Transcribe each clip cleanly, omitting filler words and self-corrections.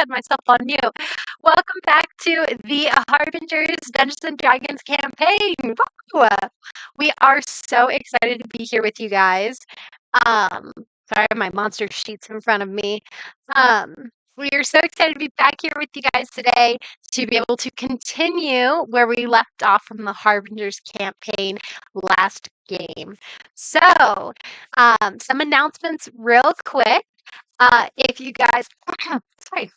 had myself on mute. Welcome back to the Harbingers Dungeons and Dragons campaign. Woo! We are so excited to be here with you guys. Sorry, I have my monster sheets in front of me. Um, we are so excited to be back here with you guys today to be able to continue where we left off from the Harbingers campaign last game. So, some announcements real quick. If you guys, sorry,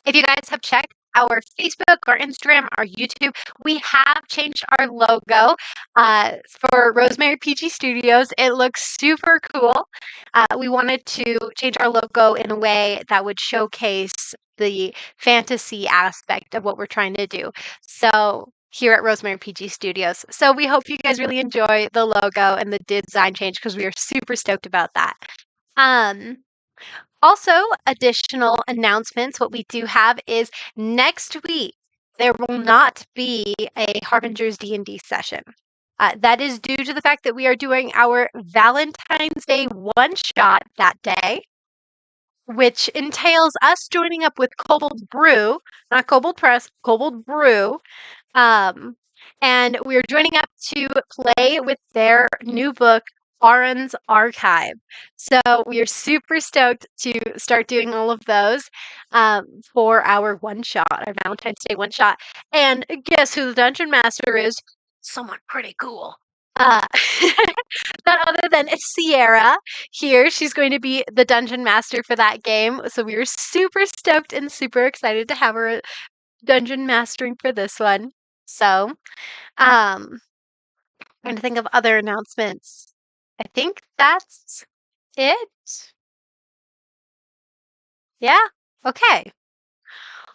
if you guys have checked our Facebook, our Instagram, our YouTube, we have changed our logo for Rosemary PG Studios. It looks super cool. We wanted to change our logo in a way that would showcase the fantasy aspect of what we're trying to do. So here at Rosemary PG Studios. So we hope you guys really enjoy the logo and the design change because we are super stoked about that. Also, additional announcements. What we do have is next week there will not be a Harbingers D&D session. That is due to the fact that we are doing our Valentine's Day one-shot that day, which entails us joining up with Kobold Brew, not Kobold Press, Kobold Brew, and we're joining up to play with their new book, Aaron's Archive. So we are super stoked to start doing all of those for our one-shot, our Valentine's Day one-shot. And guess who the Dungeon Master is? Someone pretty cool. None other than Sierra here. She's going to be the Dungeon Master for that game. So we are super stoked and super excited to have her Dungeon Mastering for this one. So, trying to think of other announcements. I think that's it. Yeah. Okay.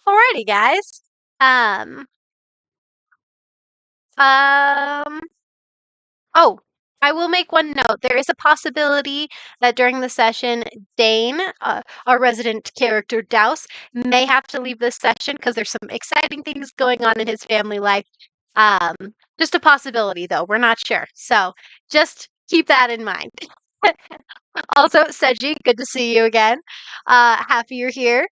Alrighty, guys. Oh, I will make one note. There is a possibility that during the session, Dane, our resident character Douse, may have to leave this session because there's some exciting things going on in his family life. Just a possibility, though. We're not sure. So just keep that in mind. Also, Seji, good to see you again. Happy you're here.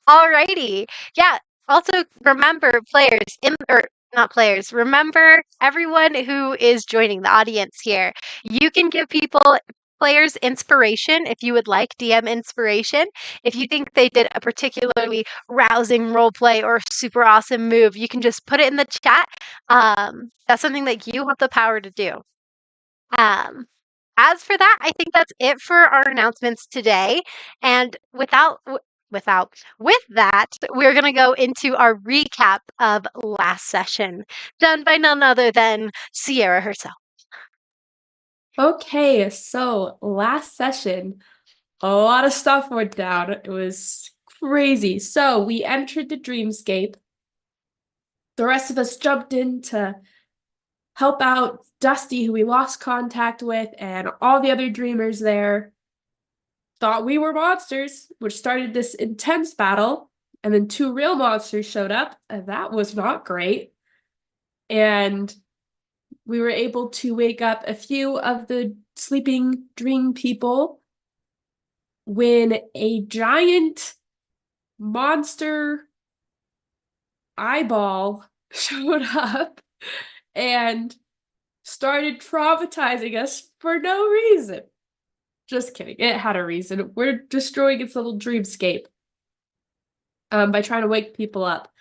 Alrighty. Yeah. Also, remember, remember everyone who is joining the audience here. You can give players inspiration if you would like DM inspiration. If you think they did a particularly rousing roleplay or super awesome move, you can just put it in the chat. That's something that you have the power to do. As for that, I think that's it for our announcements today. And with that, we're going to go into our recap of last session, done by none other than Sierra herself. Okay, so last session, a lot of stuff went down. It was crazy. So we entered the dreamscape. The rest of us jumped in to help out Dusty, who we lost contact with, and all the other dreamers there thought we were monsters, which started this intense battle. And then 2 real monsters showed up, and that was not great. And we were able to wake up a few of the sleeping dream people when a giant monster eyeball showed up and started traumatizing us for no reason. Just kidding. It had a reason. We're destroying its little dreamscape by trying to wake people up.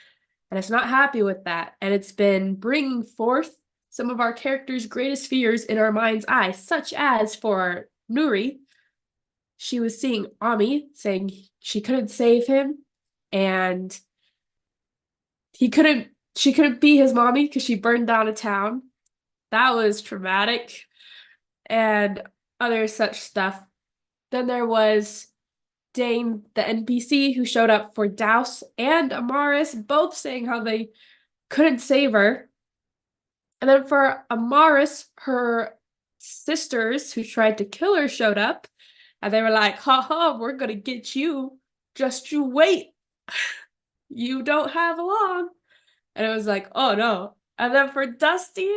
And it's not happy with that. And it's been bringing forth some of our characters' greatest fears in our mind's eye, such as for Nuri, she was seeing Ami saying she couldn't save him, and she couldn't be his mommy because she burned down a town. That was traumatic. And other such stuff. Then there was Dane, the NPC, who showed up for Douse and Amaris, both saying how they couldn't save her. And then for Amaris, her sisters who tried to kill her showed up, and they were like, ha, we're gonna get you. Just you wait. You don't have long. And it was like, oh no. And then for Dusty,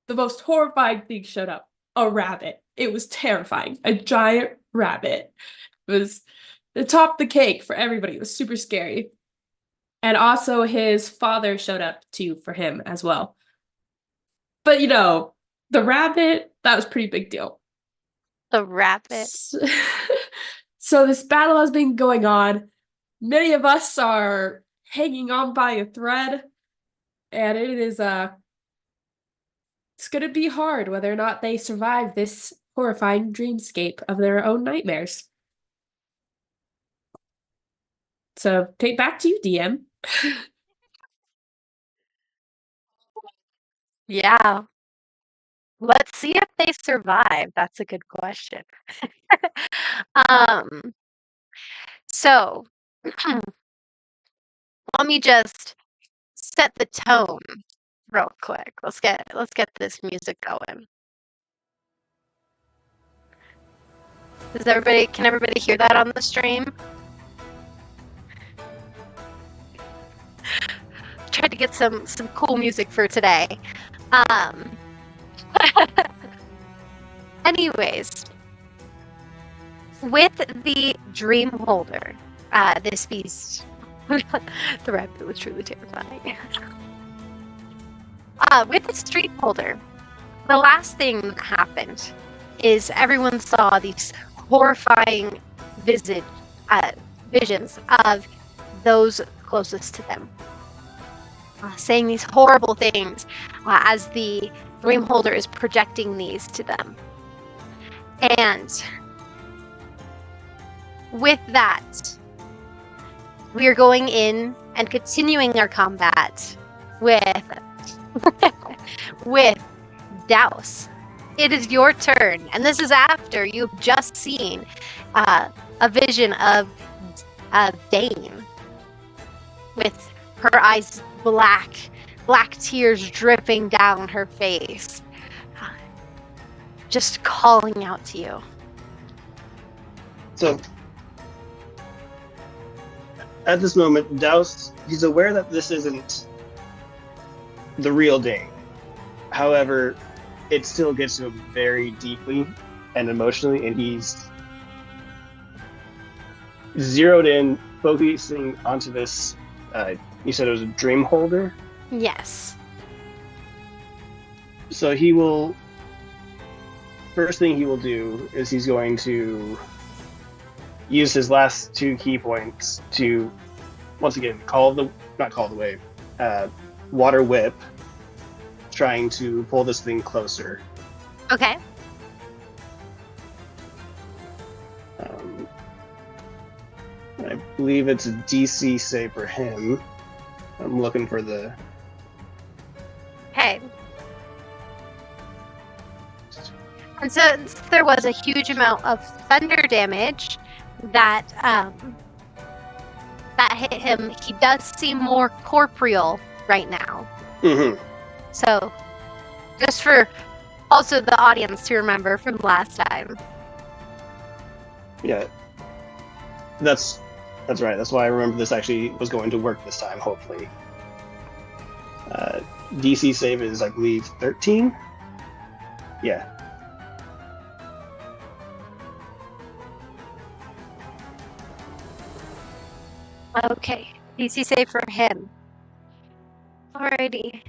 the most horrifying thing showed up. A rabbit. It was terrifying. A giant rabbit. It was the top of the cake for everybody. It was super scary. And also his father showed up too for him as well. But the rabbit, that was a pretty big deal. The rabbit. So this battle has been going on. Many of us are hanging on by a thread, and it's gonna be hard whether or not they survive this horrifying dreamscape of their own nightmares. So take back to you, DM. Yeah. Let's see if they survive. That's a good question. So let me just set the tone real quick. Let's get this music going. Can everybody hear that on the stream? Tried to get some cool music for today. Anyways, with the dream holder, this beast, the rabbit was truly terrifying. With the dream holder, the last thing that happened is everyone saw these horrifying visions of those closest to them, saying these horrible things as the dream holder is projecting these to them. And with that, we are going in and continuing our combat with with Douse. It is your turn, and this is after you've just seen a vision of Dane with her eyes black tears dripping down her face, just calling out to you. So, at this moment, Douse, he's aware that this isn't the real Dane. However, it still gets to him very deeply and emotionally, and he's zeroed in, focusing onto this. You said it was a dream holder? Yes. So he will. First thing he will do is he's going to use his last 2 key points to, once again, water whip, trying to pull this thing closer. Okay. I believe it's a DC save for him. I'm looking for the... Okay. And since there was a huge amount of thunder damage that hit him, he does seem more corporeal right now. Mm-hmm. So, just for also the audience to remember from last time. Yeah. That's right. That's why I remember this actually was going to work this time, hopefully. DC save is, I believe, 13? Yeah. Okay, DC save for him. Alrighty.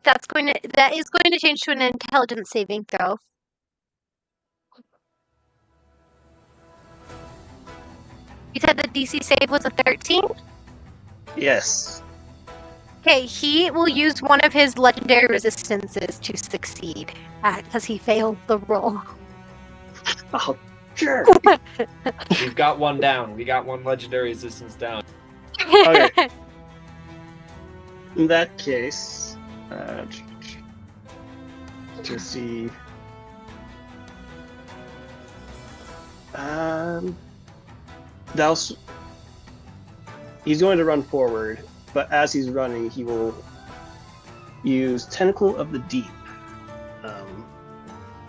That is going to change to an intelligence saving throw. You said the DC save was a 13? Yes. Okay, he will use one of his legendary resistances to succeed, because he failed the roll. Oh, sure. We've got one down. We got one legendary resistance down. Okay. In that case, to see... Douse, he's going to run forward, but as he's running, he will use Tentacle of the Deep,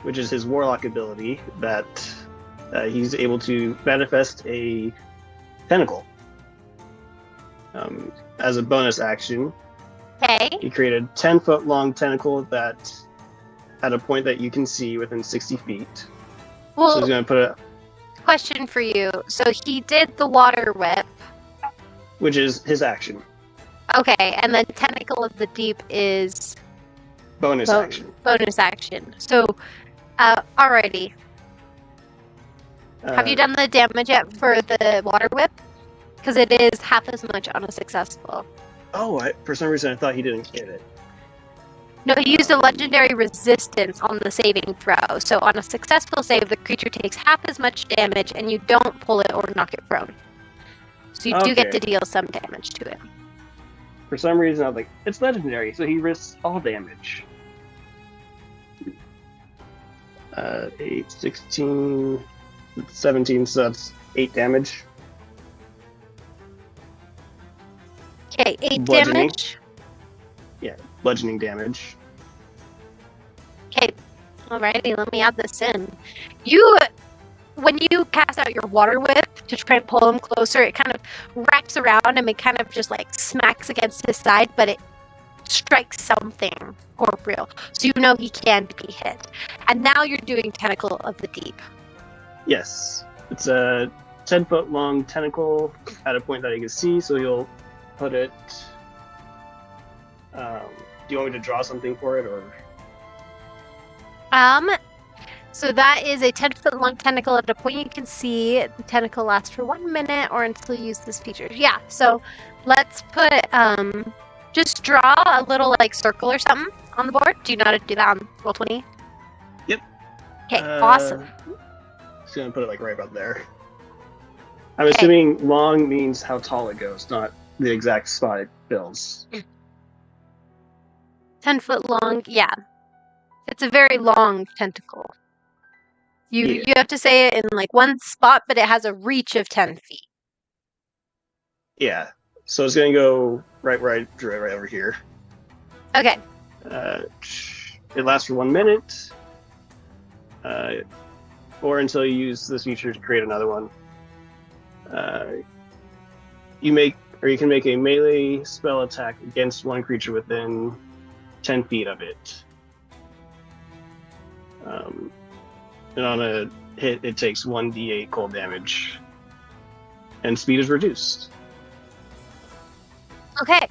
which is his warlock ability that he's able to manifest a tentacle. As a bonus action, Okay. he created a 10-foot long tentacle that at a point that you can see within 60 feet. So Well, he's going to put it, question for you. So he did the water whip. which is his action. Okay, and then Tentacle of the Deep is Bonus action. bonus action. So, alrighty. Have you done the damage yet for the water whip? Because it is half as much on a successful. Oh, for some reason I thought he didn't get it. No, he used a legendary resistance on the saving throw. So on a successful save, the creature takes half as much damage, and you don't pull it or knock it prone. So you do get to deal some damage to it. For some reason I was like, it's legendary, so he risks all damage. 8, 16, 17, so that's 8 damage. Okay, 8 Bludgeoning. damage. Bludgeoning damage. Okay, alrighty, let me add this in. When you cast out your water whip to try and pull him closer, it kind of wraps around him and kind of just like smacks against his side, but it strikes something corporeal. So you know he can be hit. And now you're doing Tentacle of the Deep. Yes. It's a 10-foot long tentacle at a point that you can see, so you'll put it... do you want me to draw something for it, or...? So that is a 10-foot long tentacle at a point you can see. The tentacle lasts for 1 minute or until you use this feature. Yeah, so let's put, just draw a little, like, circle or something on the board. Do you know how to do that on Roll20? Yep. Okay, awesome. Just gonna put it, like, right about there. I'm assuming long means how tall it goes, not the exact spot it fills. 10 foot long, yeah. It's a very long tentacle. You have to say it in like one spot, but it has a reach of 10 feet. Yeah. So it's gonna go right over here. Okay. It lasts for 1 minute. Or until you use this feature to create another one. You can make a melee spell attack against one creature within 10 feet of it. And on a hit, it takes 1d8 cold damage. And speed is reduced. Okay.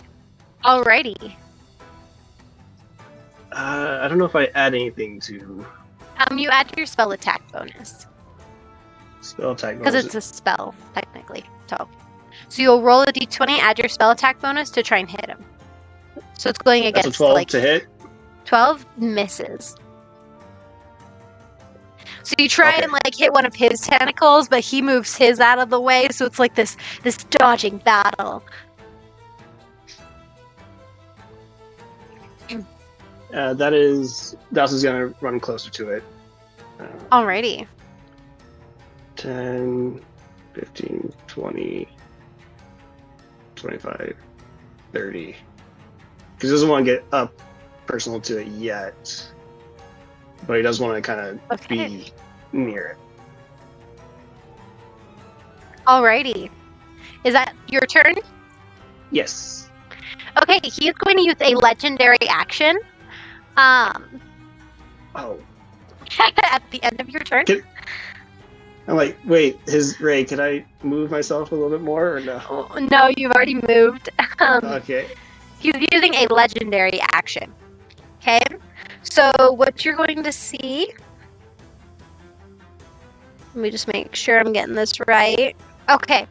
Alrighty. I don't know if I add anything to You add your spell attack bonus. spell attack Because bonus. it's a spell, technically. So you'll roll a d20, add your spell attack bonus to try and hit him. So it's going That's against a 12 like to hit. 12 misses. So you try and like hit one of his tentacles, but he moves his out of the way, so it's like this dodging battle. Douse is gonna run closer to it. Alrighty. 10, 15, 20, 25, 30. Because he doesn't want to get up personal to it yet. But he does want to kind of be near it. Alrighty. Is that your turn? Yes. Okay, he is going to use a legendary action. Oh. At the end of your turn. I'm like, wait, Ray, can I move myself a little bit more or no? No, you've already moved. Okay. He's using a legendary action. Okay? So what you're going to see... Let me just make sure I'm getting this right. Okay.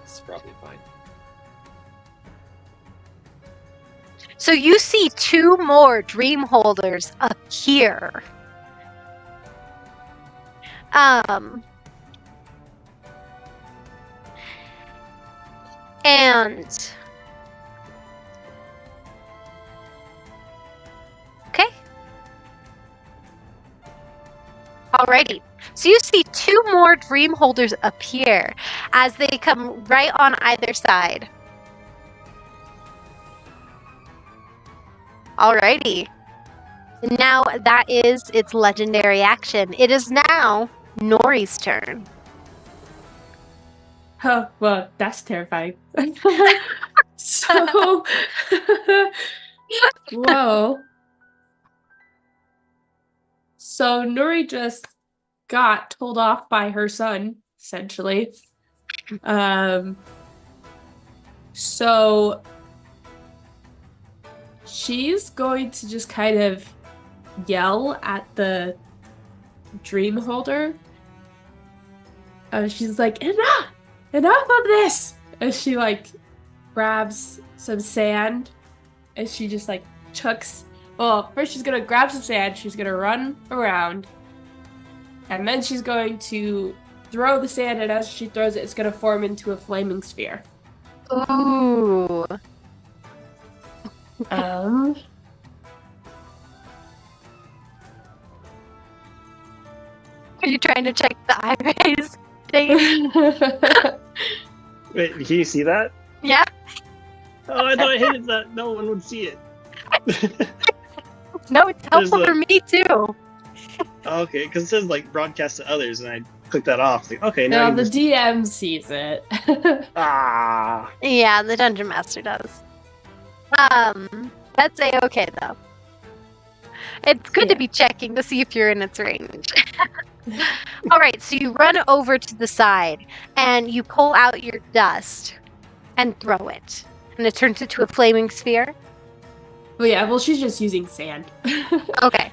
It's probably fine. So you see 2 more dream holders appear. And okay. Alrighty. So you see 2 more dream holders appear as they come right on either side. Alrighty. Now that is its legendary action. It is now Nori's turn. Oh, well, that's terrifying. So, whoa. So Nuri just got told off by her son, essentially. So she's going to just kind of yell at the dream holder. She's like, enough of this! And she like grabs some sand and she just like chucks. Well, first she's gonna grab some sand, she's gonna run around, and then she's going to throw the sand, and as she throws it, it's gonna form into a flaming sphere. Ooh. Are you trying to check the eye rays? Dang. Wait, can you see that? Yeah. Oh, I thought I hit it so that no one would see it. No, it's helpful There's for me too. Okay, because it says like broadcast to others, and I clicked that off. Like, okay, now No, the DM sees it. Ah. Yeah, the dungeon master does. That's a-okay though. It's good to be checking to see if you're in its range. Alright, so you run over to the side and you pull out your dust and throw it. And it turns into a flaming sphere. Well, yeah, well, she's just using sand. Okay.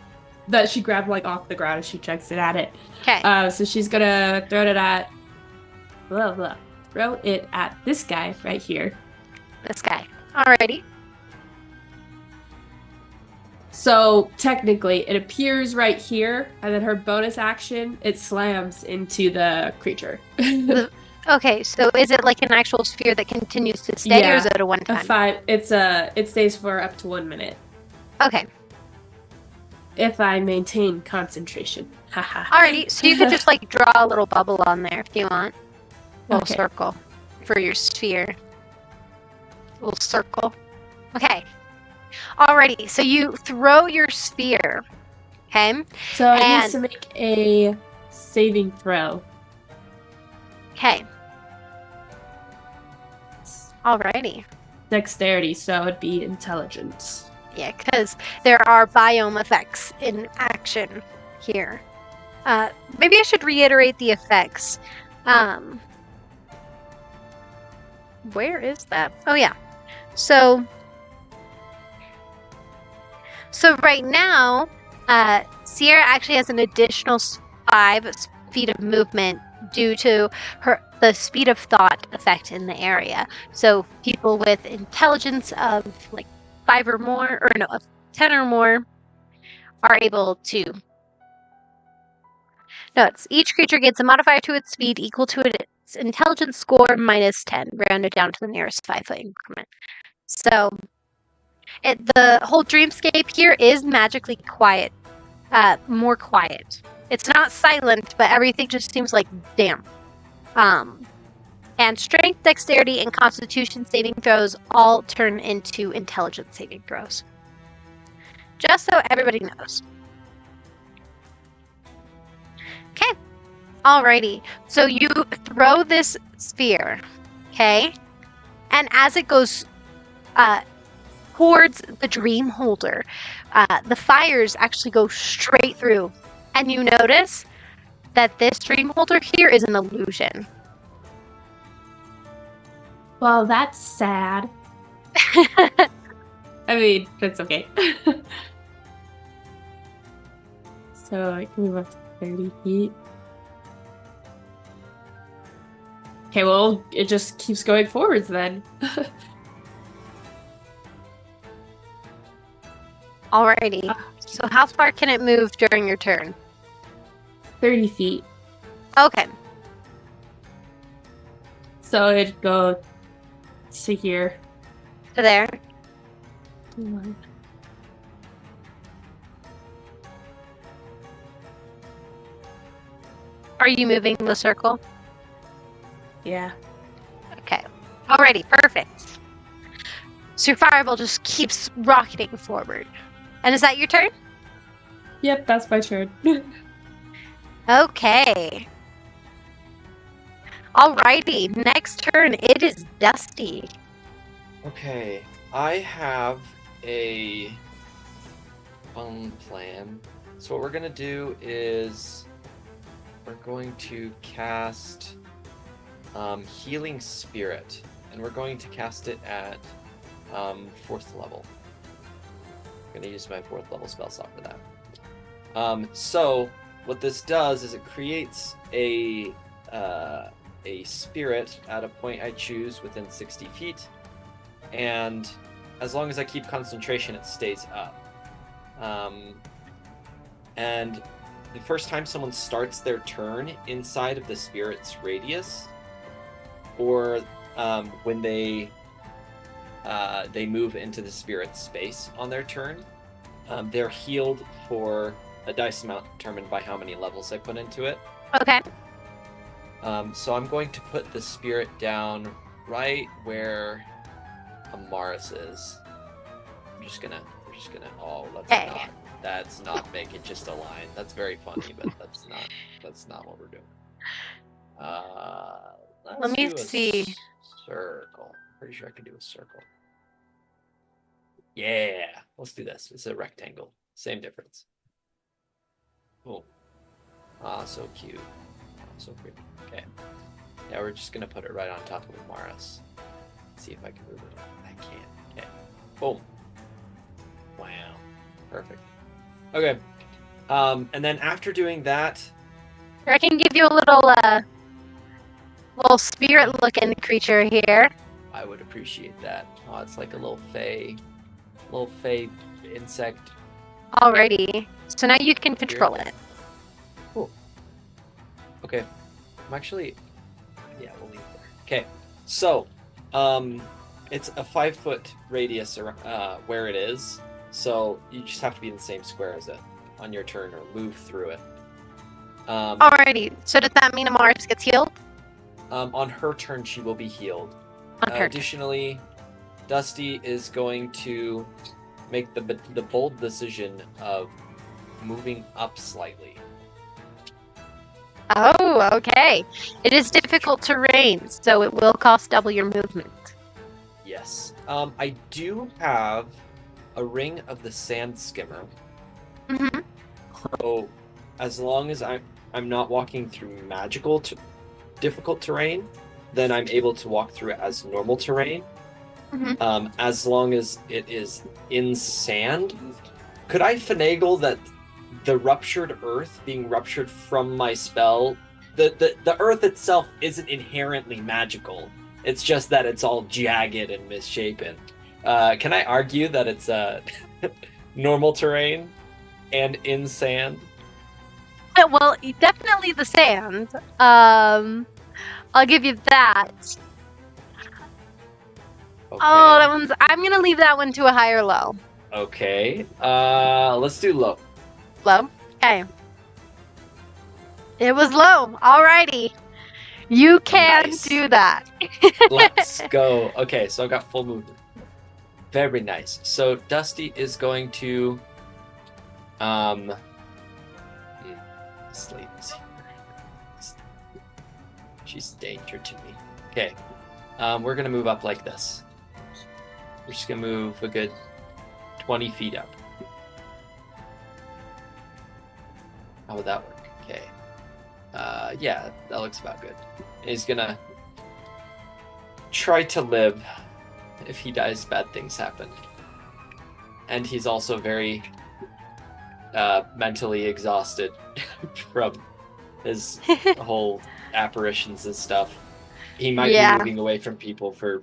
That she grabbed like off the ground and she chucks it at it. Okay. So she's gonna throw it at throw it at this guy right here. This guy. Alrighty. So technically it appears right here, and then her bonus action, it slams into the creature. Okay, so is it like an actual sphere that continues to stay, or is it a one time? It stays for up to 1 minute. Okay. If I maintain concentration. Haha. Alrighty, so you could just like draw a little bubble on there if you want. A little Okay. circle for your sphere. A little circle. Okay. Alrighty, so you throw your sphere. Okay. So it And- needs to make a saving throw. Okay. Alrighty. Dexterity, so it'd be intelligence. Yeah, because there are biome effects in action here. Maybe I should reiterate the effects. Where is that? Oh yeah. So right now, Sierra actually has an additional 5 feet of movement due to the speed of thought effect in the area. So people with intelligence of like 5 or more, or no, of 10 or more, are able to. No, it's each creature gets a modifier to its speed equal to its intelligence score minus 10, rounded down to the nearest 5-foot increment. So the whole dreamscape here is magically quiet, more quiet. It's not silent, but everything just seems like damp. And strength, dexterity, and constitution saving throws all turn into intelligence saving throws. Just so everybody knows. Okay. Alrighty. So you throw this sphere, okay? And as it goes towards the dream holder, the fires actually go straight through. And you notice that this dream holder here is an illusion. Well, that's sad. I mean, that's okay. So I can move up to 30 feet. Okay, well, it just keeps going forwards then. Alrighty. So how far can it move during your turn? 30 feet. Okay. So it'd go to here. So there. Are you moving the circle? Yeah. Okay. Alrighty, perfect. So your fireball just keeps rocketing forward. And is that your turn? Yep, that's my turn. Okay. Alrighty, next turn, it is Dusty. Okay, I have a fun plan. So what we're gonna do is we're going to cast Healing Spirit, and we're going to cast it at 4th level. I'm gonna use my 4th level spell slot for that. So what this does is it creates a spirit at a point I choose within 60 feet, and as long as I keep concentration, it stays up. And the first time someone starts their turn inside of the spirit's radius, or when they move into the spirit's space on their turn, they're healed for a dice amount determined by how many levels I put into it. Okay. So I'm going to put the spirit down right where Amaris is. We're just gonna. Oh, that's not make it just a line. That's very funny, but that's not what we're doing. Let me see. Circle. Pretty sure I can do a circle. Yeah, let's do this. It's a rectangle. Same difference. Cool. Ah, so cute. So pretty. Okay. Yeah, we're just gonna put it right on top of Amaris. See if I can move it. I can't. Okay. Boom. Wow. Perfect. Okay. And then after doing that, I can give you a little spirit-looking creature here. I would appreciate that. Oh, it's like a little fey insect. Alrighty. So now you can control it. Cool. Okay. I'm actually... Yeah, we'll leave it there. Okay. So, it's a 5-foot radius where it is. So you just have to be in the same square as it on your turn or move through it. Alrighty. So does that mean Amaris gets healed? On her turn, she will be healed. On her Additionally, Dusty is going to make the bold decision of moving up slightly. Oh, okay. It is difficult terrain, so it will cost double your movement. Yes. I do have a ring of the sand skimmer. Mm-hmm. So as long as I'm not walking through magical difficult terrain, then I'm able to walk through it as normal terrain. Mm-hmm. As long as it is in sand. Could I finagle that the ruptured earth being ruptured from my spell, the earth itself isn't inherently magical. It's just that it's all jagged and misshapen. Can I argue that it's normal terrain and in sand? Well, definitely the sand. I'll give you that. Okay. Oh, I'm gonna leave that one to a higher low. Okay. Let's do low. Low? Okay. It was low. Alrighty. You can Nice. do that. Let's go. Okay, so I got full movement. Very nice. So Dusty is going to Slate is here. She's a danger to me. Okay. We're gonna move up like this. We're just gonna move a good 20 feet up. How would that work? Okay. Yeah, that looks about good. And he's gonna try to live. If he dies, bad things happen. And he's also very mentally exhausted from his whole apparitions and stuff. He might be moving away from people for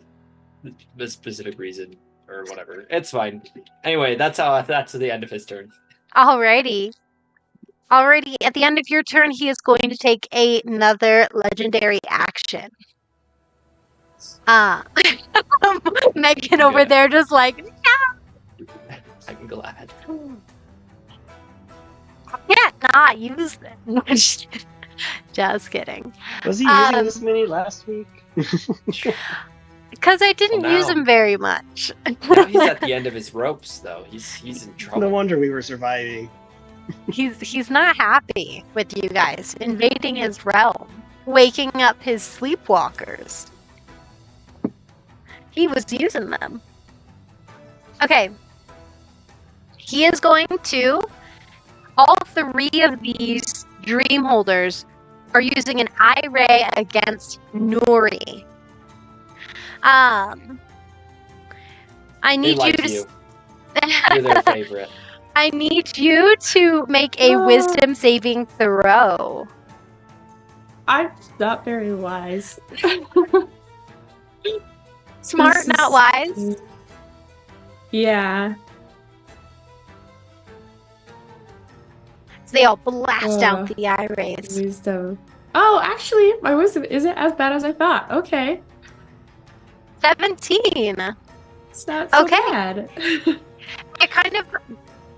a specific reason or whatever. It's fine. Anyway, that's the end of his turn. Alrighty. At the end of your turn, he is going to take another legendary action. Megan over there just like, no! I'm glad. I can't not use them. Just kidding. Was he using this mini last week? Because I didn't use him very much. Now he's at the end of his ropes, though. He's in trouble. No wonder we were surviving. He's not happy with you guys invading his realm. waking up his sleepwalkers. He was using them. Okay. He is going to... All 3 of these dream holders are using an eye ray against Nuri. I They need like you to... you. You're their favorite. I need you to make a wisdom saving throw. I'm not very wise. Smart, This not is- wise. Yeah. So they all blast out Ugh. the eye rays. Wisdom. Oh, actually, my wisdom isn't as bad as I thought. Okay. 17. It's not so Okay. bad. It kind of...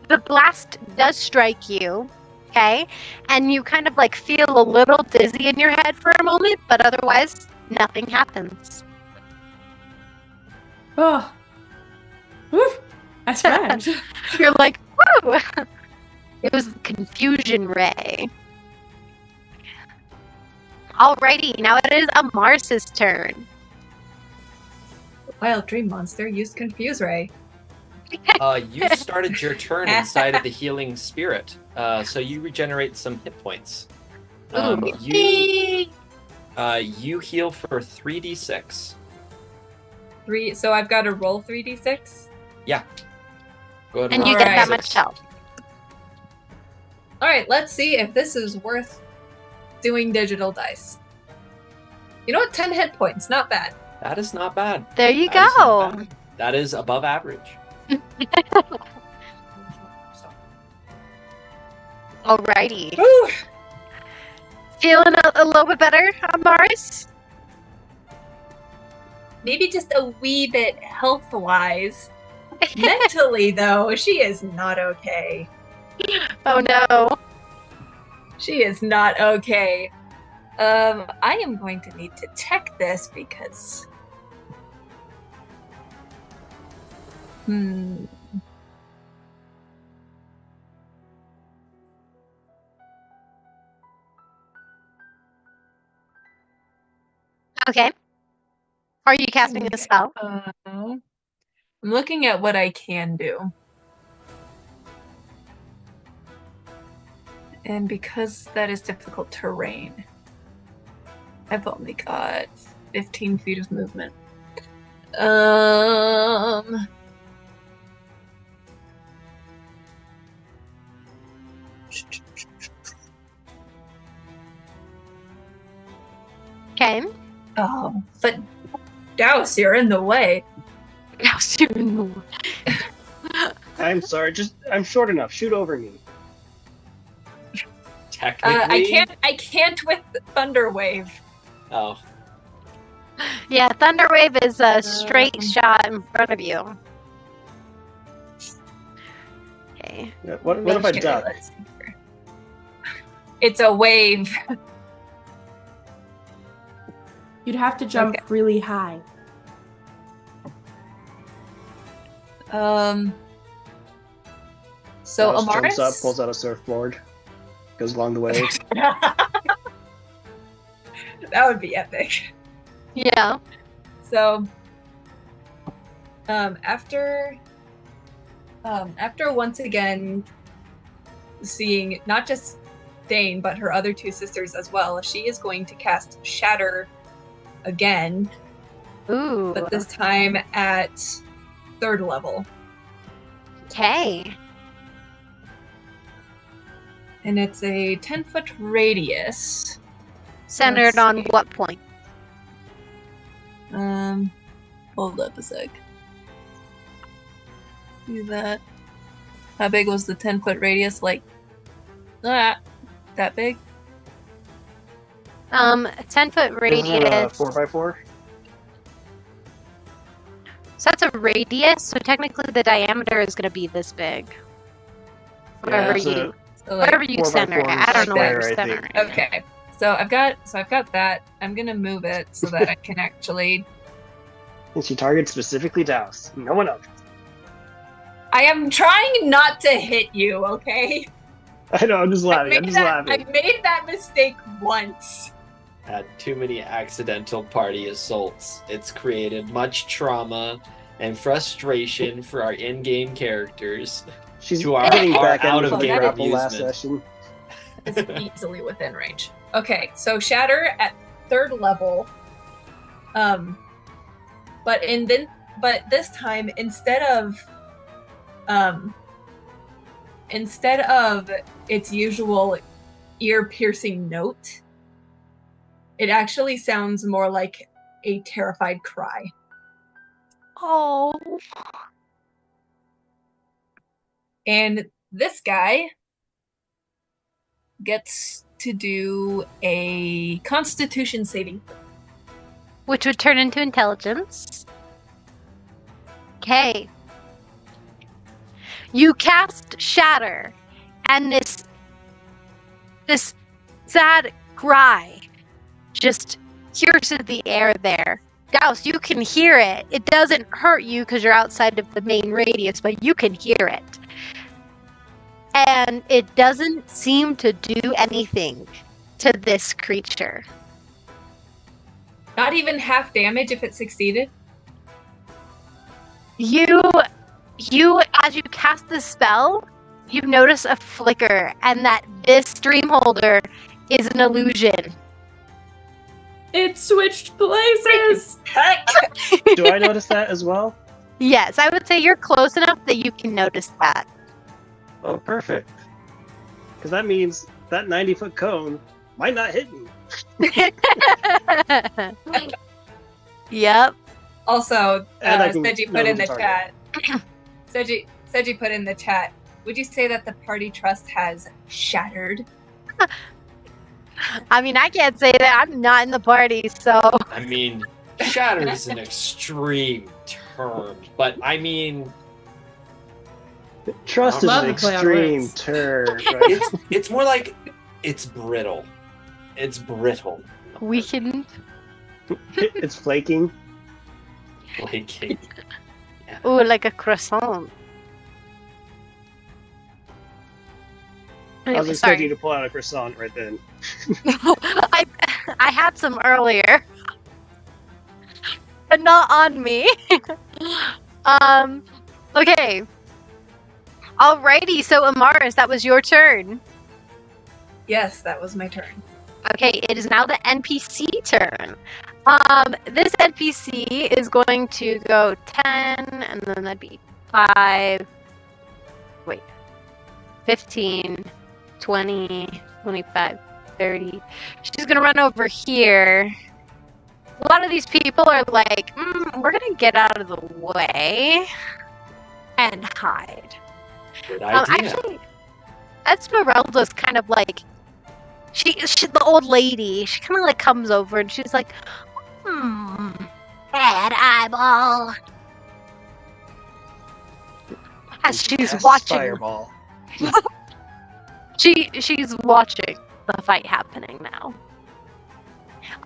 The blast does strike you, okay? And you kind of like feel a little dizzy in your head for a moment, but otherwise, nothing happens. Oh. Woof. That's bad. You're like, woo! It was confusion ray. Alrighty, now it is Amaris' turn. Wild Dream Monster used Confuse Ray. You started your turn inside of the healing spirit, so you regenerate some hit points. You heal for 3d6. 3. So I've got to roll 3d6. Yeah. Go ahead And you roll get that 3d6. much health. All right, let's see if this is worth doing digital dice. You know what? 10 hit points, not bad. That is not bad. There you That is not go. bad. That is above average. Alrighty. Woo! Feeling a little bit better, Amaris? Maybe just a wee bit health-wise. Mentally, though, she is not okay. Oh no. She is not okay. I am going to need to check this because... Okay. Are you casting a spell? I'm looking at what I can do. And because that is difficult terrain, I've only got 15 feet of movement. Okay. Oh, but Douse, you're in the way. I'm sorry, I'm short enough. Shoot over me. Technically. I can't with Thunder Wave. Oh. Yeah, Thunderwave is a straight shot in front of you. Okay. Yeah, what if I Okay, duck? let's see here. It's a wave. You'd have to jump Okay. really high. So Douse Amaris jumps up, pulls out a surfboard, goes along the way. That would be epic. Yeah. So, after once again seeing not just Dane but her other 2 sisters as well, she is going to cast Shatter again, Ooh. but this time at 3rd level, Okay. and it's a 10-foot radius. Centered Let's on see. what point? Hold up a sec. See that? How big was the 10-foot radius? Like that big? 10-foot radius. Isn't it a 4x4? So that's a radius, so technically the diameter is going to be this big. Whatever it's you, So like, whatever you 4x4 center it. I don't know square, where you're I centering think. it. okay. So I've got that. I'm gonna move it so that I can actually. And she targets specifically Douse. No one else. I am trying not to hit you, okay? I know, I'm just laughing. I'm just laughing. I've made that mistake once. had too many accidental party assaults. It's created much trauma and frustration for our in-game characters. She's To our getting back out at me of from the game grapple last amusement. session. It's easily within range. Okay, so Shatter at 3rd level. But this time instead of its usual ear-piercing note, it actually sounds more like a terrified cry. Oh. And this guy gets to do a Constitution saving. Which would turn into intelligence. Okay. You cast Shatter, and this sad cry just pierces the air there. Douse, you can hear it. It doesn't hurt you because you're outside of the main radius, but you can hear it. And it doesn't seem to do anything to this creature. Not even half damage if it succeeded? You, as you cast the spell, you notice a flicker, and that this Dreamholder is an illusion. It switched places! Heck! Do I notice that as well? Yes, I would say you're close enough that you can notice that. Oh, perfect. Because that means that 90-foot cone might not hit me. Yep. Also, And I can Seji know put in the the chat. Seji put in the chat. Would you say that the party trust has shattered? I mean, I can't say that. I'm not in the party, so. I mean, shatter is an extreme term, but I mean, Trust is Love an to play on extreme words. term. Right? it's more like it's brittle. It's brittle. Weakened. It's flaking. Like, Ooh, like a croissant. I was Anyway, expecting you sorry. to pull out a croissant right then. I had some earlier. But not on me. Okay. Alrighty, so Amaris, that was your turn. Yes, that was my turn. Okay, it is now the NPC turn. This NPC is going to go 10, and then that'd be 5, 15, 20, 25, 30. She's gonna run over here. A lot of these people are like, we're gonna get out of the way and hide. good idea. Actually, Esmeralda's kind of like, she's the old lady. She kind of like comes over and she's like, bad eyeball. As she's Cast watching, Fireball. she's watching the fight happening now.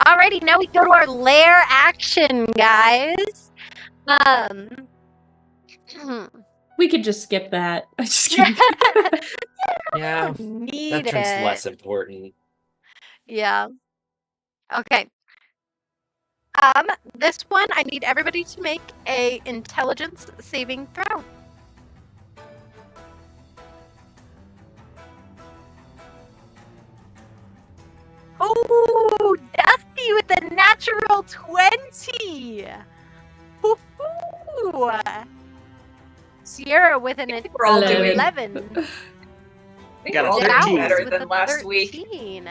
Alrighty, now we go to our lair action, guys. We could just skip that. I just kidding. Yeah, Need that turn's it. less important. Yeah. Okay. This one, I need everybody to make a intelligence saving throw. Oh, Dusty with a natural 20. Woo-hoo. Sierra with an We're all doing 11. I think Got we're a all Douse doing better with than a last week. 13.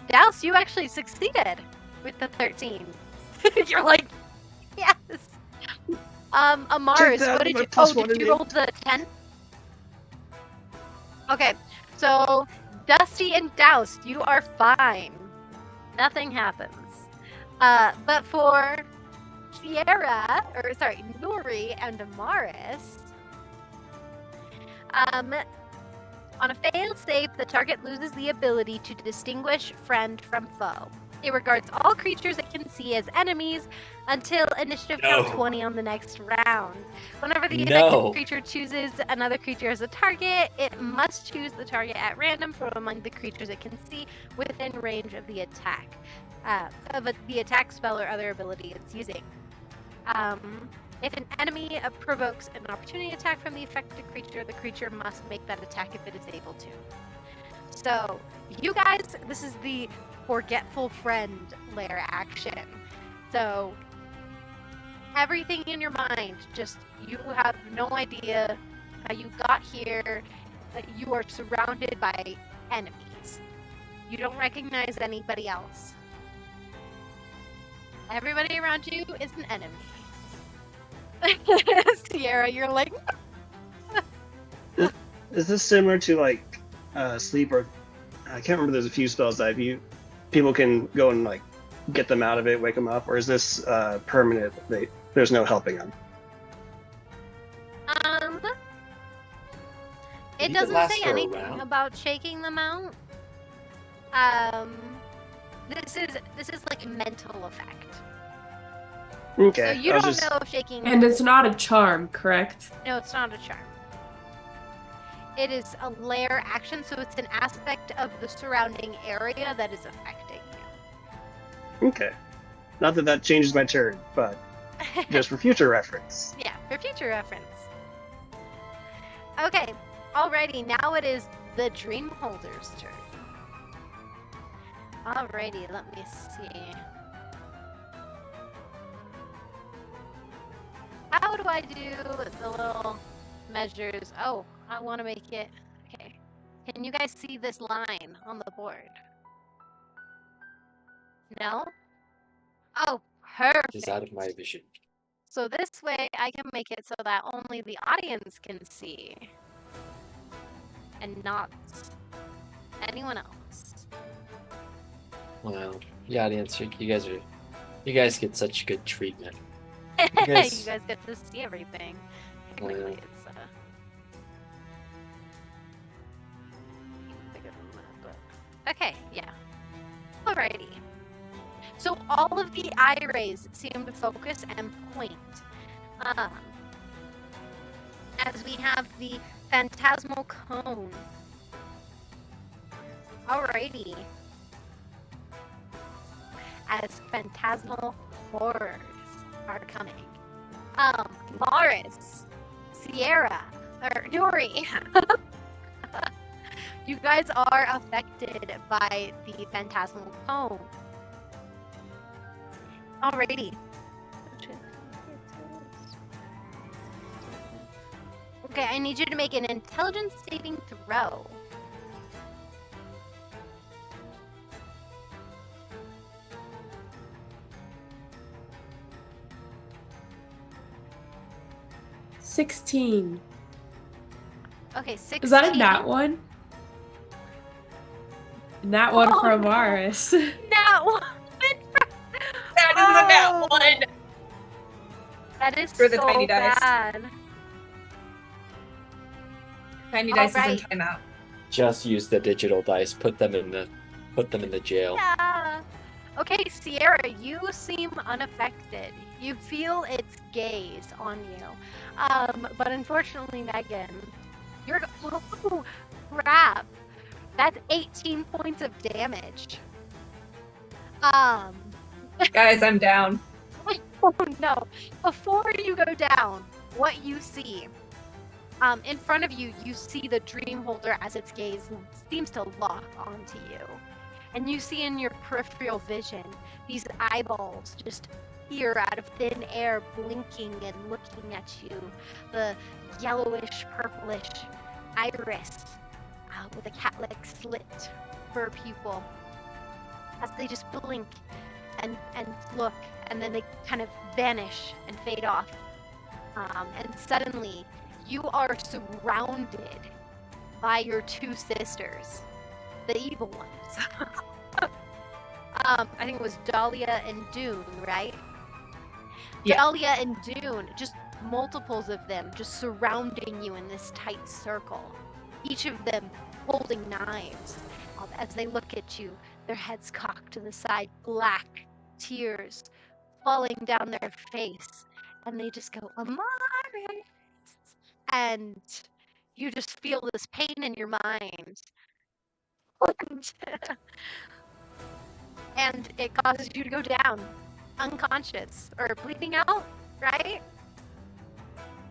Douse, you actually succeeded with the 13. You're like, yes. Amaris, that, what did my you? plus Oh, one did you in roll the 10? Okay, so Dusty and Douse, you are fine. Nothing happens. But for Nuri and Amaris, on a failed save, the target loses the ability to distinguish friend from foe. It regards all creatures it can see as enemies until initiative count 20 on the next round. Whenever the affected creature chooses another creature as a target, it must choose the target at random from among the creatures it can see within range of the attack, the attack spell or other ability it's using. If an enemy provokes an opportunity attack from the affected creature, the creature must make that attack if it is able to. So, you guys, this is the forgetful friend lair action. So, everything in your mind, just you have no idea how you got here. You are surrounded by enemies. You don't recognize anybody else. Everybody around you is an enemy. Sierra, you're like... Is this similar to like sleep or I can't remember? There's a few spells that people can go and like get them out of it, wake them up, or is this permanent? There's no helping them. It doesn't say anything about shaking them out. This is like a mental effect. Okay. So you don't know if shaking. And it's not a charm, correct? No, it's not a charm. It is a lair action, so it's an aspect of the surrounding area that is affecting you. Okay. Not that changes my turn, but just for future reference. Yeah, for future reference. Okay, alrighty, now it is the Dreamholder's turn. Alrighty, let me see. How do I do the little measures? Oh, I want to make it... Okay. Can you guys see this line on the board? No? Oh, perfect. It's out of my vision. So this way I can make it so that only the audience can see. And not anyone else. Wow. The audience, you guys get such good treatment. You guys get to see everything. Technically, it's bigger than that, but okay, yeah. Alrighty. So all of the eye rays seem to focus and point. As we have the phantasmal cone. Alrighty. As phantasmal horrors are coming. Amaris, Sierra, or Nuri. You guys are affected by the phantasmal cone. Alrighty. Okay, I need you to make an intelligence saving throw. $16. Okay, 16. Is that a nat one? Nat one for Amaris. Nat one! That is a nat one! That is For the so tiny dice. bad. Tiny dice is in Alright. timeout. Just use the digital dice. Put them in the jail. Yeah. Okay, Sierra, you seem unaffected. You feel its gaze on you. But unfortunately, Megan, you're... Oh, crap. That's 18 points of damage. Guys, I'm down. Oh no. Before you go down, what you see... in front of you, you see the Dreamholder as its gaze seems to lock onto you. And you see in your peripheral vision, these eyeballs just appear out of thin air, blinking and looking at you. The yellowish, purplish iris with a cat-like slit for a pupil. As they just blink and look, and then they kind of vanish and fade off. And suddenly, you are surrounded by your two sisters, the evil ones. I think it was Dahlia and Dune, right? Yeah. Dahlia and Dune, just multiples of them, just surrounding you in this tight circle. Each of them holding knives. As they look at you, their heads cocked to the side, black tears falling down their face, and they just go, Amaris! And you just feel this pain in your mind. And it causes you to go down, unconscious, or bleeding out, right?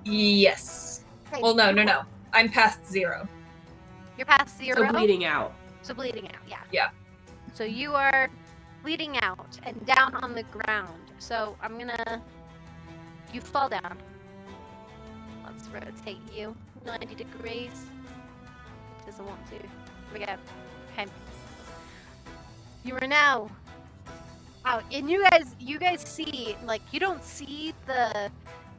Yes. Okay, Well, no. I'm past 0. You're past 0. So bleeding out. So bleeding out, yeah. Yeah. So you are bleeding out and down on the ground. So I'm gonna... You fall down. Let's rotate you 90 degrees. It doesn't want to. Here we go. Okay. You are now out. And you guys see, like, you don't see the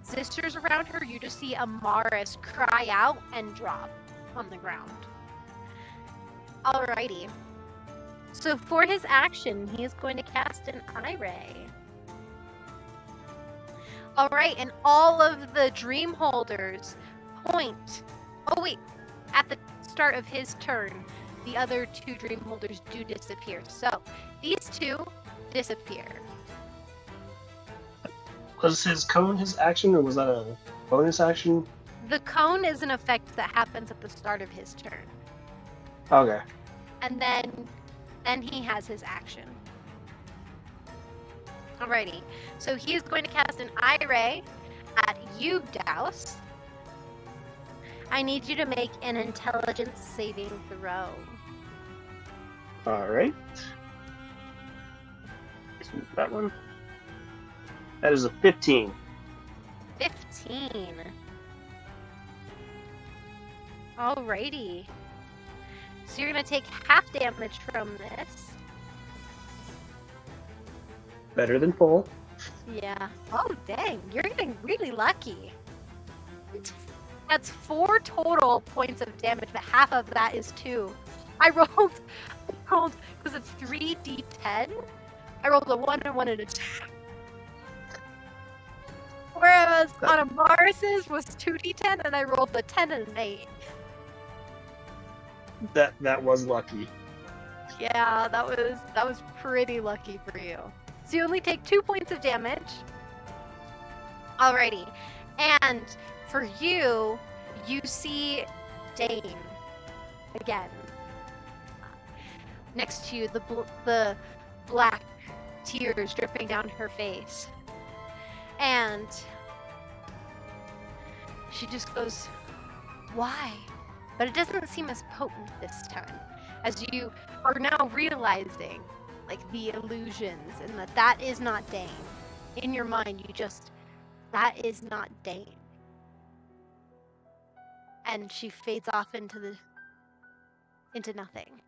sisters around her. You just see Amaris cry out and drop on the ground. Alrighty. So for his action, he is going to cast an eye ray. Alright, and all of the dream holders point. Oh wait, at the start of his turn, the other 2 dream holders do disappear. So these 2 disappear. Was his cone his action, or was that a bonus action? The cone is an effect that happens at the start of his turn. Okay. And then he has his action. Alrighty, so he is going to cast an eye ray at you, Douse. I need you to make an intelligence saving throw. Alright. That one. That is a 15. 15. Alrighty. So you're going to take half damage from this. Better than full. Yeah. Oh, dang. You're getting really lucky. That's 4 total points of damage, but half of that is 2. I rolled, was it 3d10? I rolled a 1 and 1 and a 2. Whereas on Amaris's was 2d10, and I rolled a 10 and an 8. That was lucky. Yeah, that was pretty lucky for you. So you only take 2 points of damage. Alrighty. And for you, you see Dane again. Next to you, the black tears dripping down her face. And she just goes, why? But it doesn't seem as potent this time, as you are now realizing, like, the illusions, and that is not Dane. In your mind, that is not Dane. And she fades off into nothing.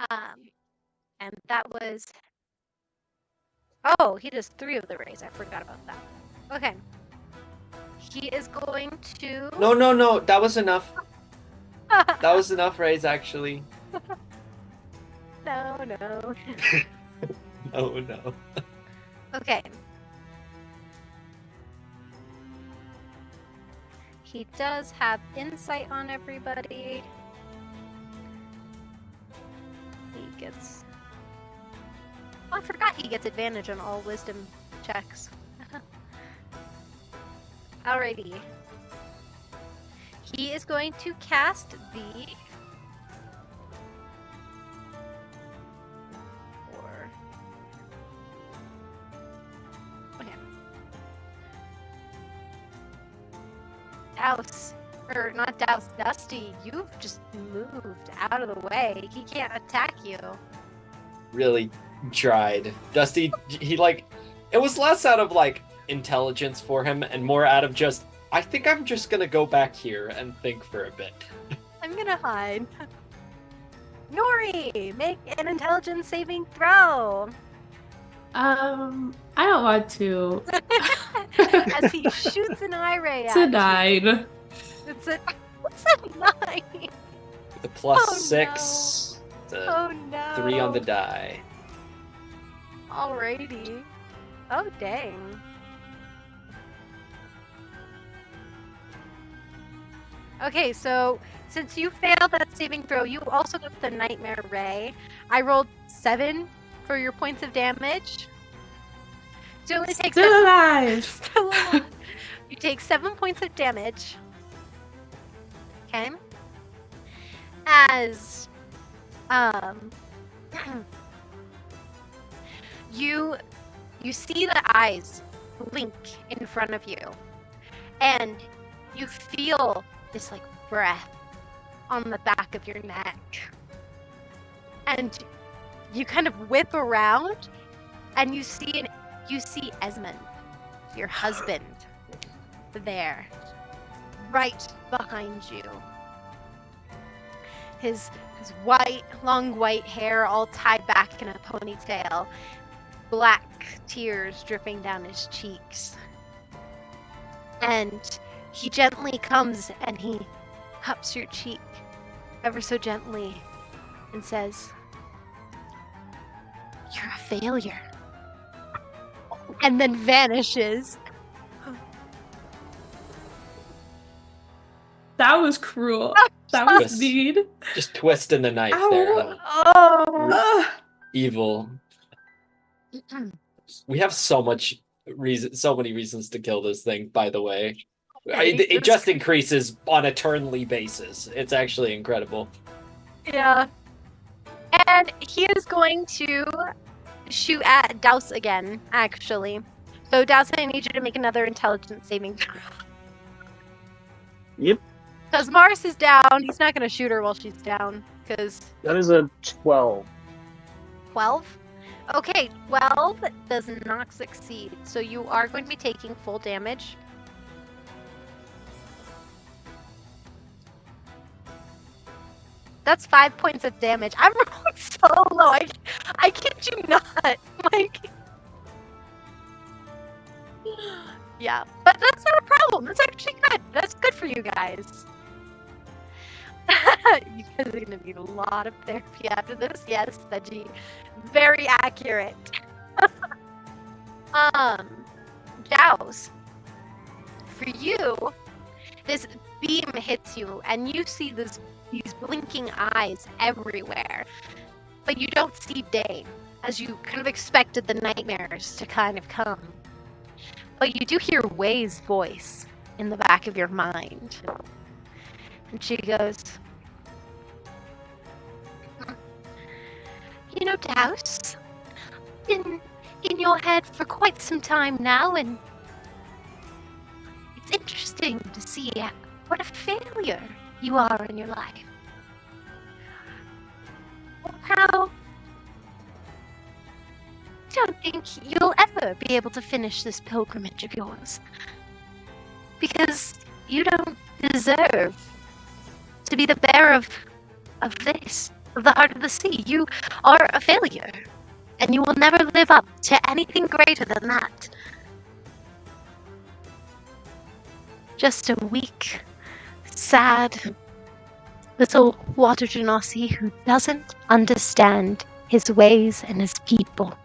And that was... Oh, he does 3 of the rays. I forgot about that. Okay. He is going to... No. That was enough. That was enough rays, actually. No. No. Okay. He does have insight on everybody. He gets... Oh, I forgot he gets advantage on all wisdom checks. Alrighty. He is going to cast the... Okay. Douse. Or not Douse, Dusty. You've just moved out of the way. He can't attack you. Really tried. Dusty, he it was less out of intelligence for him and more out of just, I think I'm just gonna go back here and think for a bit. I'm gonna hide. Nuri, make an intelligence saving throw. I don't want to. As he shoots an eye ray It's at a you. 9. What's a 9? With a plus Oh, 6, it's a Oh no. 3 on the die. Alrighty. Oh dang. Okay, so since you failed that saving throw. You also got the Nightmare Ray. I rolled 7 for your points of damage. So it only takes Still alive. Still alive. You take 7 points of damage. Okay. As you see the eyes blink in front of you, and you feel this like breath on the back of your neck, and you kind of whip around, and you see Esmond, your husband, there, right behind you. His long white hair all tied back in a ponytail, black tears dripping down his cheeks. And he gently comes and he cups your cheek ever so gently and says, "You're a failure." And then vanishes. That was cruel. That was mean. Just twisting the knife Ow. there. Oh. Ugh. Evil. We have so many reasons to kill this thing, by the way. It just increases on a turnly basis. It's actually incredible. Yeah. And he is going to shoot at Douse again, actually. So Douse, I need you to make another intelligence saving throw. Yep. Because Mars is down. He's not going to shoot her while she's down. Because That is a 12. 12? Okay, 12 does not succeed. So you are going to be taking full damage. That's 5 points of damage. I'm rolling so low. I kid you not. Like, yeah, but that's not a problem. That's actually good. That's good for you guys. You guys are gonna need a lot of therapy after this. Yes, Veggie. Very accurate. Douse. For you, this beam hits you, and you see these blinking eyes everywhere. But you don't see Dane, as you kind of expected the nightmares to kind of come. But you do hear Way's voice in the back of your mind. And she goes, "You know, Douse, been in your head for quite some time now, and it's interesting to see what a failure you are in your life. How I don't think you'll ever be able to finish this pilgrimage of yours. Because you don't deserve to be the bearer of the heart of the sea. You are a failure. And you will never live up to anything greater than that. Just a weak, sad little water genasi who doesn't understand his ways and his people.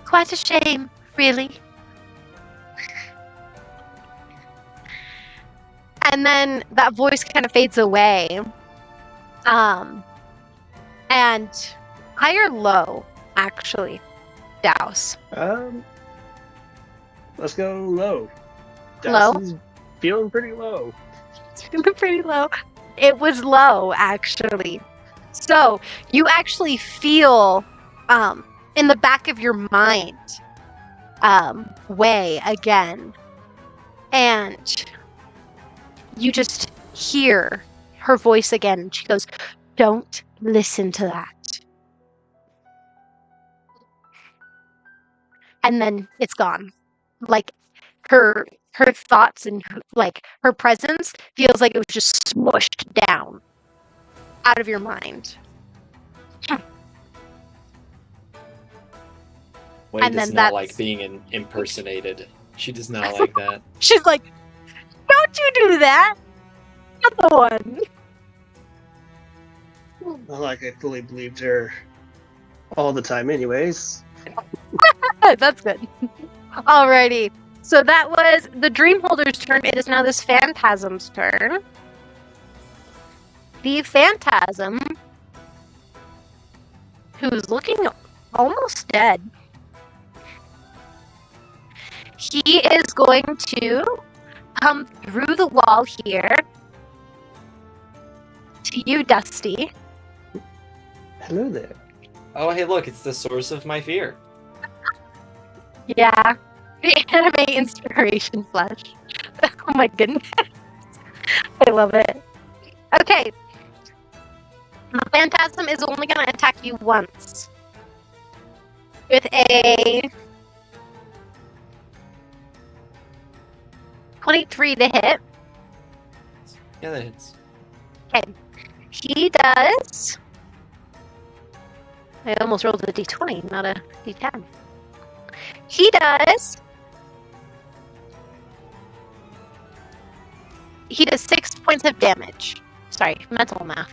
Quite a shame, really." And then that voice kind of fades away. And high or low, actually, Douse? Let's go low. Low? Douse is feeling pretty low. It's feeling pretty low. It was low, actually. So you actually feel in the back of your mind Way again. And you just hear her voice again. She goes, "Don't listen to that." And then it's gone. Like her thoughts and like her presence feels like it was just smushed down out of your mind. Way And does then not that's- like being impersonated. She does not like that. She's like, "Don't you do that. Another one." Not like I fully believed her all the time anyways. That's good. Alrighty. So that was the Dreamholder's turn. It is now this Phantasm's turn. The Phantasm, who's looking almost dead, he is going to come through the wall here to you, Dusty. Hello there. Oh, hey, look, it's the source of my fear. Yeah, the anime inspiration flash. Oh my goodness. I love it. Okay. The Phantasm is only going to attack you once. With a 23 to hit. Yeah, that hits. Okay. He does... I almost rolled a d20, not a d10. He does... He does 6 points of damage. Sorry, mental math.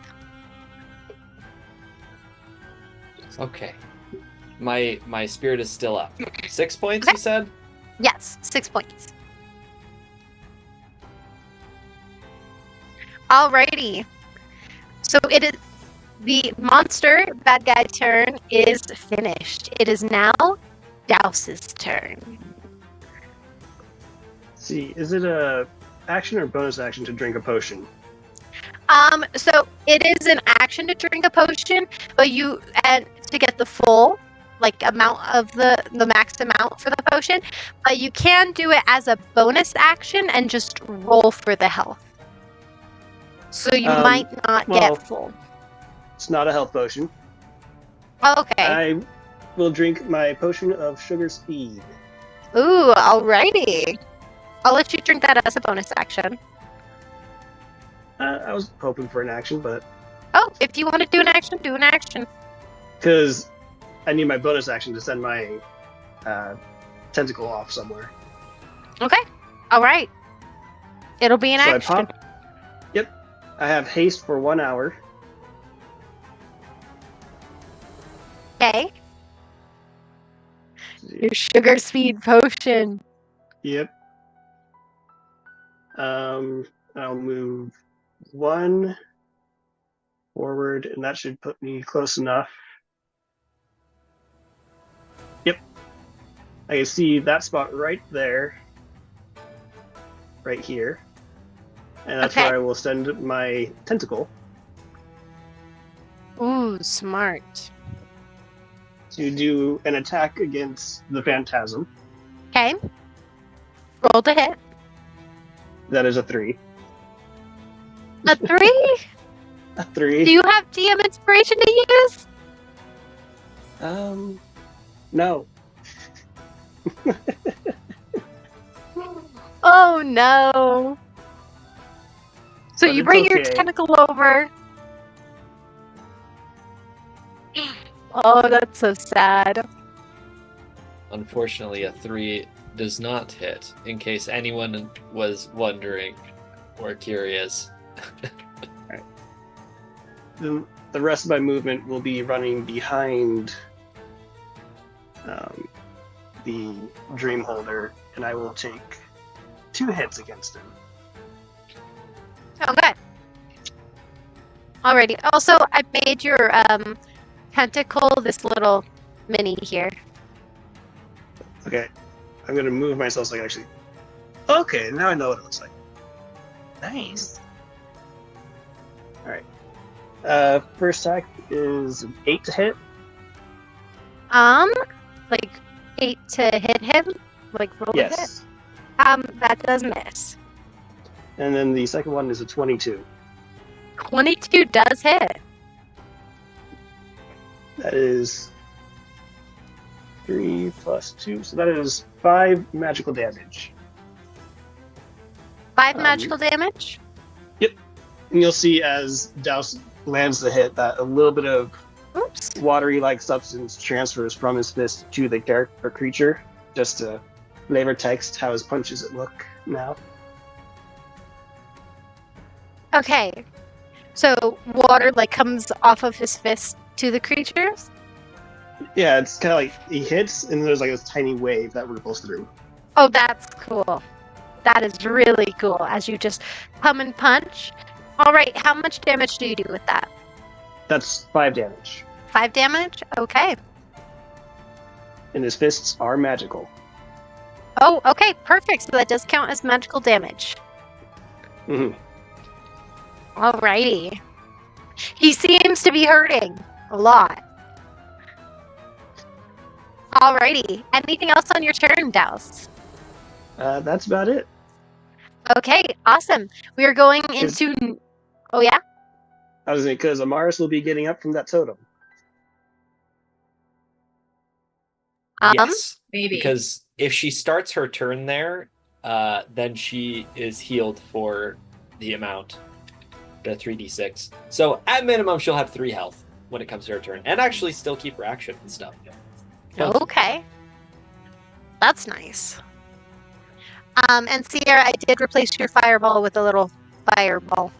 Okay. My spirit is still up. 6 points, Okay. you said? Yes, 6 points. Alrighty. So it is the monster bad guy turn is finished. It is now Douse's turn. Let's see, is it a action or bonus action to drink a potion? So it is an action to drink a potion, but and to get the full amount of the max amount for the potion, but you can do it as a bonus action and just roll for the health. So you might not get full. It's not a health potion. Okay. I will drink my potion of sugar speed. Ooh, alrighty. I'll let you drink that as a bonus action. I was hoping for an action, but Oh, if you want to do an action, do an action. because I need my bonus action to send my tentacle off somewhere. Okay. Alright. It'll be an So action. I pop. Yep. I have haste for 1 hour. Okay. Your sugar speed potion. Yep. I'll move 1 forward, and that should put me close enough. Yep. I can see that spot right there. Right here. And that's Okay. where I will send my tentacle Ooh, smart. to do an attack against the Phantasm. Okay. Roll to hit. That is a 3. A 3? A 3. Do you have DM inspiration to use? No. Oh no. So But you it's bring your okay. tentacle over. Oh, that's so sad. Unfortunately, a 3 does not hit, in case anyone was wondering or curious. The rest of my movement will be running behind the Dreamholder, and I will take 2 hits against him. Okay. Alrighty. Also, I made your tentacle this little mini here. Okay, I'm gonna move myself so I can actually. Okay, now I know what it looks like. Nice. All right. First attack is 8 to hit. Like 8 to hit him. Like roll to hit. Yes. That does miss. And then the second one is a 22. 22 does hit. That is 3 plus 2, so that is 5 magical damage. 5 magical damage. And you'll see as Douse lands the hit that a little bit of Oops. watery-like substance transfers from his fist to the character or creature, just to flavor text how his punches it look now. Okay. So water comes off of his fist to the creatures. Yeah, it's kind of like he hits, and there's this tiny wave that ripples through. Oh, that's cool. That is really cool. As you just come and punch. All right, how much damage do you do with that? That's 5 damage. 5 damage? Okay. And his fists are magical. Oh, okay, perfect. So that does count as magical damage. Mhm. Alrighty. He seems to be hurting a lot. Alrighty. Anything else on your turn, Douse? That's about it. Okay, awesome. We are going into... Oh, yeah? I was because Amaris will be getting up from that totem. Yes. Maybe. Because if she starts her turn there, then she is healed for the amount, the 3d6. So at minimum, she'll have 3 health when it comes to her turn, and actually still keep her action and stuff. Okay. That's nice. And Sierra, I did replace your fireball with a little fireball.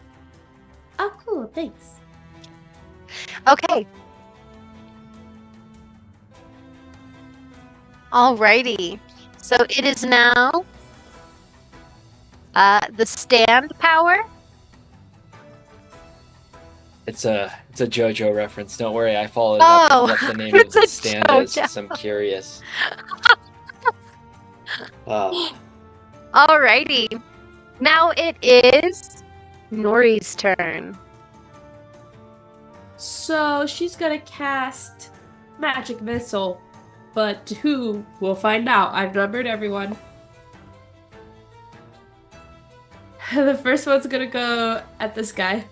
Oh, cool. Thanks. Okay. Alrighty. So it is now the stand power. It's a JoJo reference. Don't worry, I followed it up Oh, with what the name of it's a the stand is, JoJo. because I'm curious. Alrighty. Now it is Nuri's turn. So she's gonna cast Magic Missile, but who? We'll find out. I've numbered everyone. The first one's gonna go at this guy.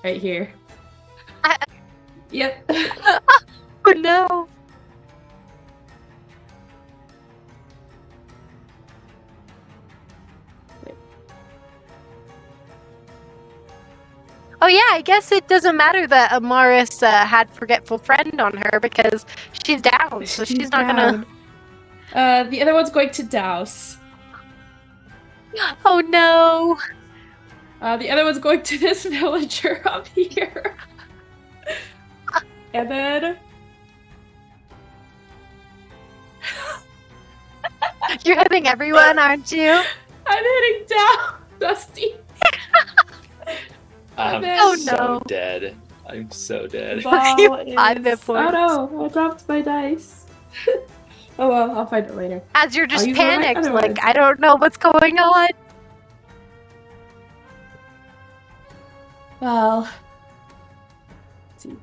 Right here. Yep. Oh no. Oh yeah, I guess it doesn't matter that Amaris had Forgetful Friend on her because she's down, so she's not gonna... The other one's going to Douse. Oh no! The other one's going to this villager up here. And then... You're hitting everyone, aren't you? I'm hitting down, Dusty. I'm Oh, so no. dead. I'm so dead. Ball You have 5 hit is- points. Oh no, I dropped my dice. Oh well, I'll find it later. As you're just I'll use one of my panicked, other like, ones. I don't know what's going on. Well, let's see.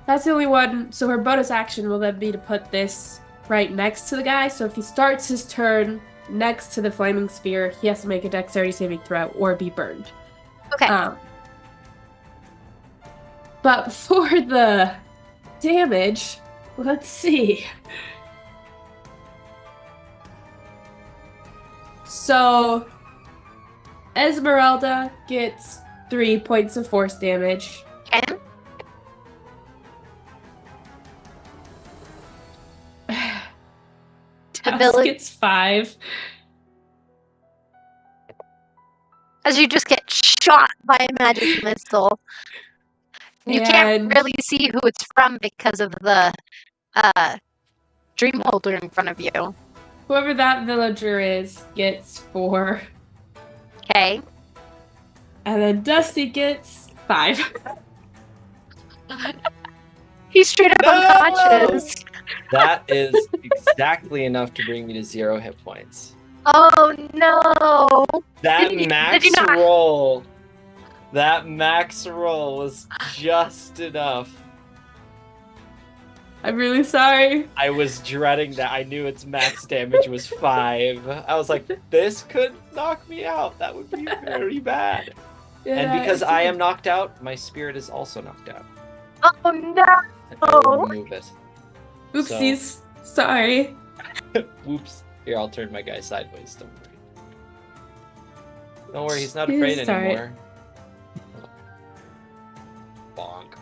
That's the only one. So her bonus action will then be to put this right next to the guy. So if he starts his turn next to the flaming sphere, he has to make a dexterity saving throw or be burned. Okay. But before the damage, let's see. So Esmeralda gets 3 points of force damage. Okay. Douse village- gets 5. As you just get shot by a magic missile. You can't And- really see who it's from because of the dream holder in front of you. Whoever that villager is gets 4. Okay. And then Dusty gets 5. He's straight up No! unconscious. That is exactly enough to bring me to 0 hit points. Oh no! That Did you max not- roll. That max roll was just enough. I'm really sorry. I was dreading that. I knew its max damage was 5. I was like, this could knock me out. That would be very bad. And because I am knocked out, my spirit is also knocked out. Oh no! I will remove it. Oopsies. Sorry. Whoops. Here, I'll turn my guy sideways. Don't worry. Don't worry, he's not He's afraid sorry. anymore. Bonk.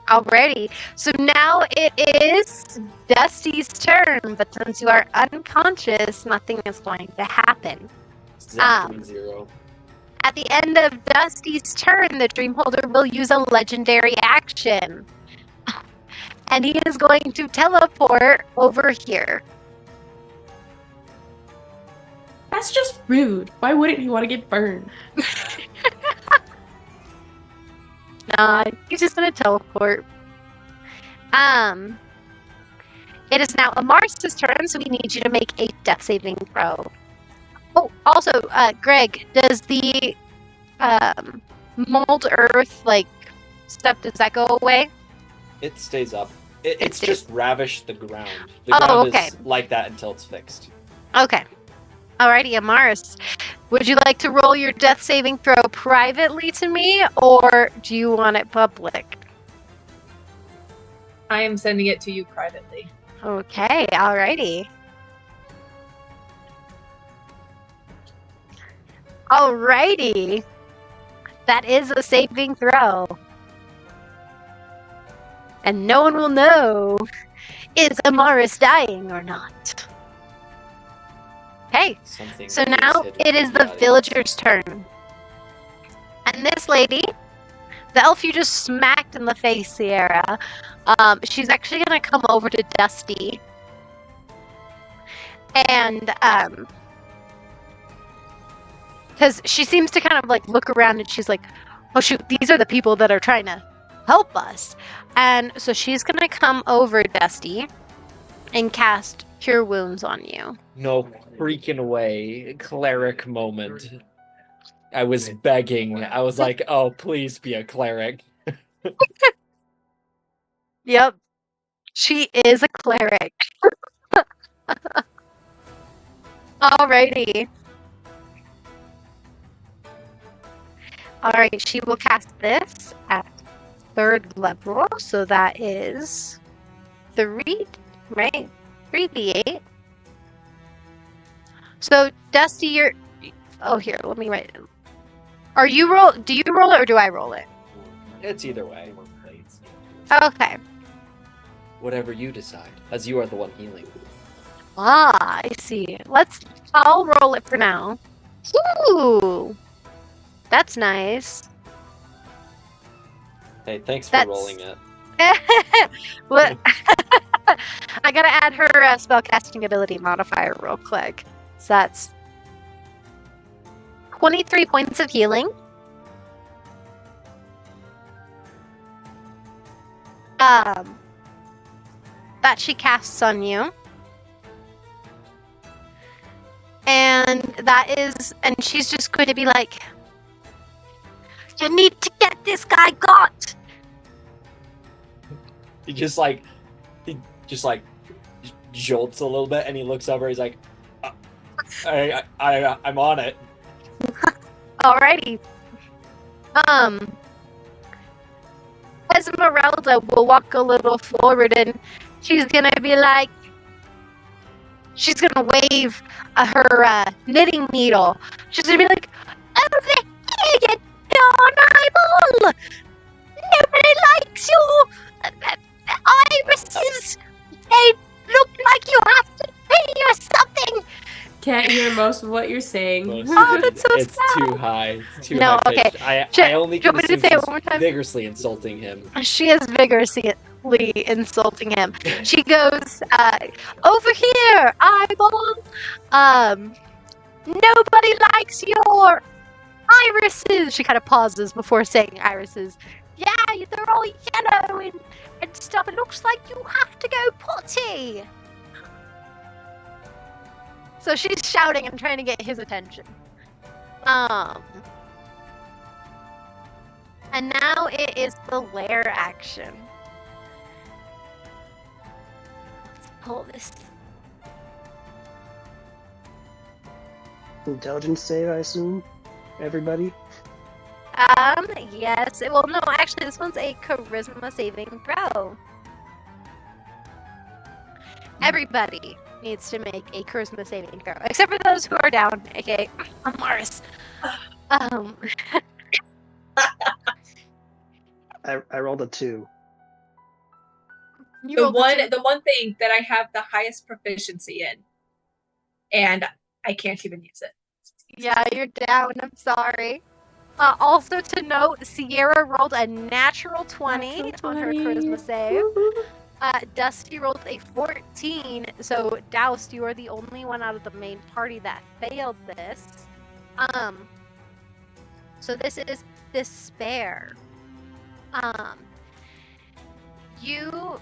Alrighty. So now it is Dusty's turn, but since you are unconscious, nothing is going to happen. Exactly 0. At the end of Dusty's turn, the Dream Holder will use a legendary action. And he is going to teleport over here. That's just rude. Why wouldn't he want to get burned? Nah, he's just gonna teleport. It is now Amaris' turn, so we need you to make a death saving throw. Oh, also, Greg, does the mold earth stuff, does that go away? It stays up. It's stays- just ravished the ground. The ground okay. is like that until it's fixed. Okay. Alrighty, Amaris. Would you like to roll your death saving throw privately to me, or do you want it public? I am sending it to you privately. Okay, alrighty. Alrighty. That is a saving throw. And no one will know, is Amaris dying or not? Okay, Something so is now hidden it is from the audience. villager's turn. And this lady, the elf you just smacked in the face, Sierra, she's actually going to come over to Dusty. And, because she seems to kind of look around and she's like, oh shoot, these are the people that are trying to help us. And so she's going to come over, Dusty, and cast Cure Wounds on you. No freaking way. Cleric moment. I was begging. I was like, oh, please be a cleric. Yep. She is a cleric. Alrighty. Alright, she will cast this at 3rd level, so that is 3, right? 3d8. So, Dusty, you're... Oh, here, let me write it. Are you roll... Do you roll it or do I roll it? It's either way. Okay. Whatever you decide, as you are the one healing. Ah, I see. I'll roll it for now. Ooh! That's nice. Hey, thanks for That's- rolling it. What? I gotta add her spellcasting ability modifier real quick. So that's 23 points of healing. That she casts on you. And she's just going to be like, you need to get this guy got. He just jolts a little bit, and he looks over. He's like, I'm on it. Alrighty. Esmeralda will walk a little forward, and she's gonna be like, she's gonna wave her knitting needle. She's gonna be like, over here, you darn eyeball! Nobody likes your irises. They look like you have to pay or something. Can't hear most of what you're saying. Oh, that's so It's sad. too high. It's too No, high okay. pitched. I only Do you can want me to assume say it she's one more time? vigorously insulting him. She is vigorously insulting him. She goes, over here, eyeball. Nobody likes your irises. She kind of pauses before saying irises. Yeah, they're all yellow and stuff. It looks like you have to go potty. So she's shouting and trying to get his attention. And now it is the lair action. Let's pull this. Intelligence save, I assume? Everybody? Yes. Well, no, actually, this one's a charisma saving throw. Everybody needs to make a charisma saving throw, except for those who are down, aka Amaris. I rolled a 2. You The rolled a two. the one thing that I have the highest proficiency in, and I can't even use it. Yeah, you're down. I'm sorry. Also to note, Sierra rolled a natural 20 on her charisma save. Dusty rolled a 14, so Douse, you are the only one out of the main party that failed this. So this is despair. You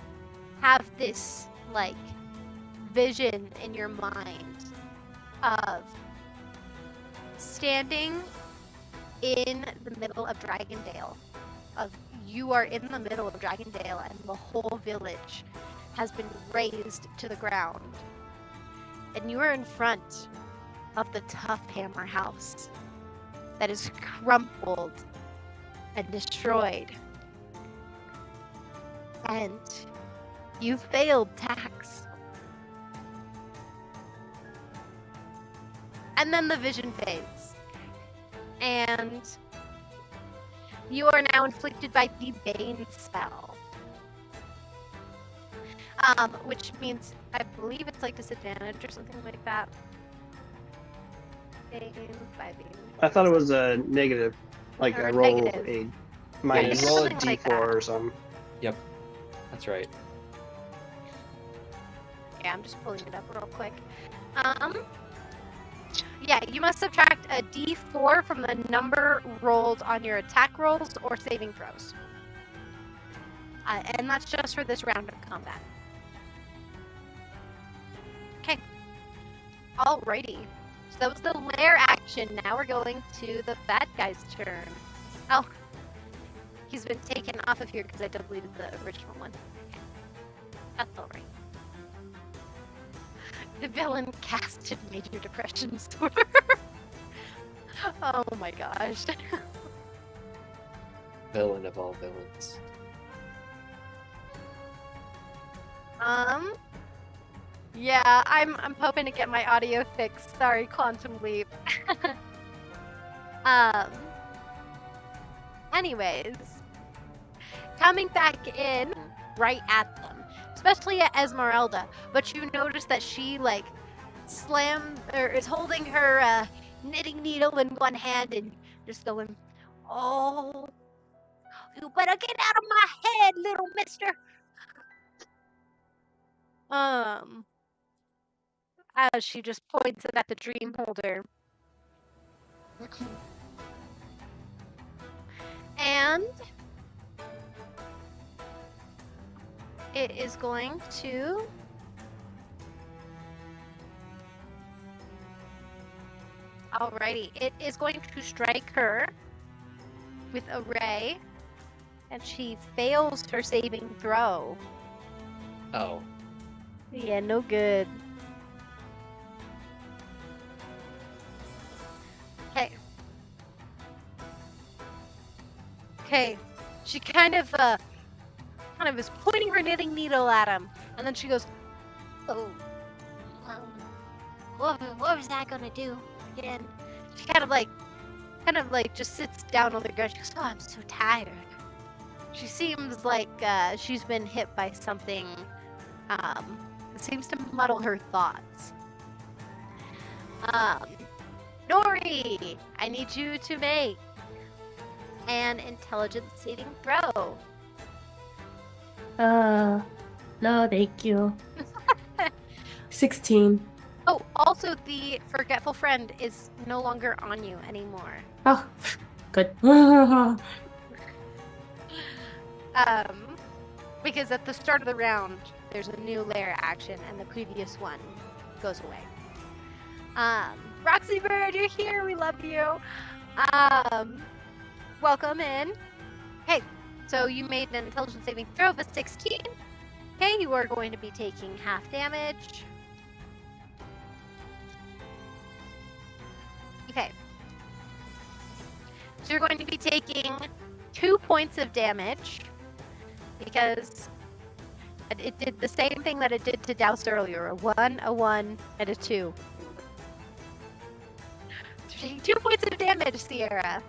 have this, like, vision in your mind of standing in the middle of Dragondale. You are in the middle of Dragondale and the whole village has been razed to the ground. And you are in front of the Tough Hammer house that is crumpled and destroyed. And you failed tax. And then the vision fades. And you are now inflicted by the Bane spell. Which means, I believe it's like disadvantage or something like that. Bane by Bane. I thought it was a negative. Like Or I roll negative. a minus Yeah, you roll a something like D4 that. or something. Yep, that's right. Yeah, I'm just pulling it up real quick. Yeah, you must subtract a D4 from the number rolled on your attack rolls or saving throws. And that's just for this round of combat. Okay. Alrighty. So that was the lair action. Now we're going to the bad guy's turn. Oh. He's been taken off of here because I deleted the original one. Okay. That's alright. The villain casted Major Depression Sword. Oh my gosh. Villain of all villains. Yeah, I'm hoping to get my audio fixed. Sorry, Quantum Leap. Anyways, coming back in right at them, especially at Esmeralda, but you notice that she, like, slammed, or is holding her knitting needle in one hand and just going, "Oh, you better get out of my head, little mister." As she just points it at the dream holder. And it is going to alrighty, it is going to strike her with a ray, and she fails her saving throw. Oh. Yeah, no good. Okay. She kind of is pointing her knitting needle at him, and then she goes, "Oh, what was that gonna do again?" She kind of like just sits down on the ground. She goes, "Oh, I'm so tired." She seems like she's been hit by something. It seems to muddle her thoughts. Nuri, I need you to make an intelligence saving throw. No, thank you. 16. Oh, also the forgetful friend is no longer on you anymore. Oh, good. Because at the start of the round, there's a new lair action, and the previous one goes away. Roxy Bird, you're here. We love you. Welcome in. Hey, so you made an intelligence saving throw of a 16. Okay, you are going to be taking half damage. Okay. So you're going to be taking 2 points of damage because it did the same thing that it did to Douse earlier. A 1, and a 2. So you're taking 2 points of damage, Sierra.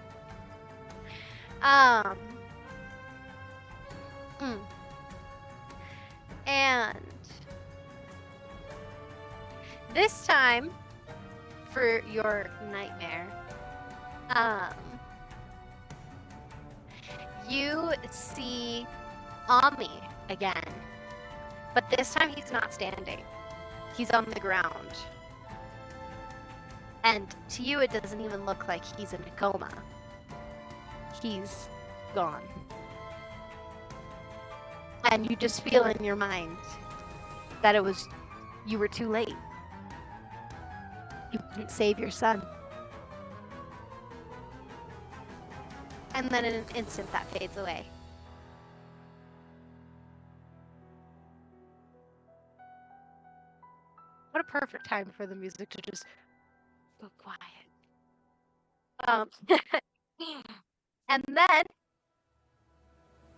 And this time, for your nightmare, you see Ami again. But this time he's not standing. He's on the ground. And to you, it doesn't even look like he's in a coma. He's gone. And you just feel in your mind that you were too late. You couldn't save your son. And then in an instant, that fades away. What a perfect time for the music to just go quiet. And then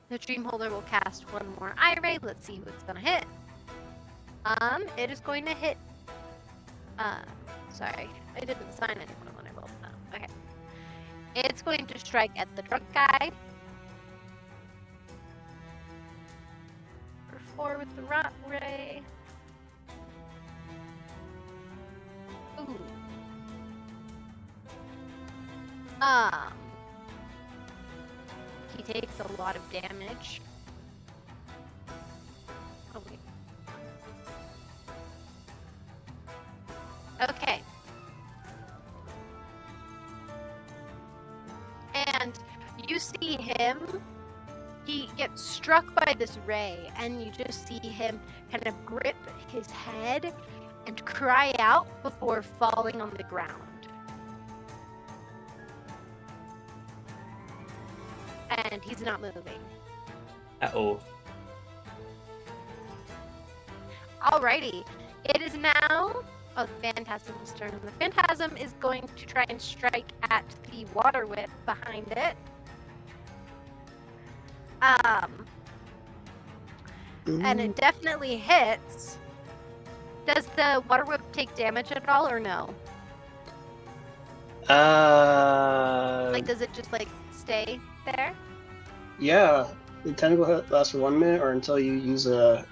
the dream holder will cast one more eye ray. Let's see who it's gonna hit. It is going to hit. Sorry, I didn't sign anyone when I rolled that. Okay. It's going to strike at the drunk guy. For 4 with the rot ray. Ooh. He takes a lot of damage. Oh wait. Okay. And you see him, he gets struck by this ray, and you just see him kind of grip his head and cry out before falling on the ground. And he's not moving. Uh-oh. Alrighty. It is now the Phantasm's turn. The Phantasm is going to try and strike at the water whip behind it. And it definitely hits. Does the water whip take damage at all, or no? Like, does it just, like, stay there? Yeah. The tentacle lasts for 1 minute or until you use a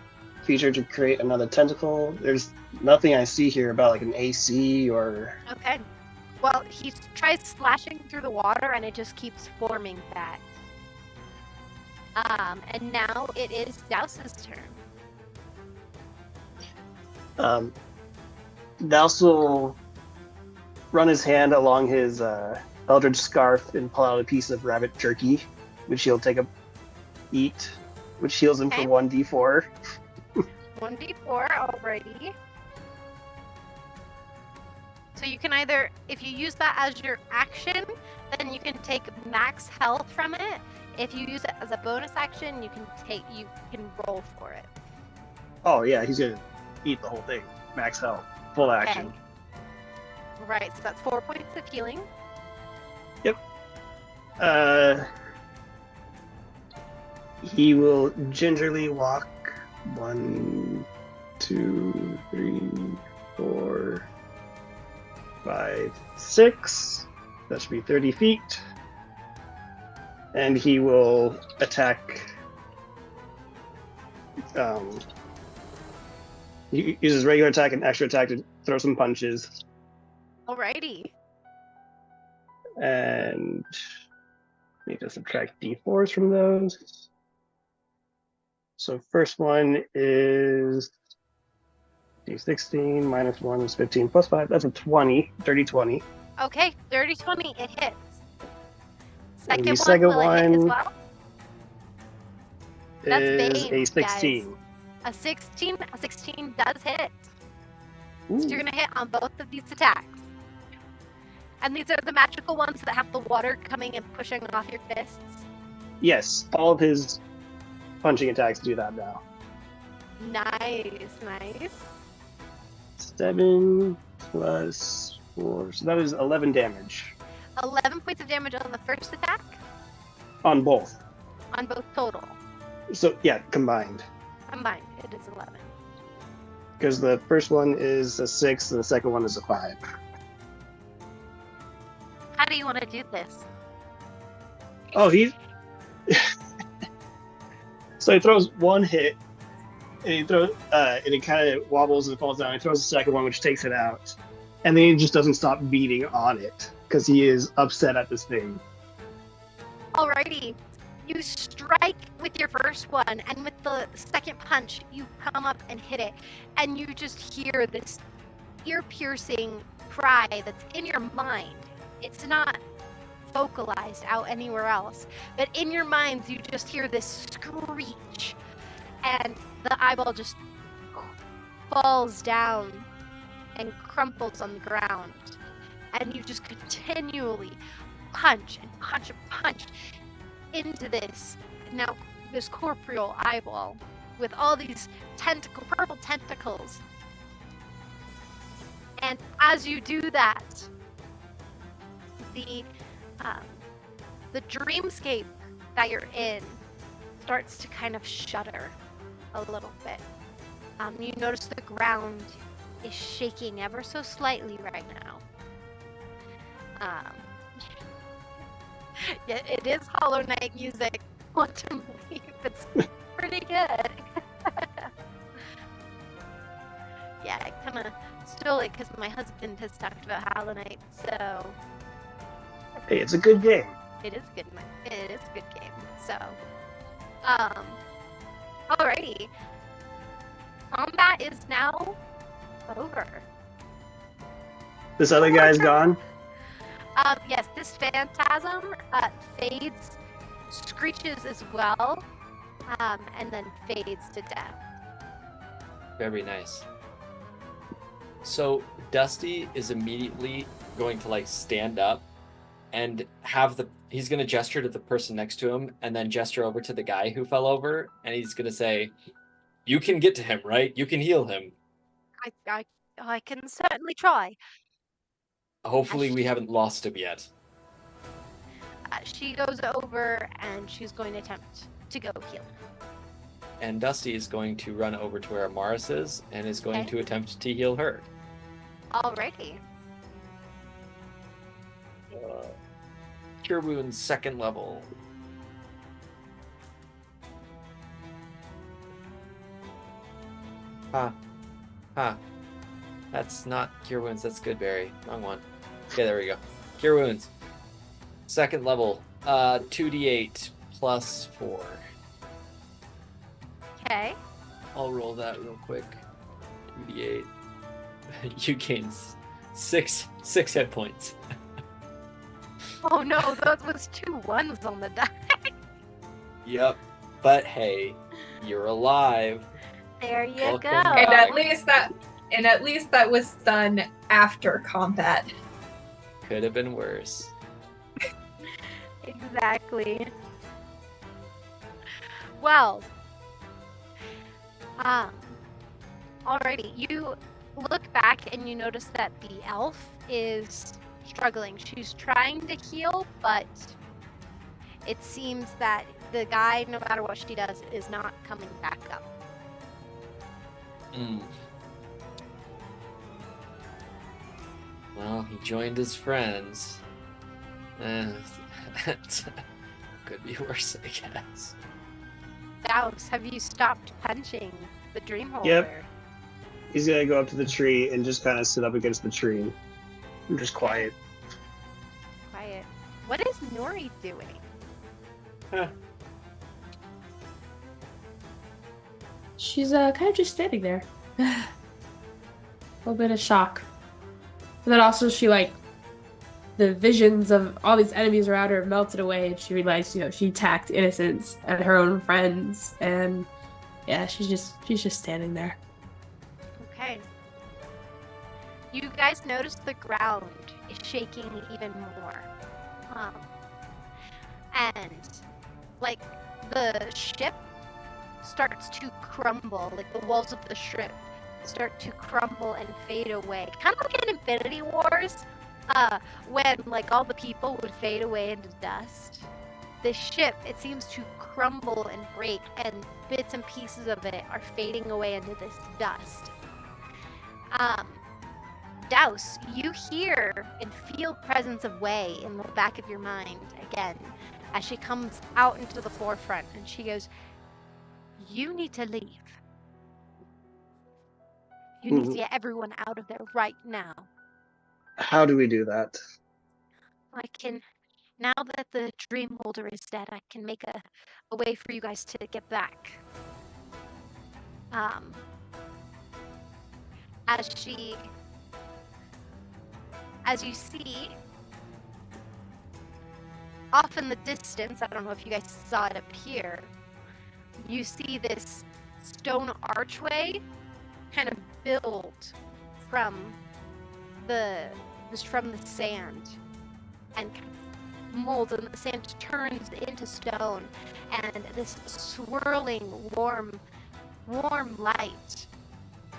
feature to create another tentacle. There's nothing I see here about, like, an AC or... Okay. Well, he tries slashing through the water, and it just keeps forming that. And now it is Douse's turn. Douse will run his hand along his eldritch scarf and pull out a piece of rabbit jerky, which he'll take a eat, which heals him for 1d4. 1d4 already. So you can either, if you use that as your action, then you can take max health from it. If you use it as a bonus action, you can roll for it. Oh yeah, he's gonna eat the whole thing. Max health, full action. Okay. Right, so that's 4 points of healing. Yep. He will gingerly walk 1, 2, 3, 4, 5, 6. That should be 30 feet. And he will attack. He uses regular attack and extra attack to throw some punches. Alrighty. And need to subtract d4s from those. So first one is d16 minus 1 is 15 plus 5. That's a 20. Dirty 20. Okay, dirty 20, it hits. And the Second second one, will it hit as one well? That's is Bane, a 16. A 16 does hit. Ooh. So you're going to hit on both of these attacks. And these are the magical ones that have the water coming and pushing off your fists? Yes, all of his punching attacks do that now. Nice. 7 plus 4, so that is 11 damage. 11 points of damage on the first attack? On both. On both total. So, yeah, combined. Combined, it is 11. Because the first one is a 6 and the second one is a 5. How do you want to do this? Oh, so he throws one hit, and it kind of wobbles and falls down. He throws the second one, which takes it out. And then he just doesn't stop beating on it, because he is upset at this thing. Alrighty. You strike with your first one, and with the second punch, you come up and hit it, and you just hear this ear-piercing cry that's in your mind. It's not vocalized out anywhere else, but in your minds, you just hear this screech, and the eyeball just falls down and crumples on the ground, and you just continually punch and punch and punch into this corporeal eyeball with all these purple tentacles. And as you do that, the dreamscape that you're in starts to kind of shudder a little bit. You notice the ground is shaking ever so slightly right now. Yeah, it is Hollow Knight music. Quantum Leap. It's pretty good. Yeah, I kind of stole it because my husband has talked about Hollow Knight, so. Hey, it's a good game. It is good. It is a good game. So, alrighty. Combat is now over. This other guy's gone? Yes, this phantasm fades, screeches as well, and then fades to death. Very nice. So Dusty is immediately going to stand up and he's going to gesture to the person next to him and then gesture over to the guy who fell over, and he's going to say, "You can get to him, right? You can heal him." I can certainly try. Hopefully we haven't lost him yet. She goes over and she's going to attempt to go heal. And Dusty is going to run over to where Amaris is and is going to attempt to heal her. Alrighty. Cure Wounds 2nd level. That's not Cure Wounds, that's Goodberry. Wrong one. Okay, there we go. Cure Wounds. 2nd level. 2d8 plus 4. Okay. I'll roll that real quick. 2d8. You gain 6 hit points. Oh no, that was 2 1s on the die. Yep. But hey, you're alive. There you Welcome go. back. And at least that was done after combat. Could have been worse. Exactly. Well, alrighty, you look back and you notice that the elf is struggling. She's trying to heal, but it seems that the guy, no matter what she does, is not coming back up. Well, he joined his friends. Could be worse, I guess. Douse, have you stopped punching the dream holder? Yep. He's gonna go up to the tree and just kind of sit up against the tree. And just quiet. Quiet. What is Nuri doing? She's kind of just standing there. A little bit of shock. And then also she the visions of all these enemies around her melted away, and she realized, she attacked innocents and her own friends, and yeah, she's just standing there. Okay. You guys notice the ground is shaking even more. And the ship starts to crumble, the walls of the ship start to crumble and fade away. Kind of like in Infinity Wars, when all the people would fade away into dust. The ship, it seems to crumble and break, and bits and pieces of it are fading away into this dust. Douse, you hear and feel presence of Wei in the back of your mind again as she comes out into the forefront, and she goes, "You need to leave. You need to get everyone out of there right now." How do we do that? I can now that the dream holder is dead, I can make a way for you guys to get back. As you see, off in the distance, I don't know if you guys saw it appear, you see this stone archway kind of build from the sand and molds, and the sand turns into stone, and this swirling warm light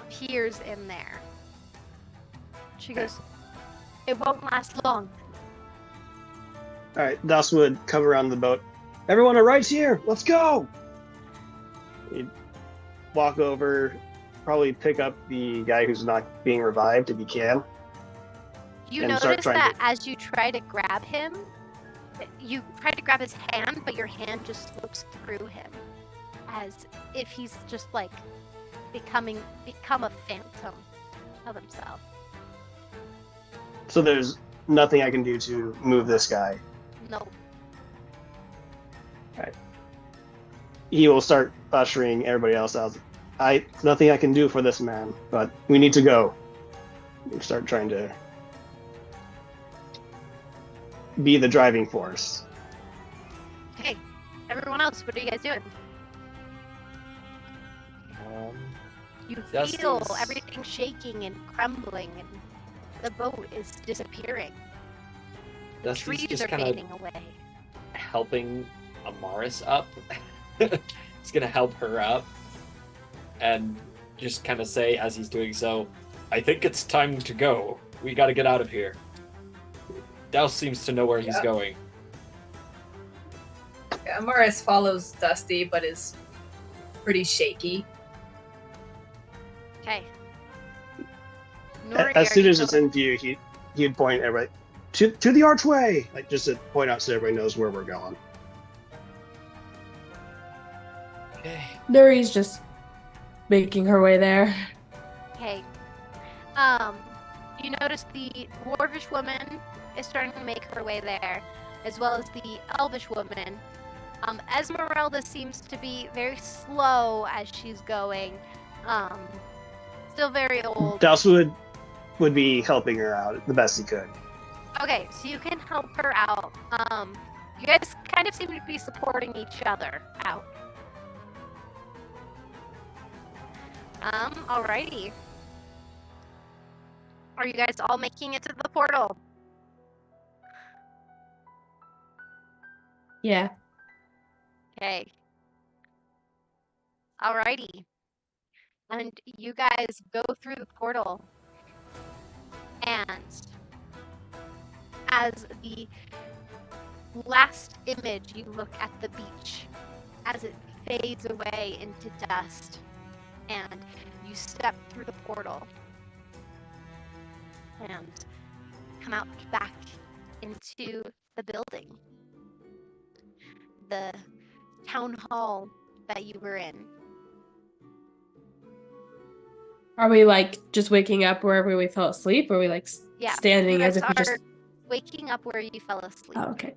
appears in there. She goes, "It won't last long." All right, Douse would come around the boat. Everyone arrives here. Let's go. He'd walk over, probably pick up the guy who's not being revived if he can. You And start notice trying that to- as you try to grab him, you try to grab his hand, but your hand just slips through him, as if he's just like become a phantom of himself. So there's nothing I can do to move this guy. No. He will start ushering everybody else out. Nothing I can do for this man, but we need to go. We start trying to be the driving force. Okay, everyone else, what are you guys doing? You That feel seems- everything shaking and crumbling, and the boat is disappearing. The Dusty's trees just are kind of fading away. helping Amaris up. He's gonna help her up and just kind of say as he's doing so, "I think it's time to go. We got to get out of here." Douse seems to know where he's Yeah. going. Amaris follows Dusty, but is pretty shaky. Okay. Nuri, As are soon you as it's going? in view, he'd point everybody to the archway, like just to point out so everybody knows where we're going. Okay. Nuri's just making her way there. Okay. You notice the dwarvish woman is starting to make her way there, as well as the elvish woman. Esmeralda seems to be very slow as she's going. Still very old. Douse would be helping her out the best he could. Okay, so you can help her out. You guys kind of seem to be supporting each other out. Alrighty. Are you guys all making it to the portal? Yeah. Okay. Alrighty. And you guys go through the portal. And as the last image, you look at the beach as it fades away into dust. And you step through the portal and come out back into the building. The town hall that you were in. Are we like just waking up wherever we fell asleep? Or are we like Yeah, standing you as guys if we just. are waking up where you fell asleep. Oh, okay.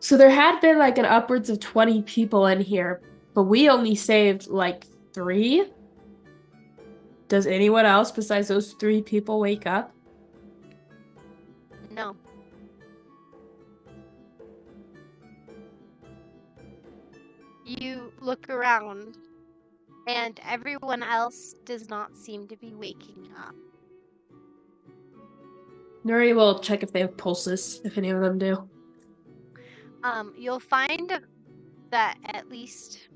So there had been like an upwards of 20 people in here, but we only saved like 3. Does anyone else besides those 3 people wake up? No. You look around, and everyone else does not seem to be waking up. Nuri will check if they have pulses, if any of them do. You'll find that at least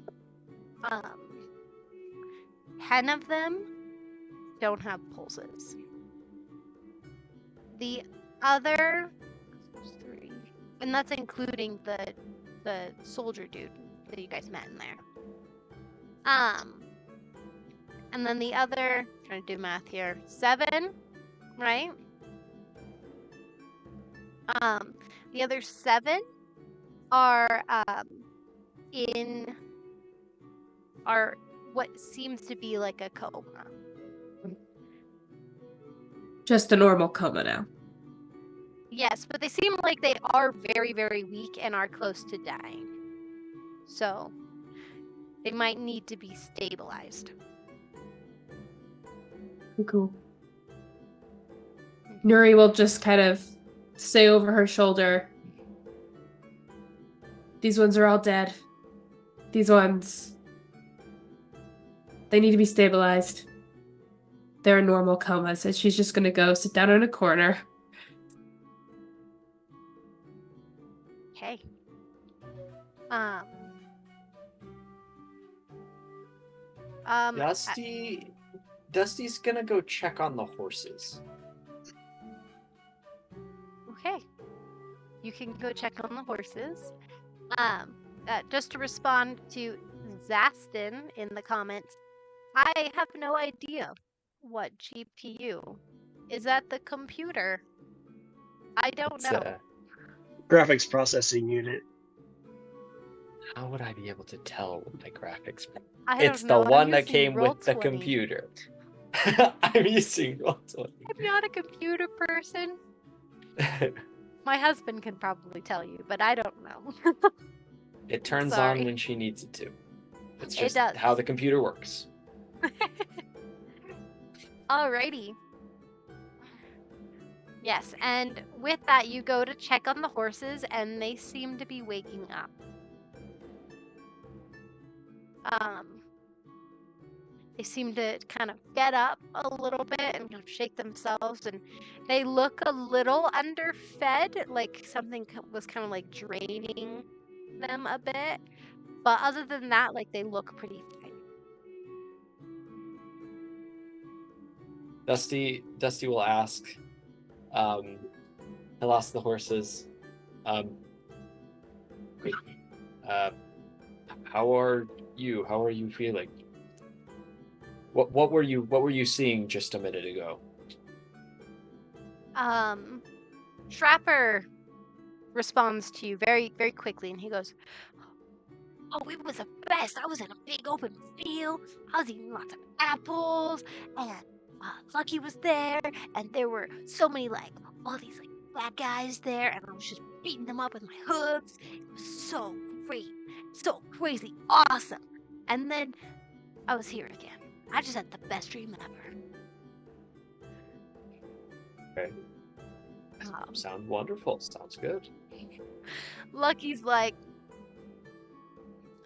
10 of them don't have pulses. The other 3, and that's including the soldier dude that you guys met in there. And then the other, trying to do math here, 7, right? The other 7 are what seems to be like a coma. Just a normal coma now. Yes, but they seem like they are very, very weak and are close to dying. So, they might need to be stabilized. Cool. Nuri will just kind of say over her shoulder, these ones are all dead. These ones, they need to be stabilized. They're in normal comas, and she's just gonna go sit down in a corner. Okay. Dusty's gonna go check on the horses. Okay. You can go check on the horses. Just to respond to Zastin in the comments, I have no idea what GPU. Is that the computer? I don't It's, know. Graphics processing unit. How would I be able to tell with my graphics? It's the one that came with the computer. I'm using Roll20. I'm not a computer person. My husband can probably tell you, but I don't know. It turns Sorry. on when she needs it to. It's It just does. how the computer works. Alrighty. Yes, and with that, you go to check on the horses, and they seem to be waking up. They seem to kind of get up a little bit and kind of shake themselves, and they look a little underfed, like something was kind of like draining them a bit. But other than that, like they look pretty fine. Dusty will ask, he'll ask the horses, how are you? How are you feeling? What were you seeing just a minute ago? Trapper responds to you very, very quickly, and he goes, "Oh, it was the best. I was in a big open field. I was eating lots of apples, and Lucky was there, and there were so many, like, all these, like, bad guys there, and I was just beating them up with my hooves. It was so great. So crazy awesome. And then I was here again. I just had the best dream ever." Okay. Sounds wonderful. Sounds good. Lucky's like,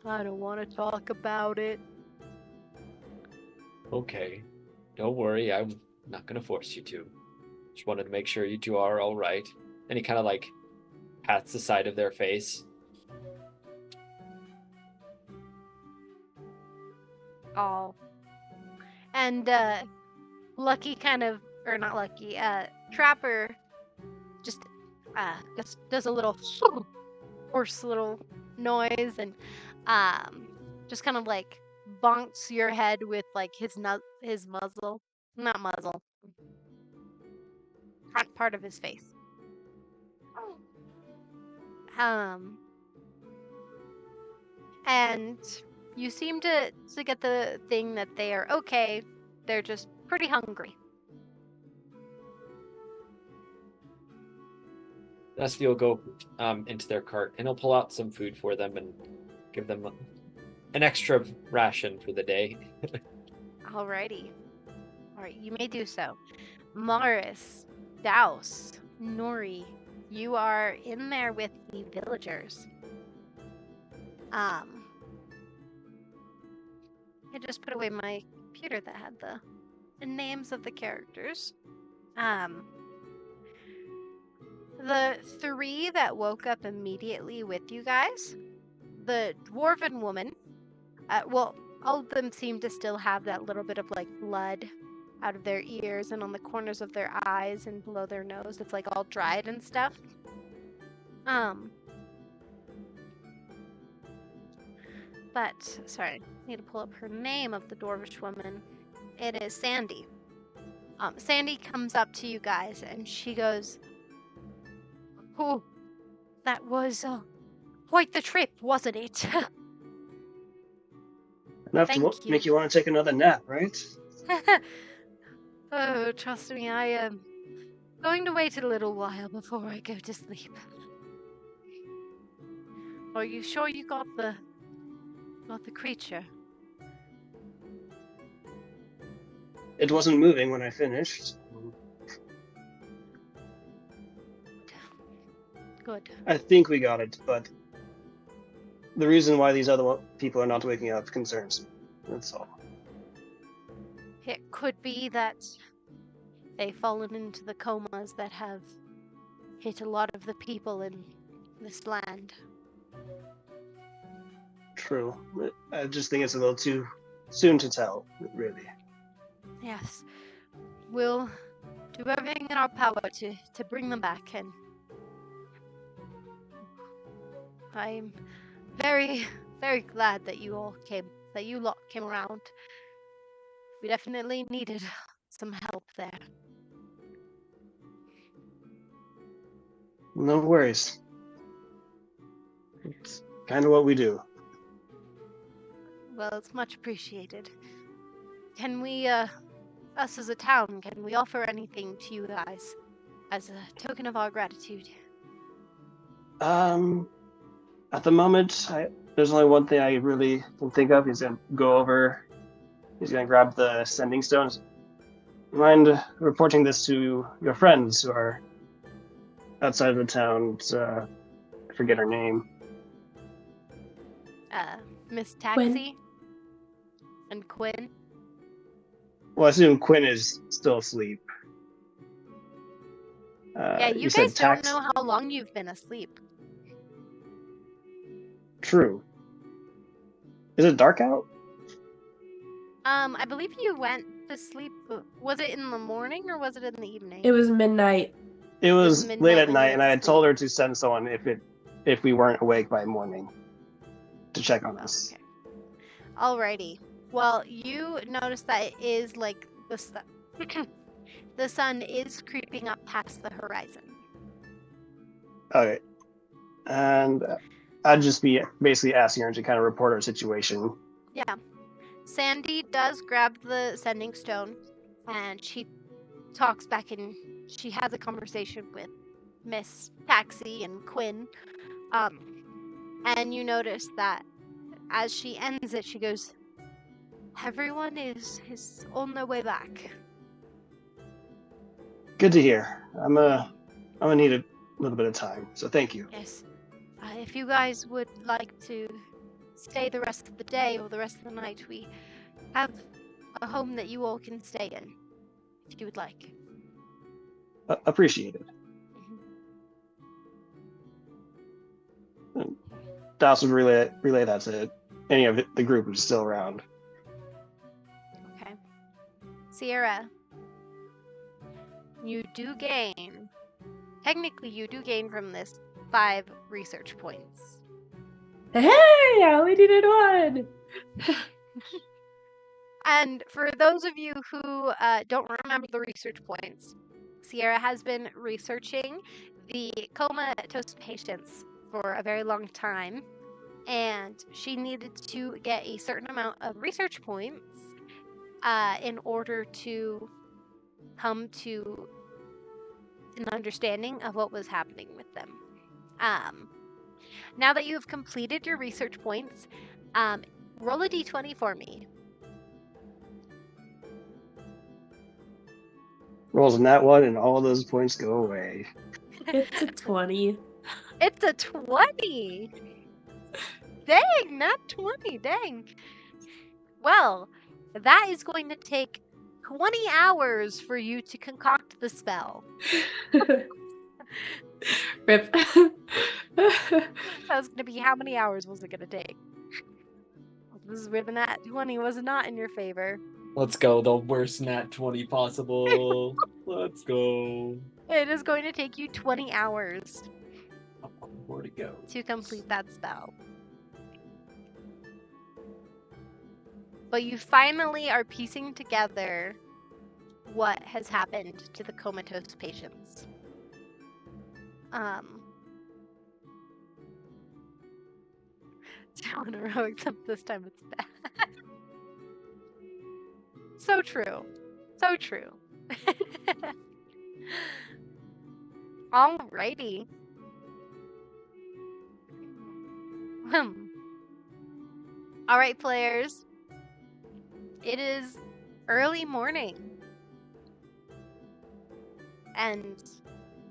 "I don't want to talk about it." Okay. Don't worry. I'm not going to force you to. Just wanted to make sure you two are all right. And he kind of like pats the side of their face. Oh. And Lucky kind of, or not Lucky, Trapper just does a little hoarse little noise, and just kind of like bonks your head with like his muzzle, not muzzle, front part of his face. And you seem to get the thing that they are okay. They're just pretty hungry. Dusty will go into their cart, and he'll pull out some food for them and give them an extra ration for the day. Alrighty. Alright, you may do so. Amaris, Douse, Nuri, you are in there with the villagers. I just put away my computer that had the names of the characters. The three that woke up immediately with you guys, the dwarven woman, well, all of them seem to still have that little bit of like blood out of their ears and on the corners of their eyes and below their nose. It's like all dried and stuff. But, sorry, I need to pull up her name of the dwarvish woman. It is Sandy. Sandy comes up to you guys and she goes, "Oh, that was quite the trip, wasn't it?" Enough to make you want to take another nap, right? Oh, trust me, I am going to wait a little while before I go to sleep. Are you sure you got the creature? It wasn't moving when I finished. Good. I think we got it, but the reason why these other people are not waking up concerns me. That's all. It could be that they've fallen into the comas that have hit a lot of the people in this land. True. I just think it's a little too soon to tell, really. Yes. We'll do everything in our power to bring them back, and I'm very, very glad that you lot came around. We definitely needed some help there. No worries. It's kind of what we do. Well, it's much appreciated. Can we, us as a town, can we offer anything to you guys as a token of our gratitude? At the moment, there's only one thing I really can think of. He's gonna go over. He's gonna grab the sending stones. Mind reporting this to your friends who are outside of the town? I forget her name. Miss Taxi and Quinn. Well, I assume Quinn is still asleep. Yeah, you said guys don't Tax? know how long you've been asleep. True. Is it dark out? I believe you went to sleep. Was it in the morning or was it in the evening? It was midnight. It was midnight late at when you night, went and to I had told her to send someone if we weren't awake by morning to check on us. Okay. Alrighty. Well, you notice that it is like the sun is creeping up past the horizon. Okay. And I'd just be basically asking her to kind of report our situation. Yeah. Sandy does grab the sending stone and she talks back and she has a conversation with Miss Taxi and Quinn. And you notice that as she ends it, she goes, everyone is on their way back. Good to hear. I'm gonna need a little bit of time, so thank you. Yes. If you guys would like to stay the rest of the day or the rest of the night, we have a home that you all can stay in, if you would like. Appreciated. Mm-hmm. Douse would relay that to any of the group who's still around. Okay. Sierra, you do gain from this 5 research points. Hey, I only needed one. And for those of you who don't remember the research points, Sierra has been researching the comatose patients for a very long time, and she needed to get a certain amount of research points in order to come to an understanding of what was happening with them. Now that you have completed your research points, roll a d20 for me. Rolls on that one, and all those points go away. It's a 20. It's a 20! Dang, not 20, dang. Well, that is going to take 20 hours for you to concoct the spell. Rip. That was going to be, how many hours was it going to take? This is with a nat 20 was not in your favor. Let's go, the worst nat 20 possible. Let's go. It is going to take you 20 hours More to go. to complete that spell. But you finally are piecing together what has happened to the comatose patients. 2 in a row, except this time it's bad. So true. So true. Alrighty. All right, players. It is early morning. And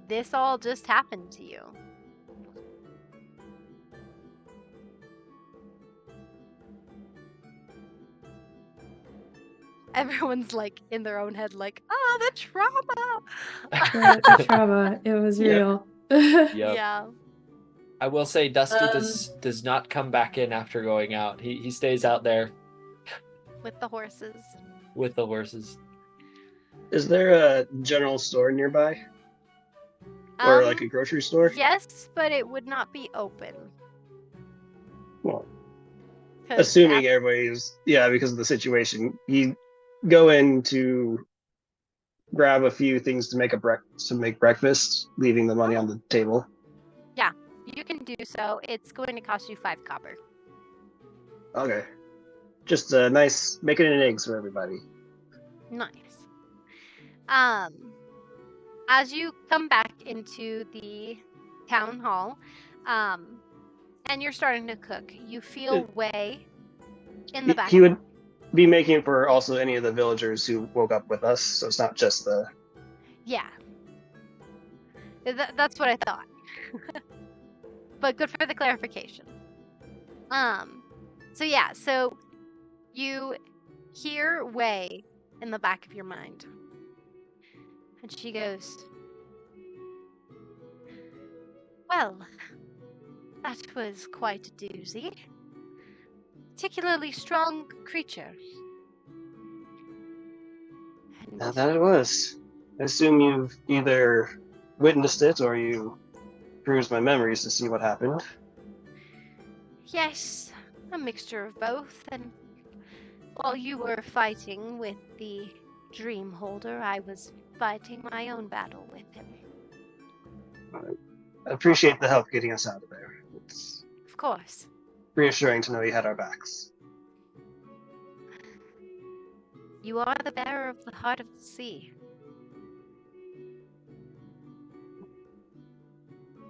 this all just happened to you. Everyone's like in their own head, like, oh, the trauma. The trauma. It was Yep. real. Yep. Yeah. I will say Dusty does not come back in after going out. He stays out there With the horses. with the horses. Is there a general store nearby? Or like a grocery store? Yes, but it would not be open. Well, 'Cause assuming everybody's, yeah, because of the situation, you go in to grab a few things to make make breakfast, leaving the money on the table. you can do so. It's going to cost you 5 copper. Okay. Just a nice bacon and eggs for everybody. Nice. As you come back into the town hall, and you're starting to cook, you feel way in the back. He would be making for also any of the villagers who woke up with us, so it's not just the... Yeah. That's what I thought. But good for the clarification. So you hear Way in the back of your mind. And she goes, well, that was quite a doozy. Particularly strong creature. And Now that it was. I assume you've either witnessed it or you perused my memories to see what happened. yes, a mixture of both. And while you were fighting with the Dream Holder, I was fighting my own battle with him. I appreciate the help getting us out of there. It's Of course. reassuring to know you had our backs. You are the bearer of the heart of the sea.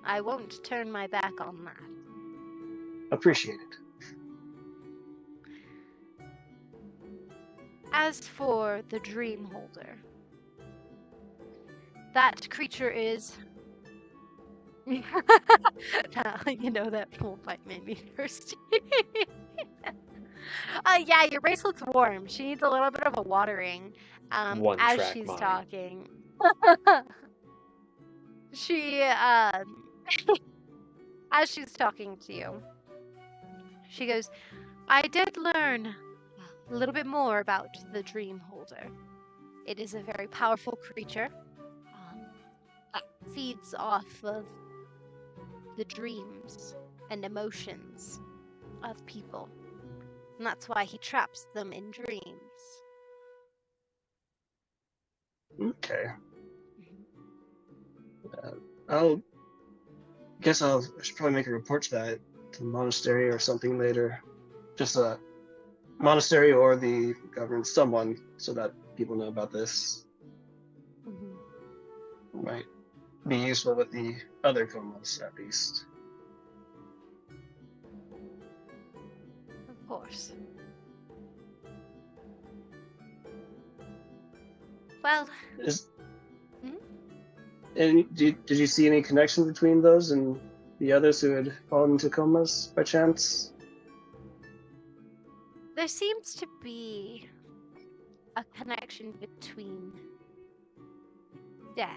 I won't turn my back on that. Appreciate it. As for the Dream Holder, that creature is... you know, that full fight made me thirsty. Yeah, your bracelet's warm. She needs a little bit of a watering One as track she's mind. talking. She, as she's talking to you, she goes, I did learn a little bit more about the Dream Holder. It is a very powerful creature that feeds off of the dreams and emotions of people. And that's why he traps them in dreams. Okay. I should probably make a report to that to the monastery or something later. Just a monastery or the government, someone, so that people know about this. Might be useful with the other comas, at least. Of course. Well, And did you see any connection between those and the others who had fallen into comas by chance? there seems to be a connection between death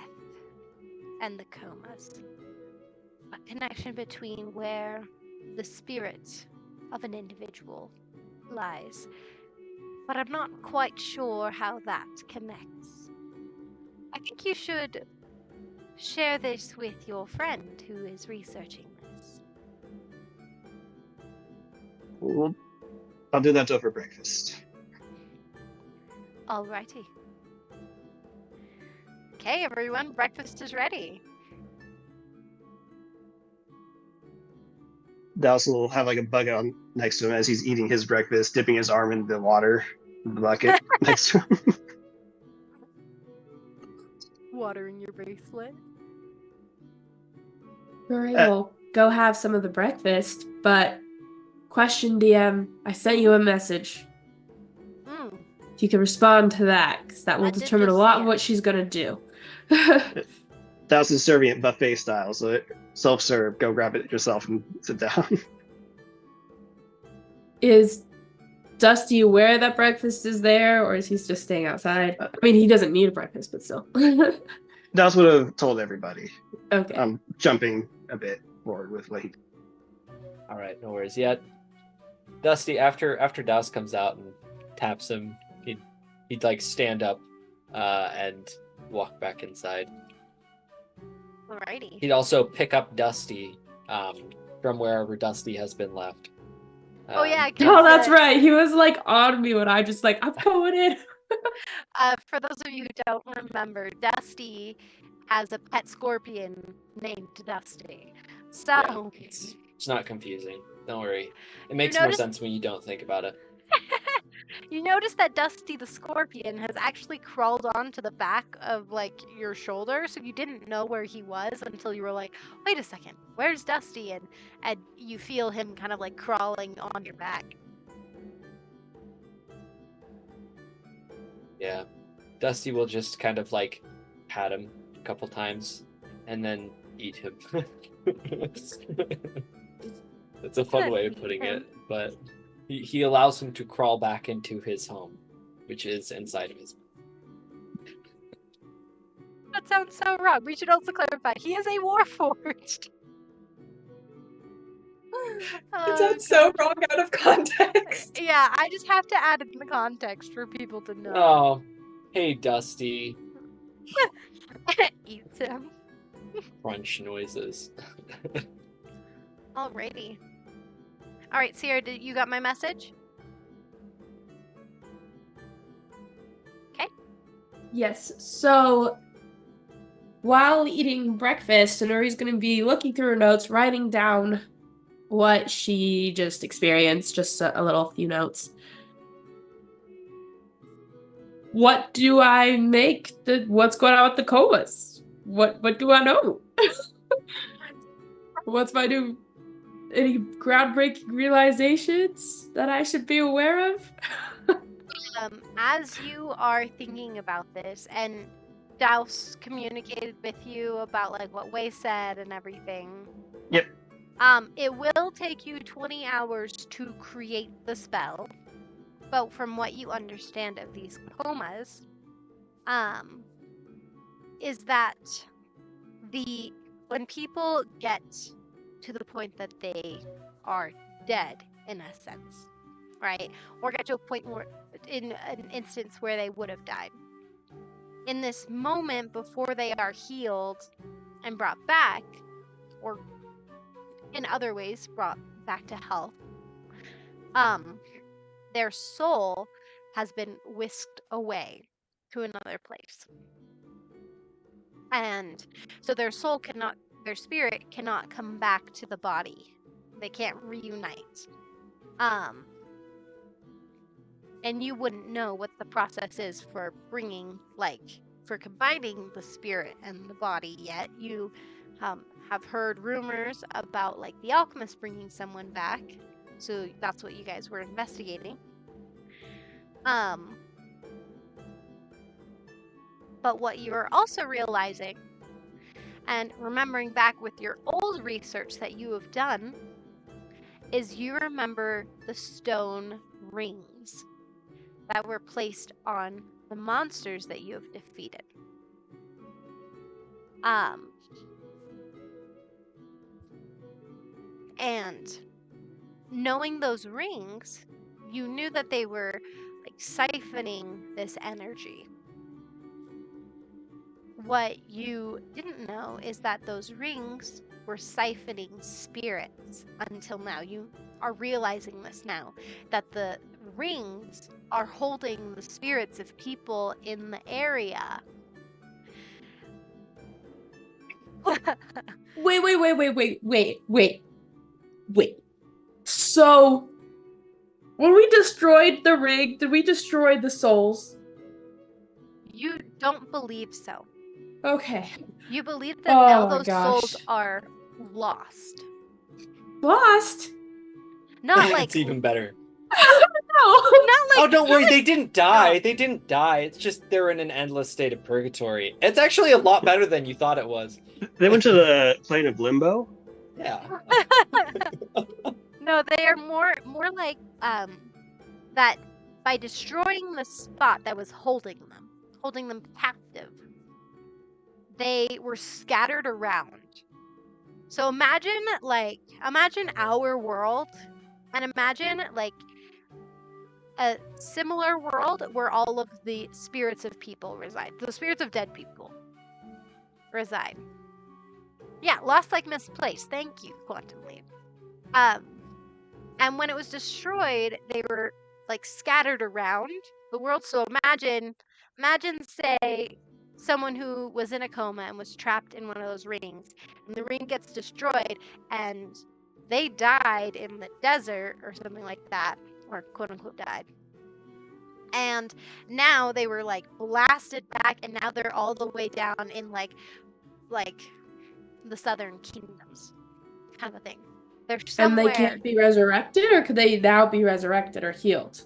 and the comas. A connection between where the spirit of an individual lies. But I'm not quite sure how that connects. I think you should share this with your friend who is researching this. Well, I'll do that over breakfast. Alrighty. Okay, everyone, breakfast is ready. Douse will have like a bucket on next to him as he's eating his breakfast, dipping his arm in the water in the bucket next to him. Watering your bracelet. Nuri will go have some of the breakfast, but question DM, I sent you a message. Mm. If you can respond to that, because that will I did determine a just lot see of it. what she's gonna do. Douse is serving it buffet style, so self-serve. Go grab it yourself and sit down. Is Dusty aware that breakfast is there, or is he just staying outside? I mean, he doesn't need a breakfast, but still. Douse would have told everybody. Okay. I'm jumping a bit forward with what he. All right, no worries. Yeah, Dusty. After Douse comes out and taps him, he'd like stand up, and walk back inside. Alrighty. He'd also pick up Dusty, from wherever Dusty has been left. Oh yeah. Oh, that's right. He was like on me when I just like, I'm going in. For those of you who don't remember, Dusty has a pet scorpion named Dusty. So Yeah, it's not confusing. Don't worry. It makes more sense when you don't think about it. you notice that Dusty the scorpion has actually crawled onto the back of like your shoulder, so you didn't know where he was until you were like, wait a second, where's Dusty? And you feel him kind of like crawling on your back. Yeah. Dusty will just kind of like pat him a couple times and then eat him. That's a fun way of putting it, but he allows him to crawl back into his home, which is inside of his. That sounds so wrong. We should also clarify, he is a warforged. It sounds so wrong out of context. Yeah, I just have to add it in the context for people to know. Oh, hey Dusty. Eats him. Crunch noises. Alrighty. Alright, Sierra, you got my message? Okay. Yes. So while eating breakfast, Nuri's going to be looking through her notes, writing down what she just experienced, just a little few notes. What do I make? What's going on with the comas? What do I know? What's my new? Any groundbreaking realizations that I should be aware of? As you are thinking about this, and Douse communicated with you about like what Wei said and everything. Yep. It will take you 20 hours to create the spell, but from what you understand of these comas, is that when people get to the point that they are dead, in a sense, right? Or get to a point where, in an instance where they would have died. In this moment, before they are healed and brought back, or in other ways brought back to health, their soul has been whisked away to another place. And so their spirit cannot come back to the body. They can't reunite. And you wouldn't know what the process is for for combining the spirit and the body yet. You have heard rumors about like the alchemist bringing someone back. So that's what you guys were investigating. But what you are also realizing, and remembering back with your old research that you have done, is you remember the stone rings that were placed on the monsters that you have defeated. And knowing those rings, you knew that they were like siphoning this energy. What you didn't know is that those rings were siphoning spirits until now. You are realizing this now, that the rings are holding the spirits of people in the area. Wait. So, when we destroyed the ring, did we destroy the souls? You don't believe so. Okay. You believe that now Oh my those souls gosh. are lost. Lost? Not like It's even better. No. not Oh, like don't worry, they didn't die. No. They didn't die. It's just they're in an endless state of purgatory. It's actually a lot better than you thought it was. They went to the plane of limbo. Yeah. No, they are more like that by destroying the spot that was holding them captive, they were scattered around. So imagine our world, and imagine like a similar world where all of the spirits of people reside. The spirits of dead people reside. Yeah, lost like misplaced. Thank you, Quantum Leap. And when it was destroyed, they were like scattered around the world. So imagine say someone who was in a coma and was trapped in one of those rings, and the ring gets destroyed and they died in the desert or something like that, or quote unquote died. And now they were like blasted back, and now they're all the way down in like the southern kingdoms, kind of a thing. They're somewhere. And they can't be resurrected, or could they now be resurrected or healed?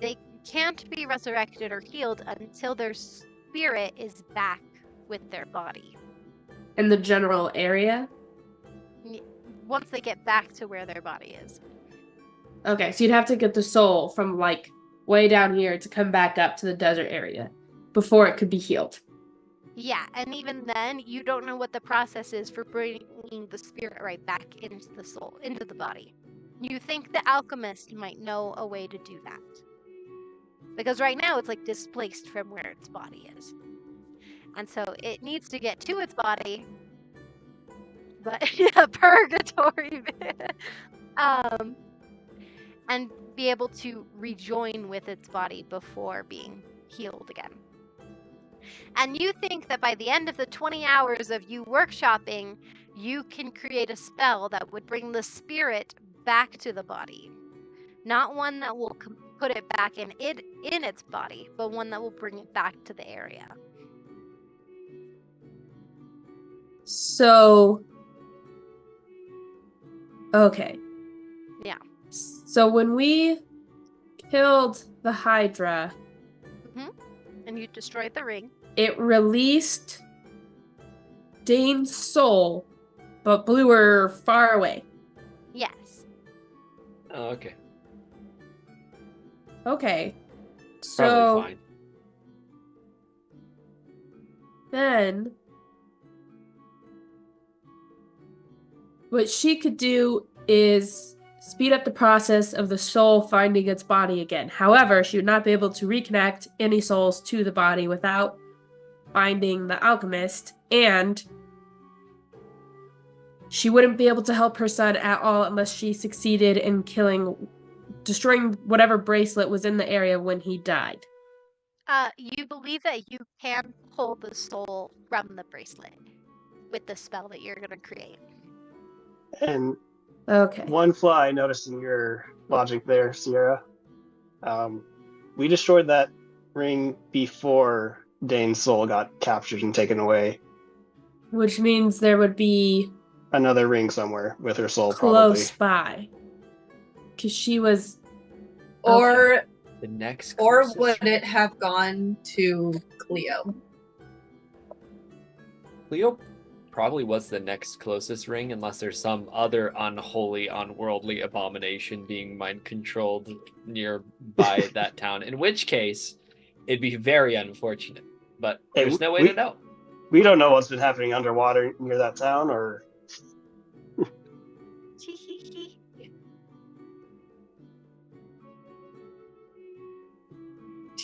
They can't be resurrected or healed until their spirit is back with their body. In the general area? Once they get back to where their body is. Okay, so you'd have to get the soul from like way down here to come back up to the desert area before it could be healed. Yeah, and even then, you don't know what the process is for bringing the spirit right back into the soul, into the body. You think the alchemist might know a way to do that. Because right now, it's like displaced from where its body is. And so it needs to get to its body, but yeah, purgatory. And be able to rejoin with its body before being healed again. And you think that by the end of the 20 hours of you workshopping, you can create a spell that would bring the spirit back to the body. Not one that will put it back in its body, but one that will bring it back to the area. So, okay. Yeah. So when we killed the Hydra, and you destroyed the ring, it released Dane's soul, but blew her far away. yes. Oh, okay. Okay. So Probably fine. then what she could do is speed up the process of the soul finding its body again. However, she would not be able to reconnect any souls to the body without finding the alchemist, and she wouldn't be able to help her son at all unless she succeeded in destroying whatever bracelet was in the area when he died. You believe that you can pull the soul from the bracelet with the spell that you're going to create. And Okay. one flaw I noticed in your logic there, Sierra. We destroyed that ring before Dane's soul got captured and taken away. Which means there would be Another ring somewhere with her soul, close probably. by. Because she was... Or The next or closest would ring. it have gone to Cleo? Cleo probably was the next closest ring, unless there's some other unholy, unworldly abomination being mind-controlled nearby that town. In which case, it'd be very unfortunate. But Hey, there's no way to know. We don't know what's been happening underwater near that town, or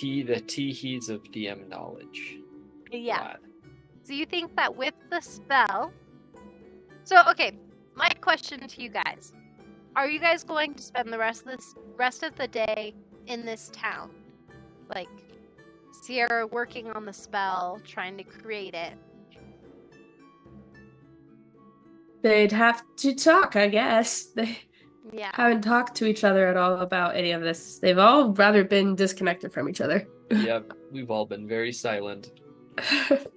The teehees of DM knowledge. Yeah. Glad. So you think that with the spell... So, okay, my question to you guys. Are you guys going to spend the rest of the day in this town? Like, Sierra working on the spell, trying to create it. They'd have to talk, I guess. They Yeah. haven't talked to each other at all about any of this. They've all rather been disconnected from each other. Yep, we've all been very silent.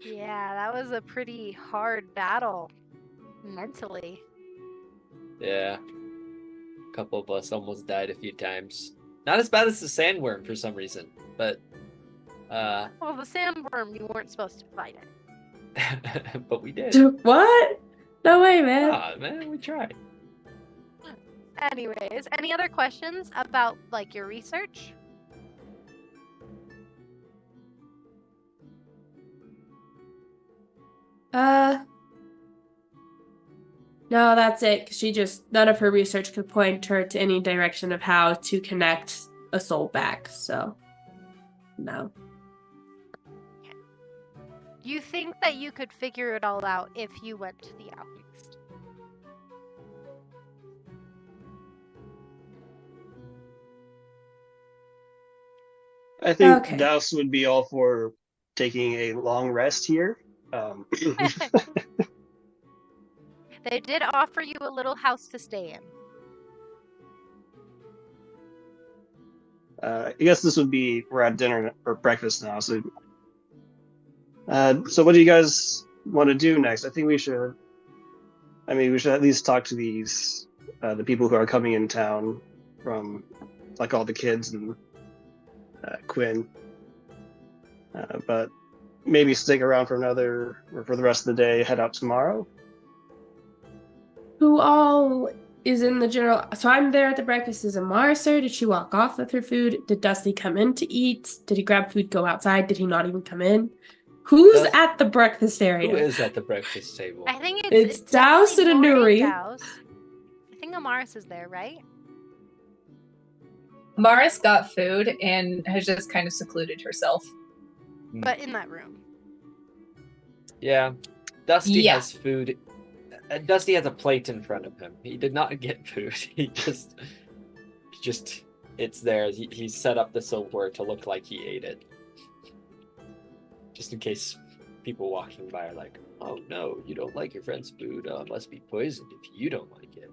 Yeah, that was a pretty hard battle mentally. Yeah. A couple of us almost died a few times. Not as bad as the sandworm for some reason, but Well, the sandworm, you weren't supposed to fight it. but we did. What? No way, man. Ah, man, we tried. Anyways, any other questions about like your research? No, that's it. 'Cause none of her research could point her to any direction of how to connect a soul back. So, no. You think that you could figure it all out if you went to the alchemist? I think Okay. Douse would be all for taking a long rest here. They did offer you a little house to stay in. I guess this would be, we're at dinner or breakfast now. So what do you guys want to do next? I think we should at least talk to these the people who are coming in town from like all the kids and Quinn. But maybe stick around for the rest of the day, head out tomorrow. Who all is in the general? So I'm there at the breakfast. Is Amaris there? Did she walk off with her food? Did Dusty come in to eat? Did he grab food, go outside? Did he not even come in? Who's at the breakfast area? Who is at the breakfast table? I think It's Douse and a definitely Nuri. Douse. I think Amaris is there, right? Maris got food and has just kind of secluded herself. But in that room. Yeah. Dusty Yeah. has food. Dusty has a plate in front of him. He did not get food. He just it's there. He set up the silverware to look like he ate it. Just in case people walking by are like, oh no, you don't like your friend's food. It must be poisoned if you don't like it.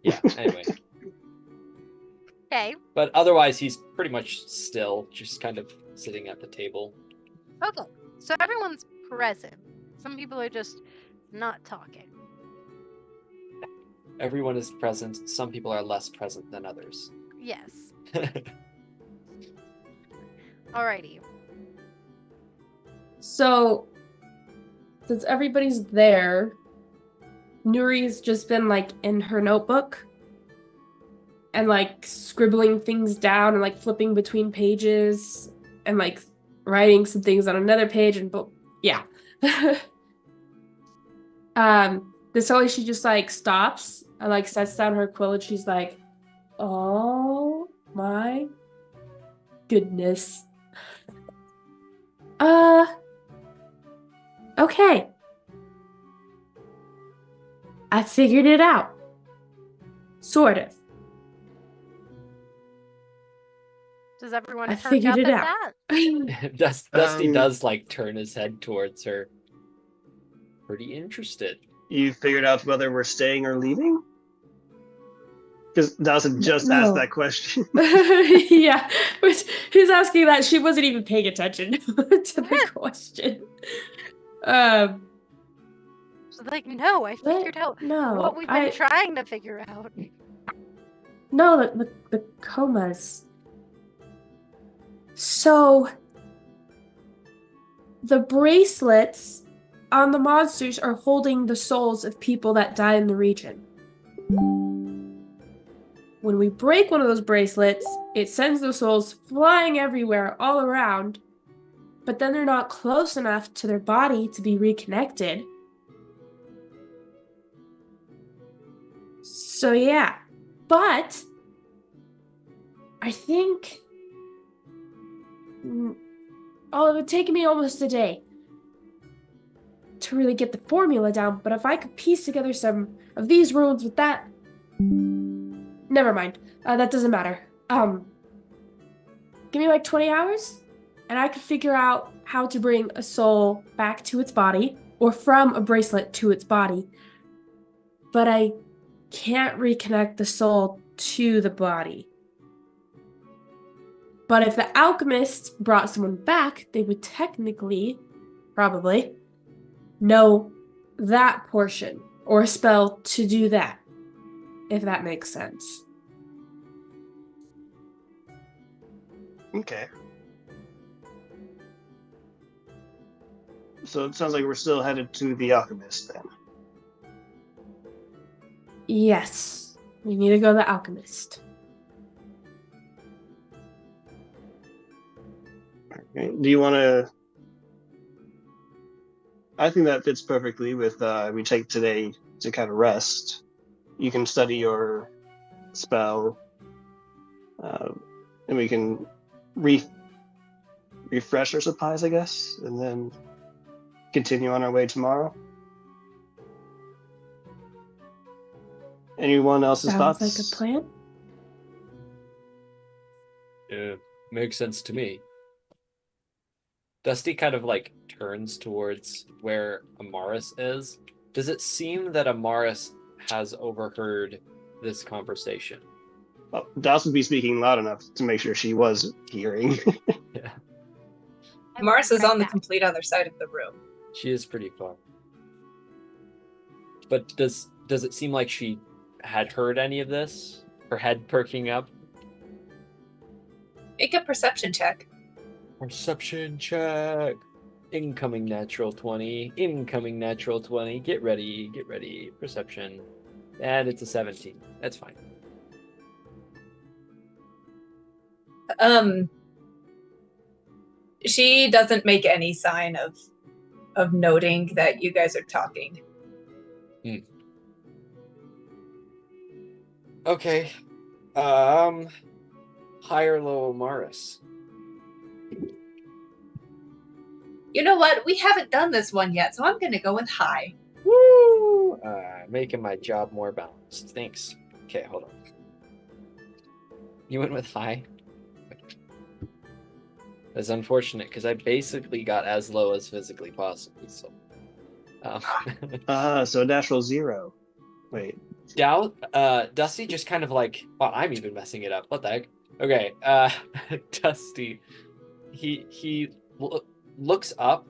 Yeah, anyway. Okay. But otherwise, he's pretty much still, just kind of sitting at the table. Okay. So everyone's present. Some people are just not talking. Everyone is present. Some people are less present than others. Yes. Alrighty. So, since everybody's there, Nuri's just been like in her notebook and like scribbling things down and like flipping between pages and like writing some things on another page and yeah. This only she just like stops and like sets down her quill and she's like, oh my goodness. Okay. I figured it out. Sort of. Does everyone I perk figured up it at out. that? Dusty does like turn his head towards her. Pretty interested. You figured out whether we're staying or leaving? Because Dawson just No. asked that question. Yeah, which he's asking that. She wasn't even paying attention to the question. She's like, no, I figured out what we've been trying to figure out. No, the comas. So, the bracelets on the monsters are holding the souls of people that die in the region. When we break one of those bracelets, it sends those souls flying everywhere, all around, but then they're not close enough to their body to be reconnected. So yeah, but I think it would take me almost a day to really get the formula down, but if I could piece together some of these runes with that, never mind. That doesn't matter. Give me like 20 hours, and I could figure out how to bring a soul back to its body, or from a bracelet to its body. But I can't reconnect the soul to the body. But if the alchemists brought someone back, they would technically probably, know that portion or a spell to do that, if that makes sense. Okay. So it sounds like we're still headed to the alchemist then. Yes, we need to go to the alchemist. Okay. Do you want to? I think that fits perfectly with we take today to kind of rest. You can study your spell, and we can refresh our supplies, I guess, and then continue on our way tomorrow. Anyone else's Sounds thoughts? like a plan. Makes sense to me. Dusty kind of like turns towards where Amaris is. Does it seem that Amaris has overheard this conversation? Well, Douse would be speaking loud enough to make sure she was hearing. Yeah. Mars is on the complete other side of the room. She is pretty far. But does it seem like she had heard any of this? Her head perking up? Make a perception check. Perception check. Incoming natural 20. Incoming natural 20. Get ready. Get ready. Perception. And it's a 17. That's fine. She doesn't make any sign of noting that you guys are talking. Okay. High or low Amaris? You know what? We haven't done this one yet, so I'm gonna go with high. Woo! Making my job more balanced. Thanks. Okay, hold on. You went with high? That's unfortunate, because I basically got as low as physically possible, so... So a natural 0. Wait. Dusty just kind of like... Oh, I'm even messing it up. What the heck? Okay, Dusty, he looks up.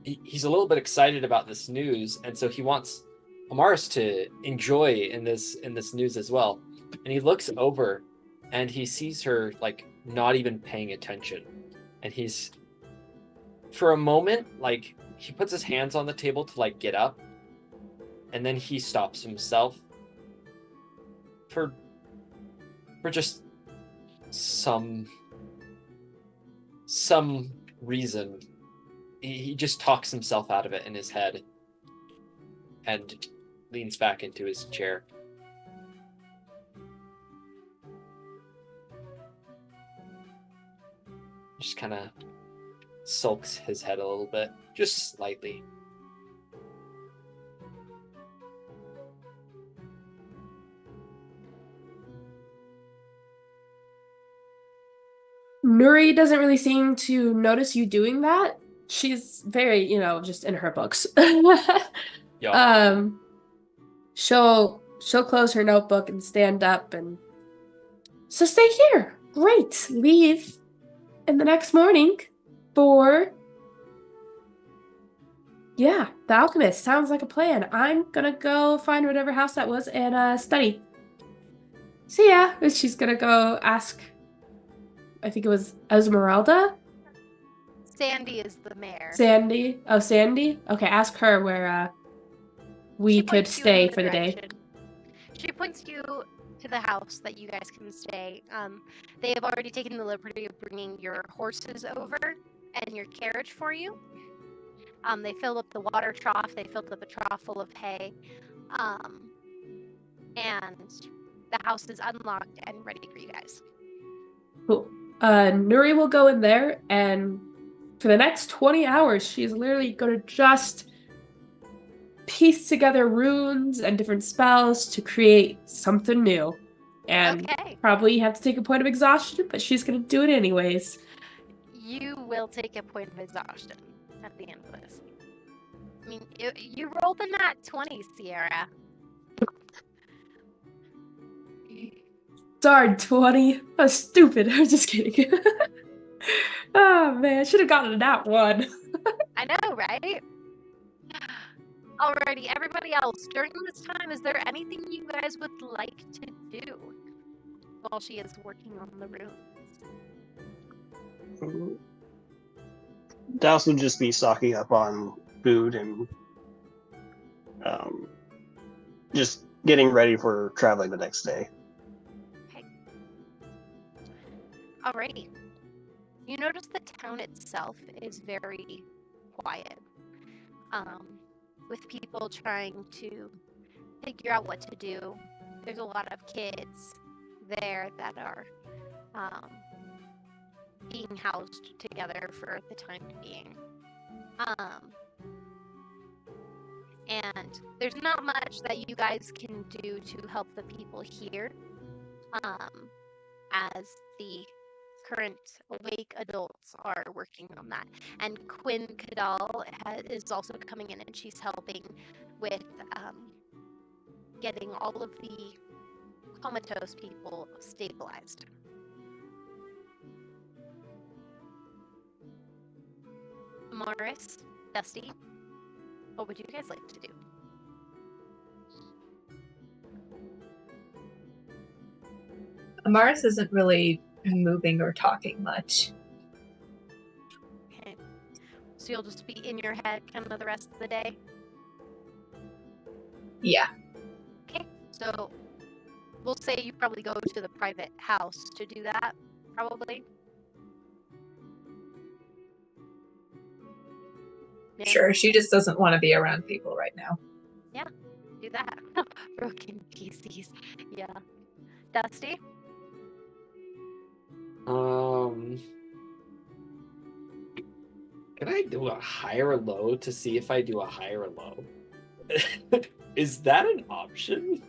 He's a little bit excited about this news, and so he wants Amaris to enjoy in this news as well. And he looks over, and he sees her like not even paying attention, and he's, for a moment, like he puts his hands on the table to like get up, and then he stops himself for just some reason. He just talks himself out of it in his head and leans back into his chair. Just kind of sulks his head a little bit, just slightly. Nuri doesn't really seem to notice you doing that. She's very, just in her books. Yeah. She'll close her notebook and stand up and... So stay here. Great. Leave in the next morning for... Yeah, the alchemist. Sounds like a plan. I'm gonna go find whatever house that was and study. See ya. She's gonna go ask... I think it was Esmeralda? Sandy is the mayor. Sandy? Oh, Sandy? Okay, ask her where we She could points you in stay the for the day. direction. She points you to the house that you guys can stay. They have already taken the liberty of bringing your horses over and your carriage for you. They filled up the water trough. They filled up a trough full of hay. And the house is unlocked and ready for you guys. Cool. Nuri will go in there, and for the next 20 hours, she's literally going to just piece together runes and different spells to create something new. And probably have to take a point of exhaustion, but she's going to do it anyways. You will take a point of exhaustion at the end of this. I mean, you rolled in that 20, Sierra. Darn 20. That's stupid. I'm just kidding. Oh, man. I should have gotten that one. I know, right? Alrighty, everybody else, during this time, is there anything you guys would like to do while she is working on the runes? Douse would just be stocking up on food and just getting ready for traveling the next day. Okay. Alrighty. You notice the town itself is very quiet, with people trying to figure out what to do. There's a lot of kids there that are being housed together for the time being. And there's not much that you guys can do to help the people here, as the current awake adults are working on that. And Quinn Cadal is also coming in, and she's helping with getting all of the comatose people stabilized. Amaris, Dusty, what would you guys like to do? Amaris isn't really moving or talking much. Okay. So you'll just be in your head kind of the rest of the day? Yeah. Okay. So we'll say you probably go to the private house to do that, probably. Yeah. Sure, she just doesn't want to be around people right now. Yeah, do that. Broken pieces. Yeah. Dusty? Can I do a high or low to see if I do a high or low? Is that an option?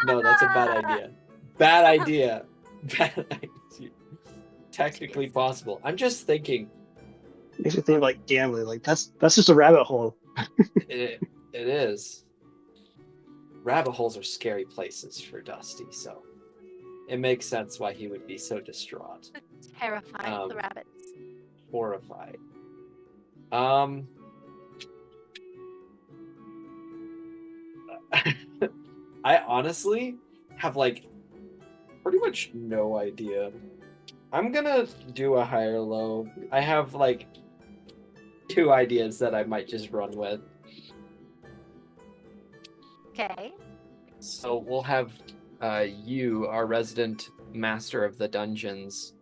No, that's a bad idea. Bad idea. Bad idea. Technically possible. I'm just thinking. Makes you think like gambling. Like that's just a rabbit hole. It is. Rabbit holes are scary places for Dusty, so it makes sense why he would be so distraught. Terrified, the rabbits. Horrified. I honestly have like pretty much no idea. I'm gonna do a high or low. I have like 2 ideas that I might just run with. Okay. So we'll have you, our resident master of the dungeons,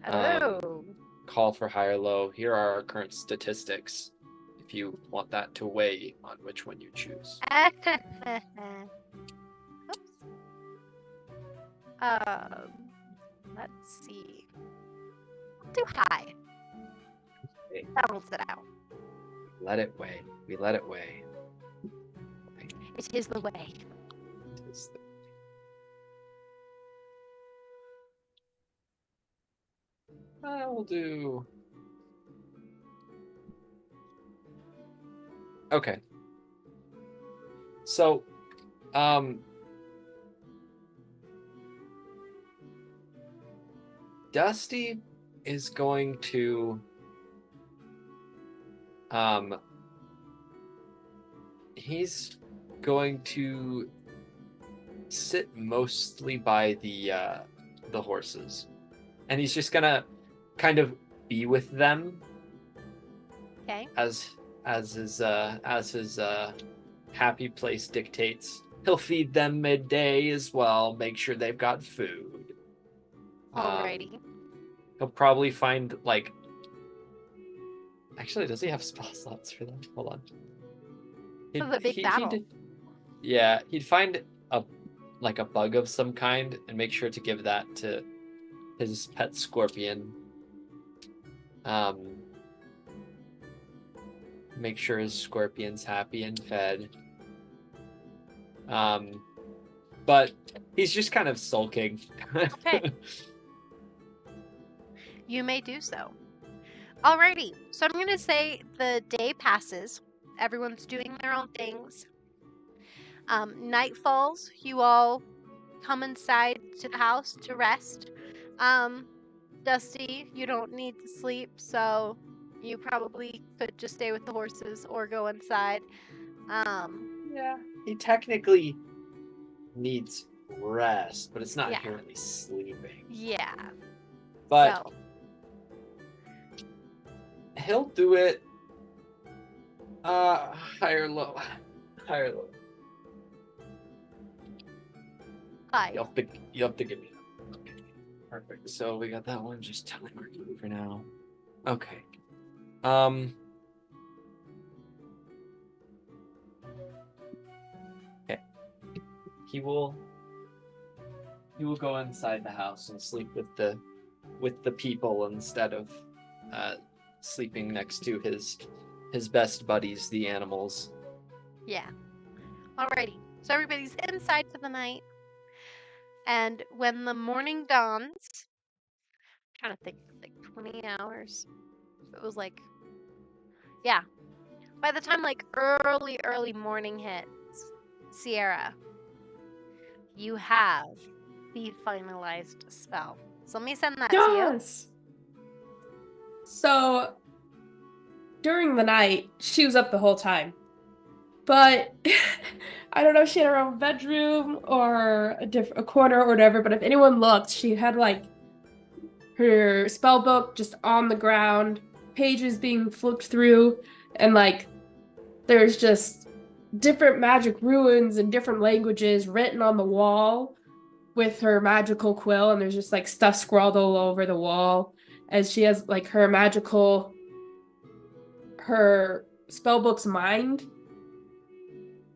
Oh. call for high or low. Here are our current statistics, if you want that to weigh on which one you choose. Oops. Let's see. I'll do high. Okay. Balance it out. Let it weigh. We let it weigh. It is the way. I will do. Okay. So, Dusty is going to, he's going to sit mostly by the horses, and he's just gonna kind of be with them. Okay. As his happy place dictates. He'll feed them midday as well, make sure they've got food. Alrighty. He'll probably find like. Actually, does he have spell slots for them? Hold on. For the big battle. Yeah, he'd find a bug of some kind and make sure to give that to his pet scorpion. Make sure his scorpion's happy and fed. But he's just kind of sulking. Okay. You may do so. Alrighty. So I'm going to say the day passes. Everyone's doing their own things. Night falls. You all come inside to the house to rest. Dusty, you don't need to sleep, so you probably could just stay with the horses or go inside. Yeah. He technically needs rest, but it's not Yeah. inherently sleeping. Yeah. But So, he'll do it higher low. Higher low. hi. You have to give me that. Okay. Perfect. So we got that one just telemarketing for now. Okay. Okay. He will go inside the house and sleep with the people instead of sleeping next to his best buddies, the animals. Yeah. Alrighty. So everybody's inside for the night. And when the morning dawns, I'm trying to think, like 20 hours. It was like, yeah. By the time like early morning hits, Sierra, you have the finalized spell. So let me send that to you. Yes. So during the night, she was up the whole time. But I don't know if she had her own bedroom or a corner or whatever, but if anyone looked, she had like her spell book just on the ground, pages being flipped through, and like there's just different magic runes in different languages written on the wall with her magical quill, and there's just like stuff scrawled all over the wall as she has like her spellbook's mind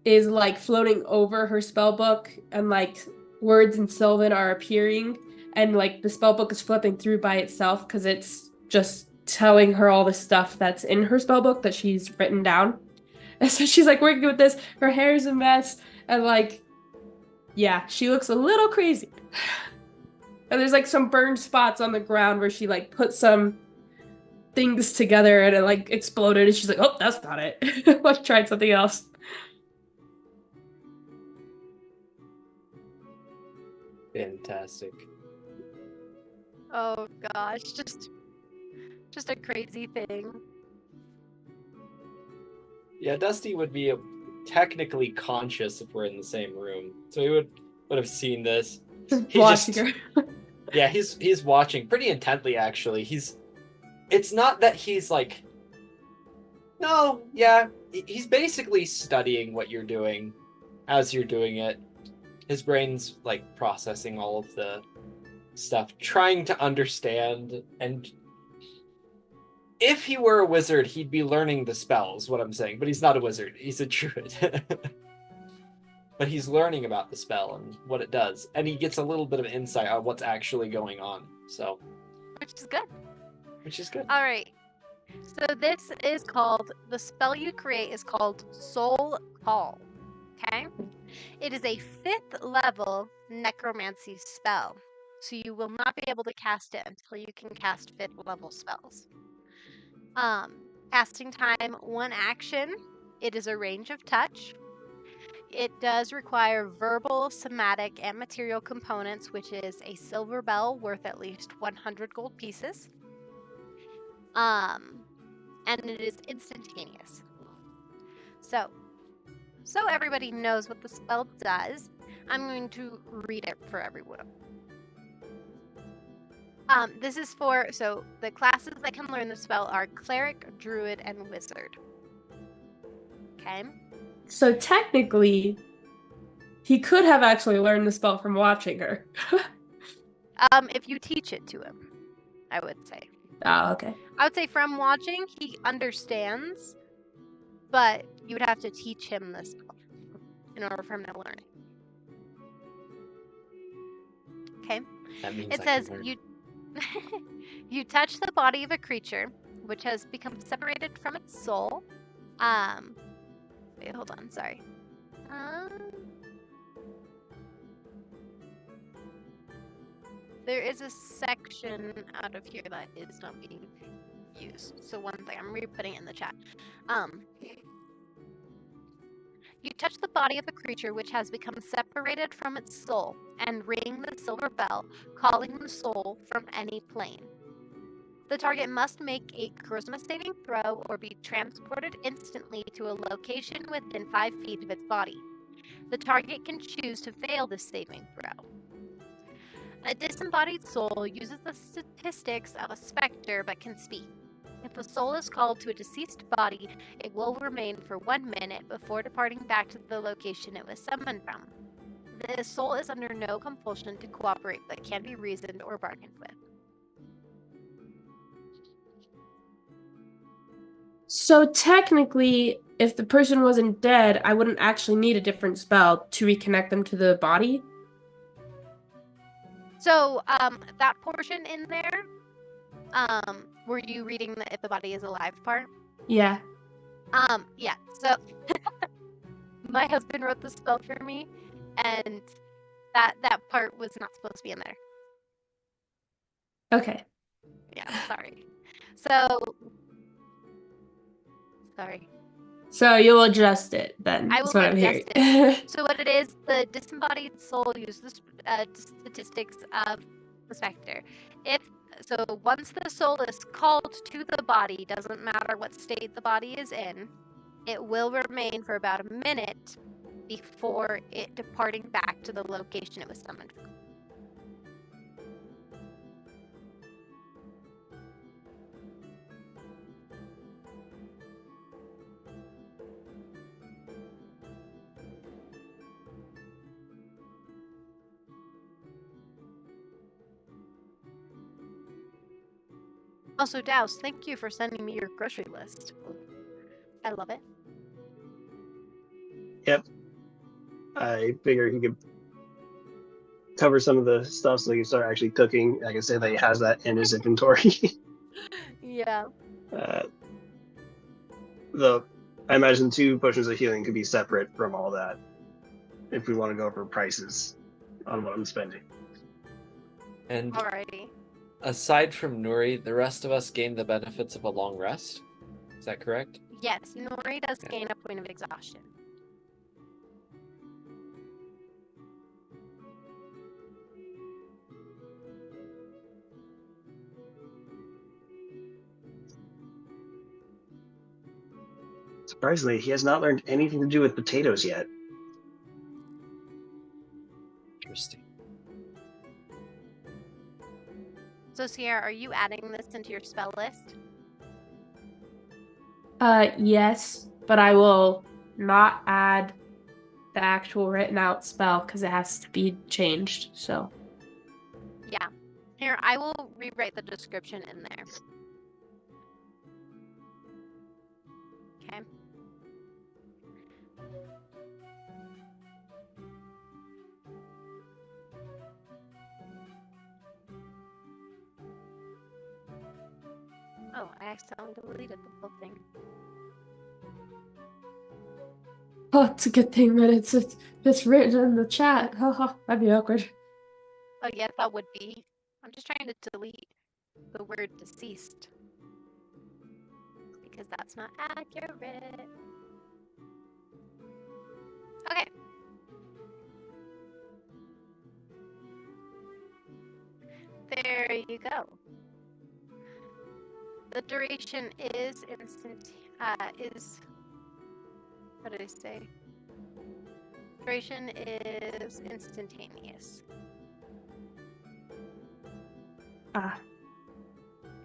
is like floating over her spellbook, and like words in Sylvan are appearing, and like the spellbook is flipping through by itself because it's just telling her all the stuff that's in her spellbook that she's written down. And so she's like working with this, her hair's a mess, and like, yeah, she looks a little crazy. And there's like some burned spots on the ground where she like put some things together and it like exploded, and she's like, oh, that's not it. Let's try something else. Fantastic. Oh gosh, just a crazy thing. Yeah, Dusty would be technically conscious if we're in the same room, so he would have seen this. Just watching her. Yeah, he's watching pretty intently. Actually, it's not that he's like. No, yeah, he's basically studying what you're doing as you're doing it. His brain's like processing all of the stuff, trying to understand. And if he were a wizard, he'd be learning the spells, what I'm saying. But he's not a wizard, he's a druid. But he's learning about the spell and what it does. And he gets a little bit of insight on what's actually going on. So, Which is good. which is good. Alright. So this is called, the spell you create is called Soul Call. Okay? It is a 5th level necromancy spell. So you will not be able to cast it until you can cast 5th level spells. Casting time, 1 action. It is a range of touch. It does require verbal, somatic, and material components, which is a silver bell worth at least 100 gold pieces. And it is instantaneous. So everybody knows what the spell does, I'm going to read it for everyone. This is for, so the classes that can learn the spell are Cleric, Druid, and Wizard. Okay? So technically, he could have actually learned the spell from watching her. If you teach it to him, I would say. Oh, okay. I would say from watching, he understands, but you would have to teach him this spell in order for him to learn it. Okay? That means It I says can learn. you touch the body of a creature which has become separated from its soul. Wait, hold on, sorry. There is a section out of here that is not being used. So one thing, I'm re-putting it in the chat. You touch the body of a creature which has become separated from its soul and ring the silver bell, calling the soul from any plane. The target must make a charisma saving throw or be transported instantly to a location within 5 feet of its body. The target can choose to fail this saving throw. A disembodied soul uses the statistics of a specter but can speak. If the soul is called to a deceased body, it will remain for 1 minute before departing back to the location it was summoned from. The soul is under no compulsion to cooperate but can be reasoned or bargained with. So technically, if the person wasn't dead, I wouldn't actually need a different spell to reconnect them to the body. So, that portion in there, were you reading the if the body is alive part? Yeah. Yeah, so my husband wrote the spell for me, and that part was not supposed to be in there. Okay. Yeah, sorry. So, sorry. So you'll adjust it then. I That's will what I'm hearing. adjust So what it is, the disembodied soul uses statistics of the specter. So once the soul is called to the body, doesn't matter what state the body is in, it will remain for about a minute before it departing back to the location it was summoned from. Also, Douse, thank you for sending me your grocery list. I love it. Yep. I figured he could cover some of the stuff so he can start actually cooking. I can say that he has that in his inventory. Yeah. Though I imagine 2 potions of healing could be separate from all that if we want to go for prices on what I'm spending. And Alrighty. aside from Nuri, the rest of us gain the benefits of a long rest. Is that correct? Yes, Nuri does Okay. gain a point of exhaustion. Surprisingly, he has not learned anything to do with potatoes yet. Interesting. So, Sierra, are you adding this into your spell list? Yes, but I will not add the actual written out spell because it has to be changed. So Yeah. Here, I will rewrite the description in there. Okay. Oh, I accidentally deleted the whole thing. oh, it's a good thing that it's written in the chat. That'd be awkward. Oh, yeah, that would be. I'm just trying to delete the word deceased. Because that's not accurate. Okay. There you go. The duration is what did I say? Duration is instantaneous. Ah,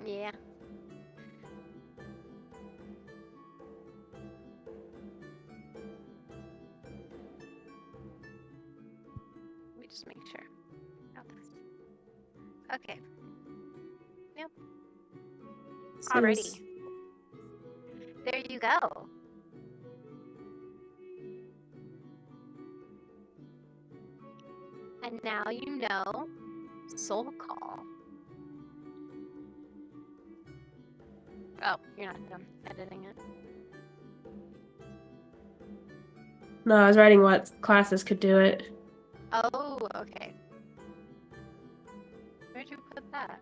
Yeah. Let me just make sure. Got this. Okay. Yep. Alrighty. There you go. And now you know Soul Call. Oh, you're not done editing it. No, I was writing what classes could do it. Oh, okay. Where'd you put that?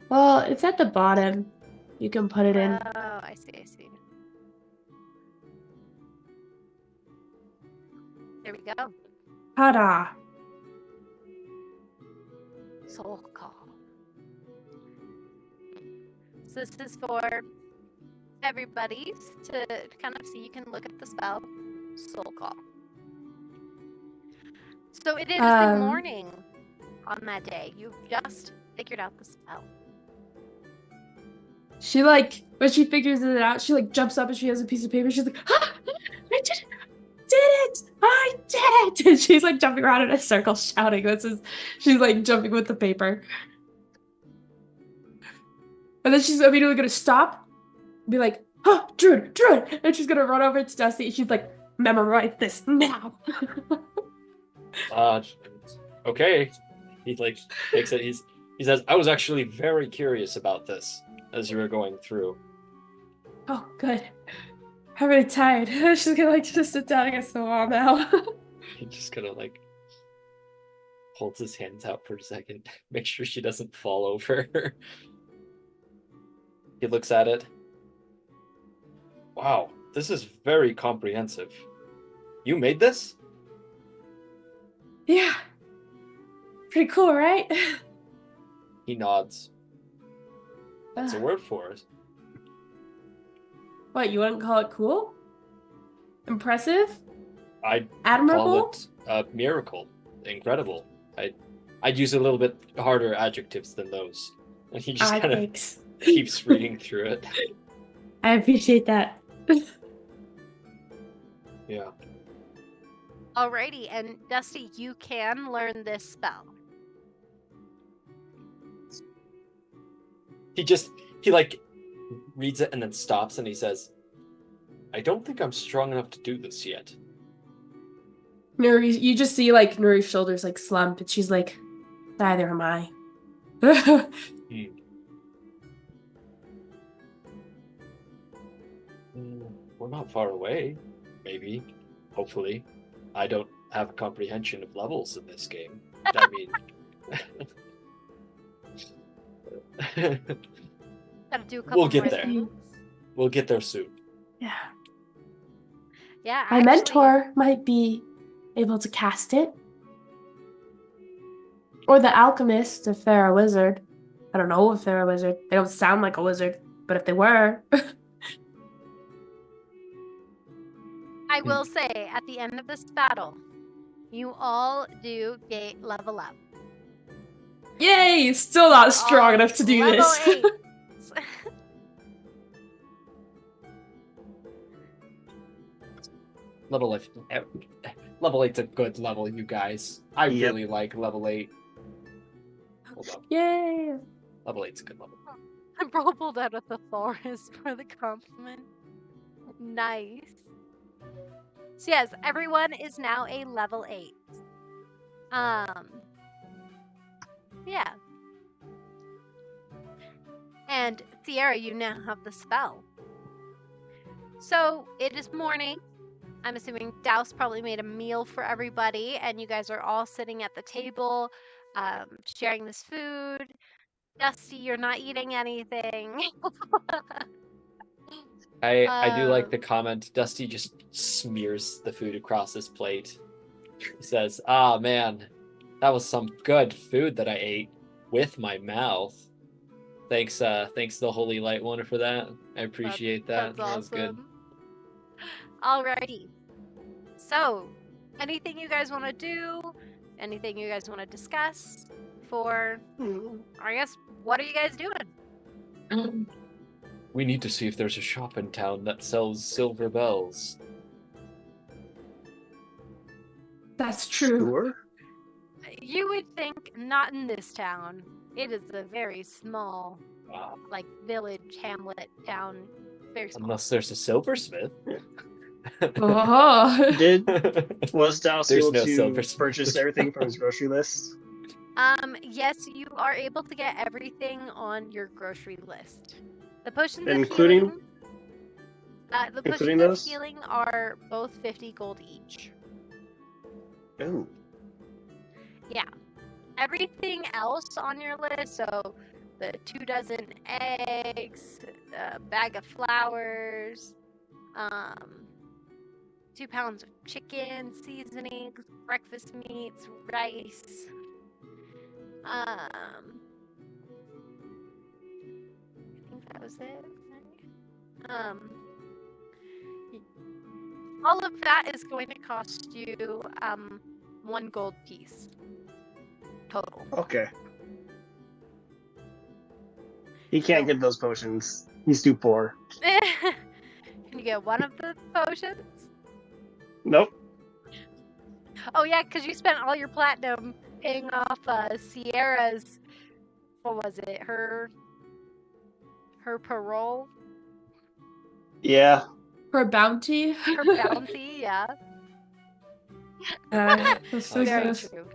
Well, it's at the bottom. You can put it in. Oh, I see, I see. There we go. Ta-da! Soul Call. So this is for everybody's to kind of see. You can look at the spell. Soul Call. So it is the morning on that day. You've just figured out the spell. She like, when she figures it out, she like jumps up and she has a piece of paper. She's like, ah, I did it! I did it! And she's like jumping around in a circle shouting. She's like jumping with the paper. And then she's immediately gonna stop, be like, oh, Druid! And she's gonna run over to Dusty and she's like, memorize this now. Okay. He like takes it. He says, I was actually very curious about this as you were going through. Oh, good. I'm really tired. She's gonna like just sit down against the wall now. He just kind of like holds his hands out for a second, make sure she doesn't fall over. He looks at it. Wow, this is very comprehensive. You made this? Yeah. Pretty cool, right? He nods. That's a word for it. What, you wouldn't call it cool? Impressive? I'd Admirable? call it a miracle. Incredible. I'd use a little bit harder adjectives than those. And he just kind of keeps reading through it. I appreciate that. Yeah. Alrighty, and Dusty, you can learn this spell. He like reads it and then stops and he says, I don't think I'm strong enough to do this yet. Nuri, you just see like Nuri's shoulders like slump and she's like, neither am I. We're not far away. Maybe. Hopefully. I don't have a comprehension of levels in this game. I mean... Gotta do a couple We'll get more there. things. We'll get there soon. Yeah. Yeah, My mentor might be able to cast it. Or the alchemist, if they're a wizard. I don't know if they're a wizard. They don't sound like a wizard, but if they were... I will say, at the end of this battle, you all do level up. Yay! Still not strong enough to do level this. 8. Level 8's a good level, you guys. I really like level 8. Hold up. Yay! Level 8's a good level. I rolled out of the forest for the compliment. Nice. So yes, everyone is now a level 8. Yeah. And Sierra, you now have the spell. So it is morning. I'm assuming Douse probably made a meal for everybody, and you guys are all sitting at the table, sharing this food. Dusty, you're not eating anything. I do like the comment. Dusty just smears the food across his plate. He says, "Ah, man, that was some good food that I ate with my mouth. Thanks the Holy Light One for that. I appreciate that. That's That was good." Awesome. Alrighty. So, anything you guys want to do? Anything you guys want to discuss? For, I guess, what are you guys doing? We need to see if there's a shop in town that sells silver bells. That's true. Sure. You would think not in this town. It is a very small, like, village, hamlet, town. Very small. Unless there's a silversmith. Oh. Was Douse There's able no to silversmith. purchase everything from his grocery list? Yes, you are able to get everything on your grocery list. The potions Including- of healing, the including potions those? of healing are both 50 gold each. Oh. Yeah. Everything else on your list, so the 24 eggs, a bag of flowers, 2 pounds of chicken, seasonings, breakfast meats, rice, I think that was it. All of that is going to cost you 1 gold piece total. Okay. He can't get those potions. He's too poor. Can you get one of the potions? Nope. Oh yeah, because you spent all your platinum paying off Sierra's. What was it? Her parole. Yeah. For bounty. Her bounty. Yeah. That's so Very gross. true.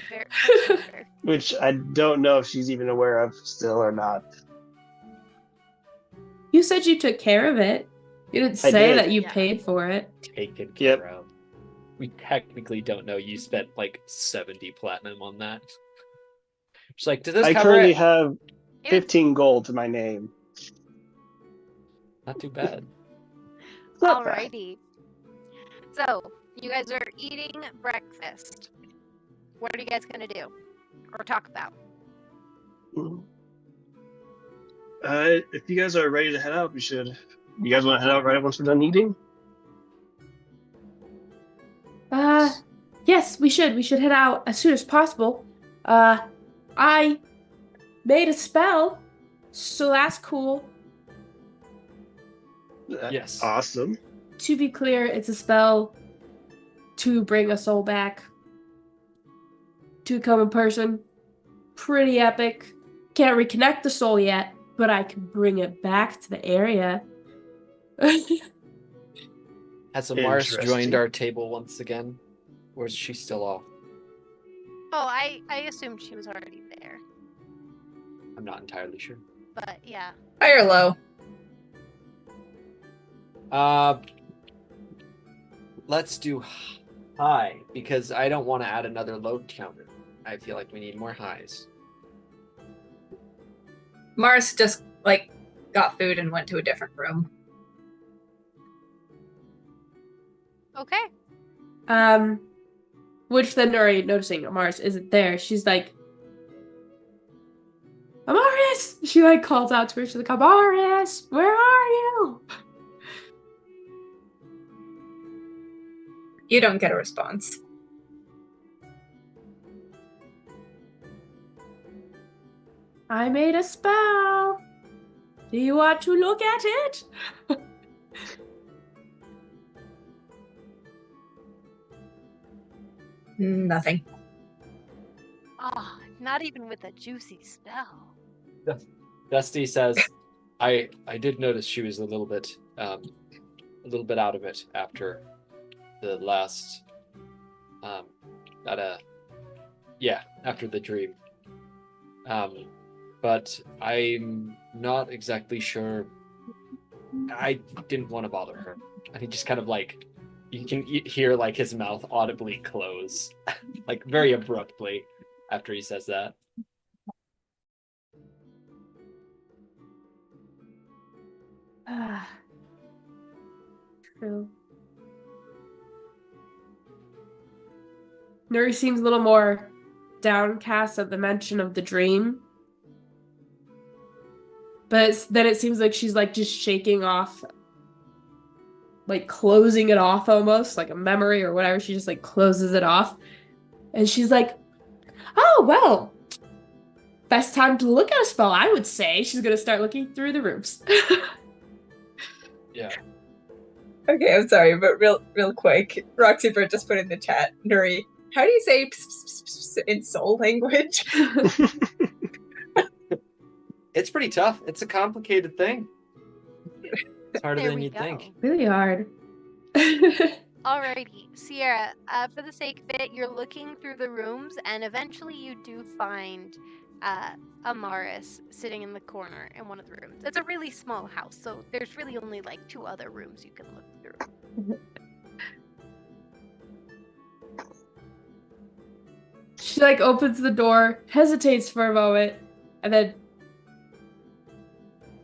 Very true. Which I don't know if she's even aware of still or not. You said you took care of it. You didn't I say did. that you Yeah. paid for it. Taken Yep. care of. We technically don't know you spent like 70 platinum on that. It's like, does this I cover currently it? have It's 15 gold to my name. Not too bad. It's not bad. alrighty. So you guys are eating breakfast. What are you guys gonna do or talk about? If you guys are ready to head out, we should. You guys want to head out right once we're done eating? Yes, we should. We should head out as soon as possible. I made a spell, so that's cool. Yes. Awesome. To be clear, it's a spell to bring a soul back to a common person. Pretty epic. Can't reconnect the soul yet, but I can bring it back to the area. Has Amaris Interesting. joined our table once again? Or is she still off? Oh, I assumed she was already there, I'm not entirely sure. but yeah. High or low? Let's do high, because I don't want to add another low counter. I feel like we need more highs. Mars just got food and went to a different room. Okay. Which then Nuri, noticing Amaris isn't there, she's like, Amaris! She calls out to her, she's like, Amaris, where are you? You don't get a response. I made a spell. Do you want to look at it? Nothing. Oh, not even with a juicy spell. Dusty says, I did notice she was a little bit out of it after the last after the dream. But I'm not exactly sure. I didn't want to bother her. And he just kind of you can hear his mouth audibly close, very abruptly after he says that. True. Nuri seems a little more downcast at the mention of the dream. But then it seems like she's just shaking off, closing it off almost, like a memory or whatever. She just closes it off. And she's like, oh, well, best time to look at a spell, I would say. She's going to start looking through the rooms. Yeah. Okay, I'm sorry, but real quick, Roxy Bird just put in the chat, Nuri, how do you say ps, ps, ps, ps in soul language? It's pretty tough. It's a complicated thing. It's harder There than we you'd go. think. Really hard. Alrighty, Sierra, for the sake of it, you're looking through the rooms, and eventually you do find Amaris sitting in the corner in one of the rooms. It's a really small house, so there's really only 2 other rooms you can look through. She opens the door, hesitates for a moment, and then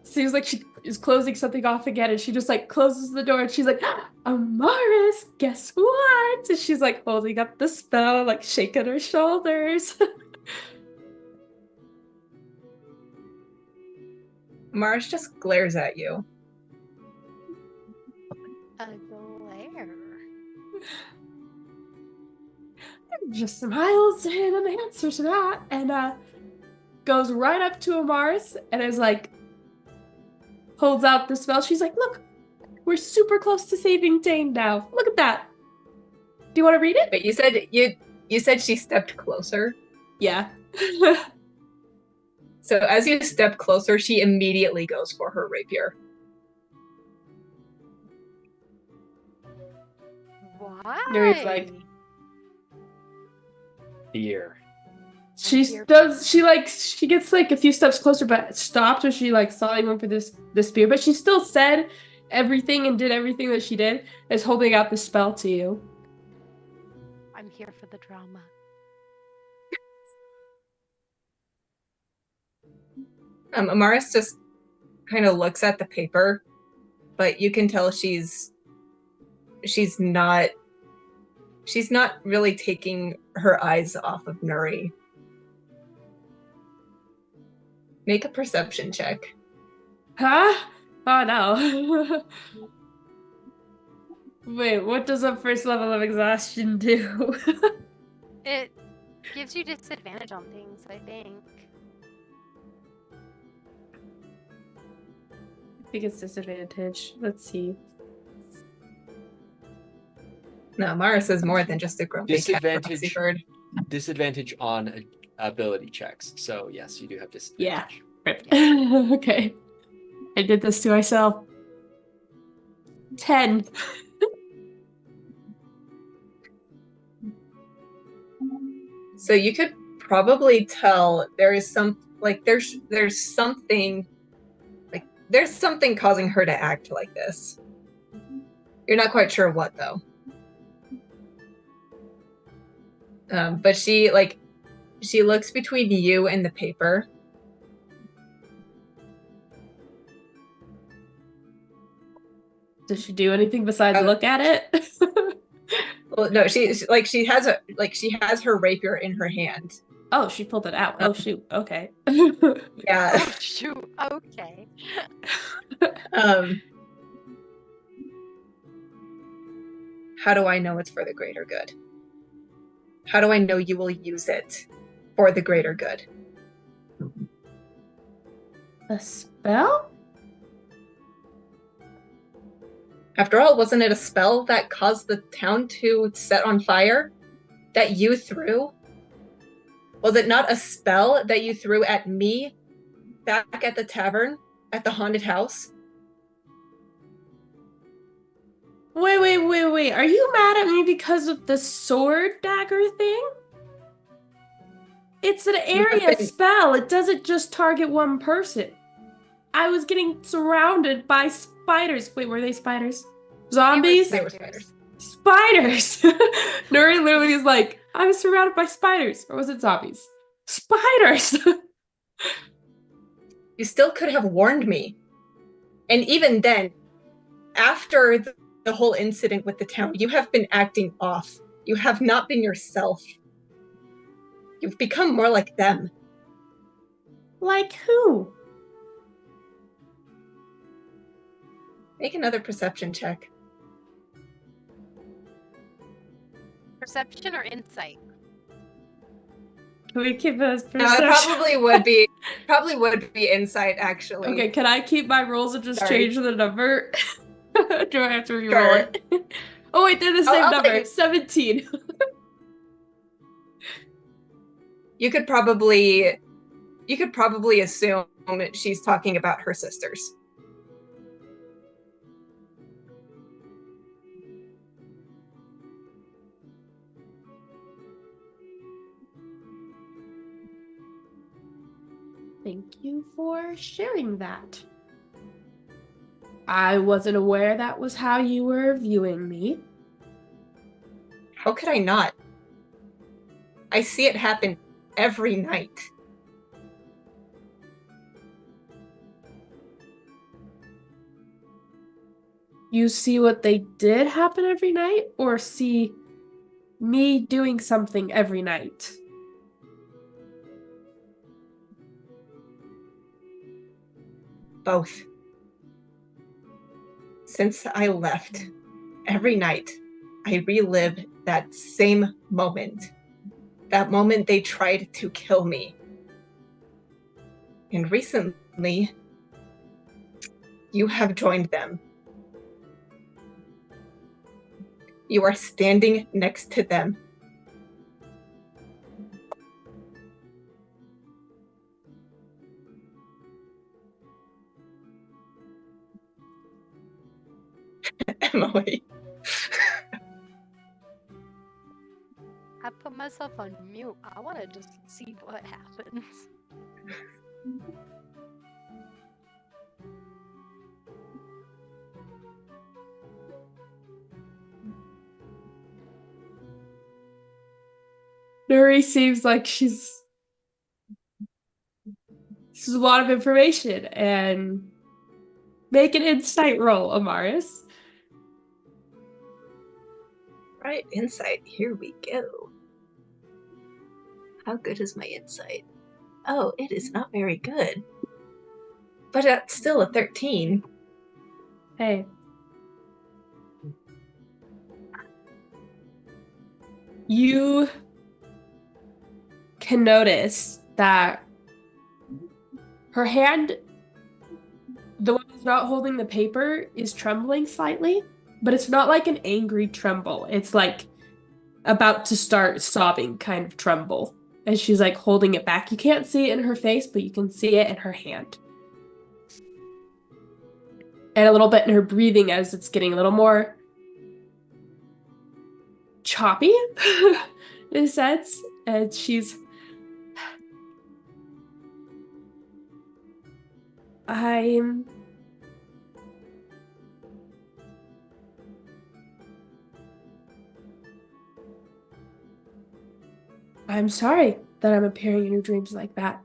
seems like she is closing something off again, and she just closes the door, and she's like, Amaris, guess what? And she's holding up the spell, shaking her shoulders. Amaris just glares at you. A glare. Just smiles and an answer to that, and goes right up to Amaris and is like, holds out the spell. She's like, look, we're super close to saving Dane now. Look at that. Do you want to read it? But you said she stepped closer. Yeah. So as you step closer, she immediately goes for her rapier. Why? Nuri's like, Fear. she gets like a few steps closer, but stopped when she like saw you went for this spear. But she still said everything and did everything that she did, is holding out the spell to you. I'm here for the drama. Amaris just kind of looks at the paper, but you can tell she's not really taking her eyes off of Nuri. Make a perception check. Huh? Oh no. Wait, what does a first level of exhaustion do? It gives you disadvantage on things, I think. I think it's disadvantage. Let's see. No, Amaris is more than just a grumpy cat proxy bird. Disadvantage on ability checks. So yes, you do have disadvantage. Yeah. Okay. I did this to myself. 10. So you could probably tell there's something causing her to act like this. You're not quite sure what though. But she looks between you and the paper. Does she do anything besides look at it? Well, no, she has her rapier in her hand. Oh, she pulled it out. Oh shoot. Okay. Yeah. Oh, shoot. Okay. How do I know it's for the greater good? How do I know you will use it for the greater good? A spell? After all, wasn't it a spell that caused the town to set on fire? That you threw? Was it not a spell that you threw at me back at the tavern, at the haunted house? Wait. Are you mad at me because of the sword dagger thing? It's an area spell. It doesn't just target one person. I was getting surrounded by spiders. Wait, were they spiders? Zombies? They were spiders. Spiders! Nuri literally is like, I was surrounded by spiders. Or was it zombies? Spiders! You still could have warned me. And even then, after the whole incident with the town, you have been acting off. You have not been yourself. You've become more like them. Like who? Make another perception check. Perception or insight? Can we keep us No, it probably would be insight, actually. Okay, can I keep my rolls and just Sorry. change the number? Do I have to re-roll it? Oh wait, they're the same I'll number. take it. 17. You could probably assume she's talking about her sisters. Thank you for sharing that. I wasn't aware that was how you were viewing me. How could I not? I see it happen every night. You see what they did happen every night, or see me doing something every night? Both. Since I left, every night, I relive that same moment. That moment they tried to kill me. And recently, you have joined them. You are standing next to them. Emily. I put myself on mute. I want to just see what happens. Nuri seems like this is a lot of information, and make an insight roll, Amaris. Right, insight. Here we go. How good is my insight? Oh, it is not very good. But that's still a 13. Hey. You can notice that her hand, the one who's not holding the paper, is trembling slightly, but it's not like an angry tremble. It's like about to start sobbing kind of tremble. And she's like holding it back. You can't see it in her face, but you can see it in her hand. And a little bit in her breathing as it's getting a little more choppy in a sense. And she's... I'm sorry that I'm appearing in your dreams like that.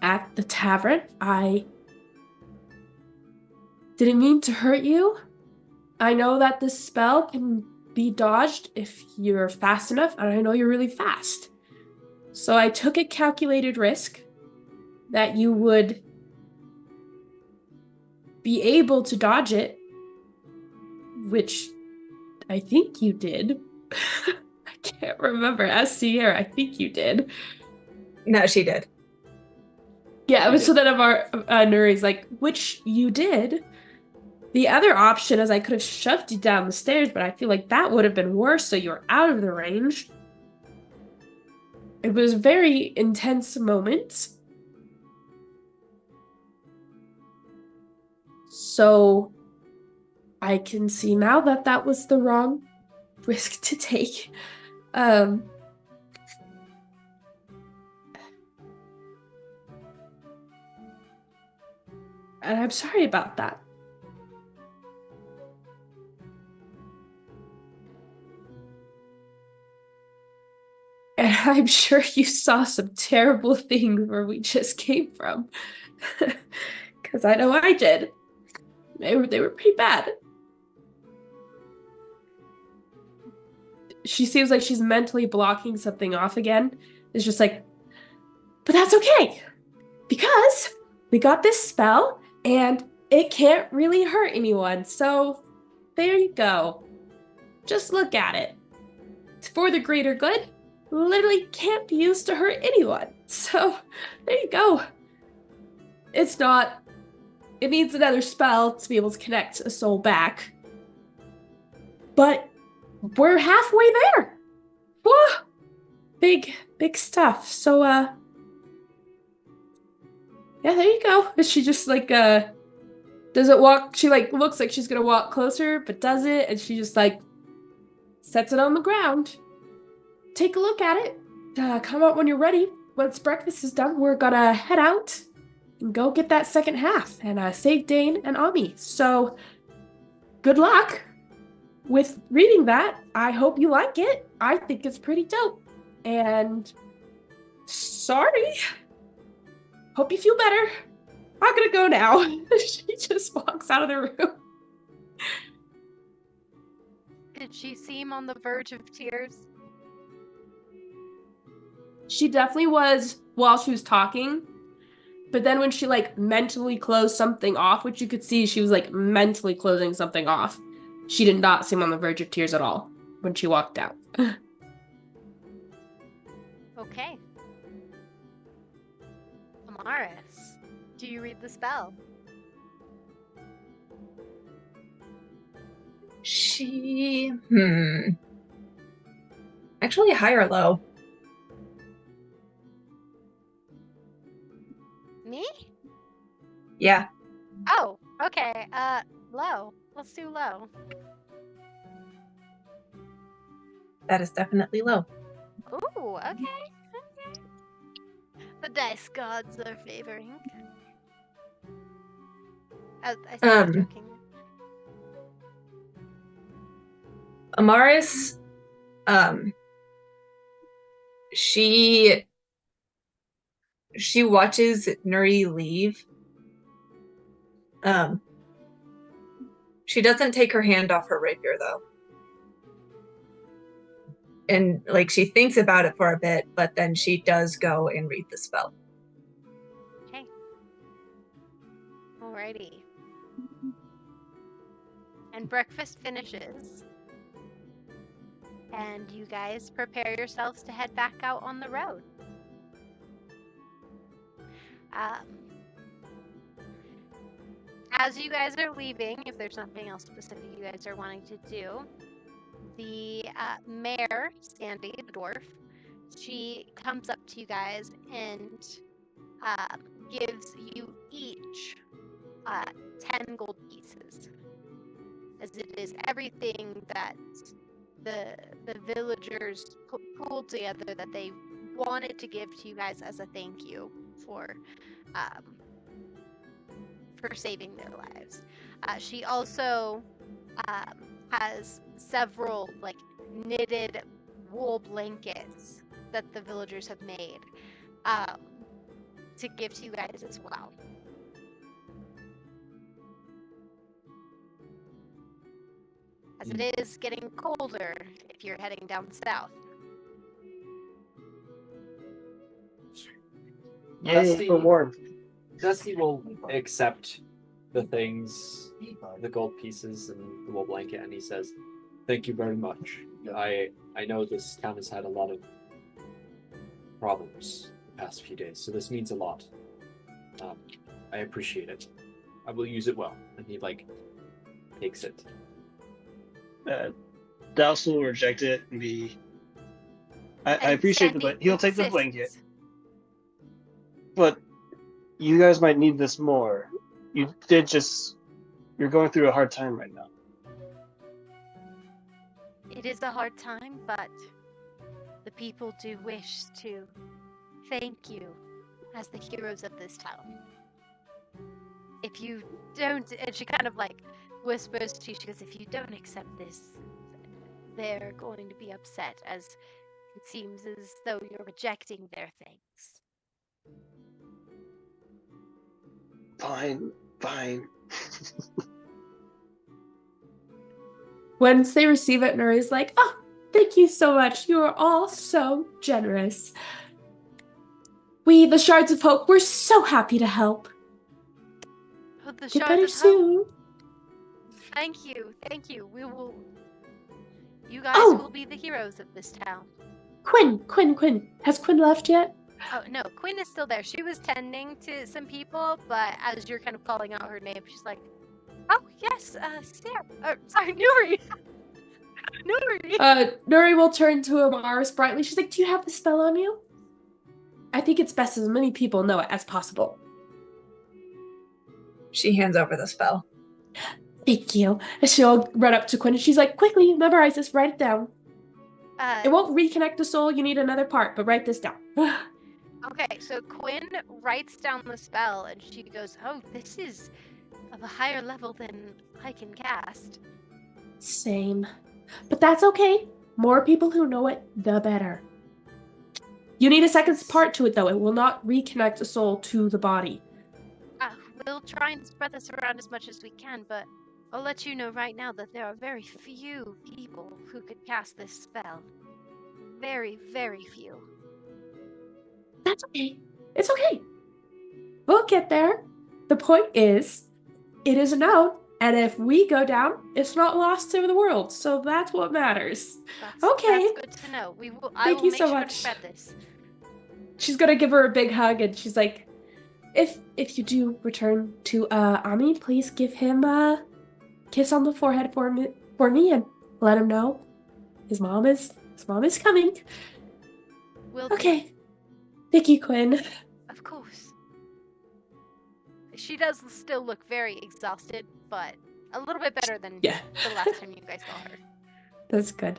At the tavern, I didn't mean to hurt you. I know that this spell can be dodged if you're fast enough, and I know you're really fast. So I took a calculated risk that you would be able to dodge it, which I think you did. I can't remember. As Sierra, I think you did. No, she did. Yeah, so then Nuri's like, which you did. The other option is I could have shoved you down the stairs, but I feel like that would have been worse, so you're out of the range. It was a very intense moment. So I can see now that that was the wrong risk to take. And I'm sorry about that. And I'm sure you saw some terrible things where we just came from. Because I know I did. They were pretty bad. She seems like she's mentally blocking something off again. It's just like, but that's okay. Because we got this spell and it can't really hurt anyone. So there you go. Just look at it. It's for the greater good. Literally can't be used to hurt anyone. So there you go. It's not... It needs another spell to be able to connect a soul back. But we're halfway there. Whoa! Big stuff. So, yeah, there you go. She just, like, doesn't walk... She, like, looks like she's gonna walk closer, but doesn't, and she just, like, sets it on the ground. Take a look at it. Come out when you're ready. Once breakfast is done, we're gonna head out and go get that second half and save Dane and Ami. So, good luck with reading that. I hope you like it. I think it's pretty dope. And sorry. Hope you feel better. I'm gonna go now. She just walks out of the room. Did she seem on the verge of tears? She definitely was while she was talking. But then when she like mentally closed something off, which you could see she was like mentally closing something off, she did not seem on the verge of tears at all when she walked out. Okay. Amaris, do you read the spell? She... Actually, high or low? Me? Yeah. Oh, okay. Low. Let's do low. That is definitely low. Ooh, okay. The dice gods are favoring. I said that joking. Amaris, she watches Nuri leave. She doesn't take her hand off her rapier though. And like she thinks about it for a bit, but then she does go and read the spell. Okay. Alrighty. And breakfast finishes. And you guys prepare yourselves to head back out on the road. As you guys are leaving, if there's nothing else specific you guys are wanting to do, the mayor, Sandy, the dwarf, she comes up to you guys and gives you each 10 gold pieces, as it is everything that the villagers pulled together that they wanted to give to you guys as a thank you for saving their lives. She also has several like knitted wool blankets that the villagers have made to give to you guys as well. As it is getting colder if you're heading down south. Yay for warmth. Dusty will accept the things, the gold pieces and the wool blanket, and he says, "Thank you very much. I know this town has had a lot of problems the past few days, so this means a lot. I appreciate it. I will use it well." And he like takes it. Douse will reject it and be. I appreciate it, but he'll take the blanket. But you guys might need this more. You're going through a hard time right now. It is a hard time, but the people do wish to thank you as the heroes of this town. If you don't, and she kind of like whispers to you, she goes, if you don't accept this, they're going to be upset, as it seems as though you're rejecting their thanks. Fine. Once they receive it, Nuri's like, "Oh, thank you so much. You are all so generous. We, the Shards of Hope, we're so happy to help. Oh, the Get Shards better of soon." Hope. Thank you. We will. You guys will be the heroes of this town. Quinn. Has Quinn left yet? Oh, no, Quinn is still there. She was tending to some people, but as you're kind of calling out her name, she's like, oh, yes, Sarah. Sorry, Nuri. Nuri. Nuri will turn to Amaris brightly. She's like, do you have the spell on you? I think it's best as many people know it as possible. She hands over the spell. Thank you. And she'll run up to Quinn and she's like, quickly, memorize this, write it down. It won't reconnect the soul, you need another part, but write this down. Okay, so Quinn writes down the spell and she goes, oh, this is of a higher level than I can cast. Same. But that's okay. More people who know it, the better. You need a second part to it, though. It will not reconnect a soul to the body. We'll try and spread this around as much as we can, but I'll let you know right now that there are very few people who could cast this spell. Very, very few. That's okay. It's okay. We'll get there. The point is, it is a note, and if we go down, it's not lost to the world. So that's what matters. Okay. That's good to know. I Thank will you make so sure much. to spread this. She's gonna give her a big hug, and she's like, if you do return to Ami, please give him a kiss on the forehead for me, and let him know his mom is coming. Will do. Okay. Thank you, Quinn. Of course. She does still look very exhausted, but a little bit better than Yeah. the last time you guys saw her. That's good.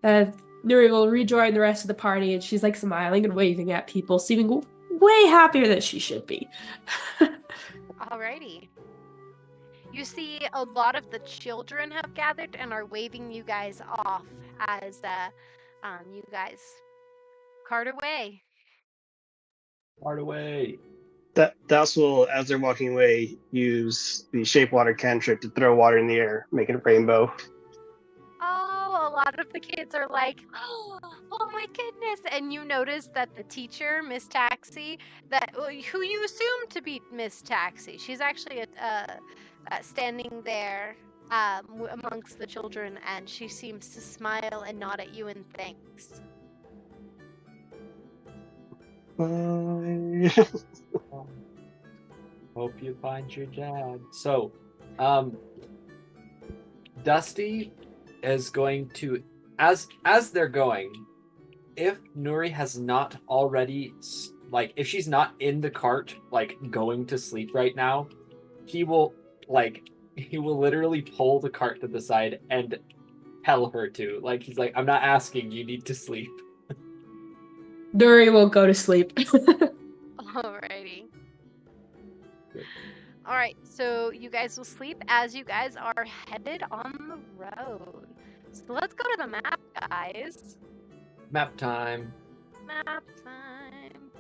Nuri will rejoin the rest of the party, and she's like smiling and waving at people, seeming way happier than she should be. Alrighty. You see a lot of the children have gathered and are waving you guys off as you guys cart away. Far away. Douse will, as they're walking away, use the shape water cantrip to throw water in the air, making a rainbow. Oh, a lot of the kids are like, oh my goodness. And you notice that the teacher, Miss Taxi, who you assume to be Miss Taxi, she's actually standing there amongst the children, and she seems to smile and nod at you in thanks. Bye. Hope you find your dad. So, Dusty is going to, as they're going, if Nuri has not already, like, if she's not in the cart, like, going to sleep right now, he will literally pull the cart to the side and tell her to. Like, he's like, I'm not asking, you need to sleep. Nuri will go to sleep. Alrighty. Alright, so you guys will sleep as you guys are headed on the road. So let's go to the map, guys. Map time. Map time.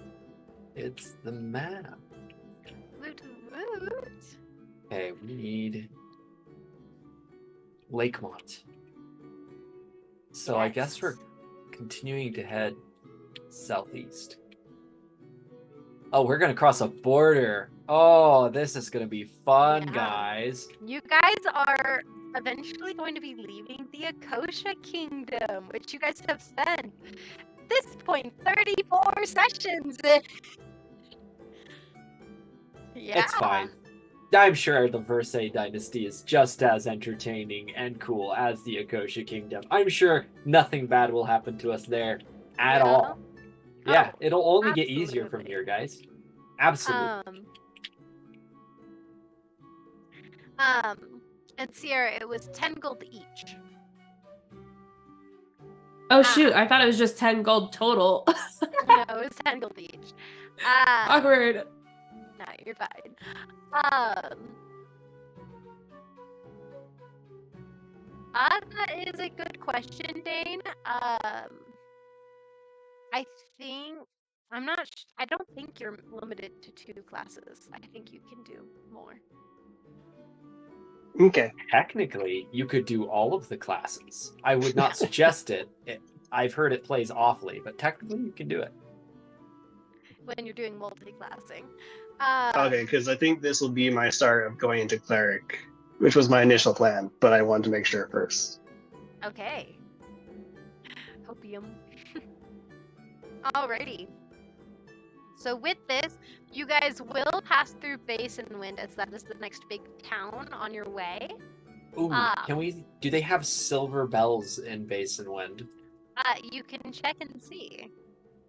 It's the map. Woot woot. Okay, we need Lakemont. So I guess we're continuing to head southeast. Oh, we're gonna cross a border. Oh, this is gonna be fun, Yeah. guys. You guys are eventually going to be leaving the Akosha Kingdom, which you guys have spent at this point 34 sessions in. Yeah. It's fine. I'm sure the Versailles dynasty is just as entertaining and cool as the Akosha Kingdom. I'm sure nothing bad will happen to us there at all. Yeah, it'll only get easier from absolutely. here, guys. Absolutely. And Sierra, it was 10 gold each. Oh shoot, I thought it was just 10 gold total. No, it was 10 gold each. Awkward. No, you're fine. That is a good question, Dane. I think I don't think you're limited to 2 classes. I think you can do more. Okay. Technically, you could do all of the classes. I would not suggest it. I've heard it plays awfully, but technically you can do it. When you're doing multi-classing. Okay, because I think this will be my start of going into cleric, which was my initial plan, but I wanted to make sure first. Okay. Opium. Alrighty. So with this, you guys will pass through Basin Wind, as that is the next big town on your way. Ooh, do they have silver bells in Basin Wind? You can check and see.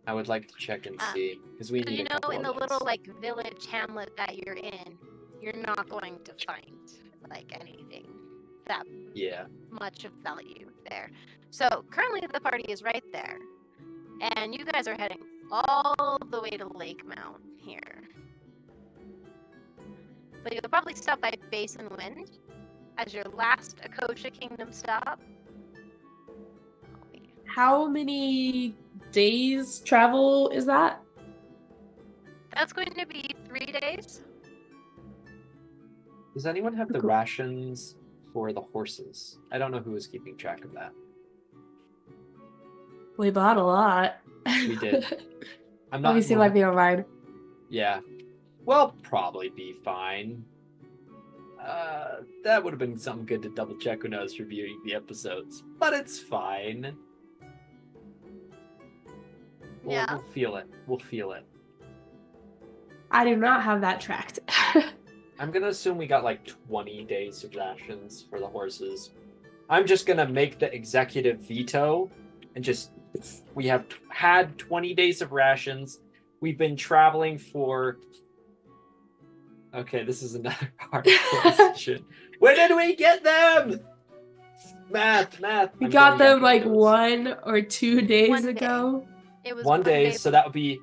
I would like to check and see, because we need a couple in of the those. little village hamlet that you're in, you're not going to find anything that much of value there. So currently the party is right there, and you guys are heading all the way to Lake Mount here. But you'll probably stop by Basin Wind as your last Akosha Kingdom stop. How many days travel is that? That's going to be 3 days. Does anyone have the rations for the horses? I don't know who is keeping track of that. We bought a lot. We did. I'm not. Let me see my VR mine. Yeah. We'll probably be fine. That would have been something good to double check when I was reviewing the episodes, but it's fine. Yeah. We'll feel it. We'll feel it. I do not have that tracked. I'm gonna assume we got like 20 days of rations for the horses. I'm just gonna make the executive veto and just we have had 20 days of rations. We've been traveling for. Okay, this is another hard question. When did we get them? Math. We I'm got getting them like those. 1 or 2 days 1 day. ago. It was 1 day, so that would be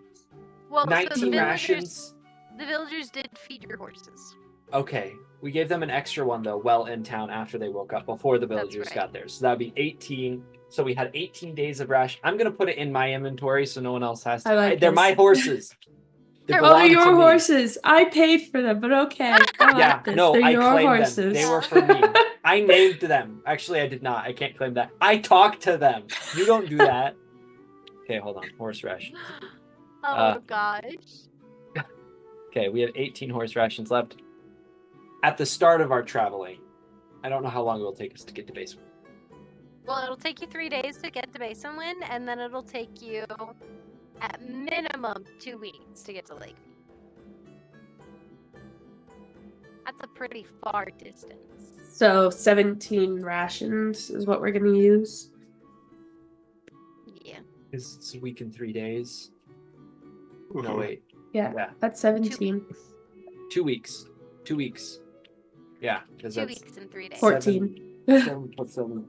well, so the 19 rations. The villagers did feed your horses. Okay, we gave them an extra one though, well in town after they woke up, before the That's villagers right. got there. So that would be 18. So we had 18 days of ration. I'm gonna put it in my inventory so no one else has to. I like They're this. my horses. They They're Oh, belong they're your to me. horses. I paid for them, but okay. I like Yeah, this. no, they're I your claimed horses. them. They were for me. I named them. Actually, I did not. I can't claim that. I talked to them. You don't do that. Okay, hold on. Horse rations. Oh gosh. Okay, we have 18 horse rations left. At the start of our traveling, I don't know how long it will take us to get to Basin. Well, it'll take you 3 days to get to Basin Wind, and then it'll take you at minimum 2 weeks to get to Lake. That's a pretty far distance. So 17 rations is what we're gonna use. Yeah. It's a week and 3 days. No, Mhm. wait. Yeah, Yeah. that's 2 17. weeks. 2 weeks. 2 weeks. Yeah, because 2 that's weeks and 3 days. 14. 7 plus 7.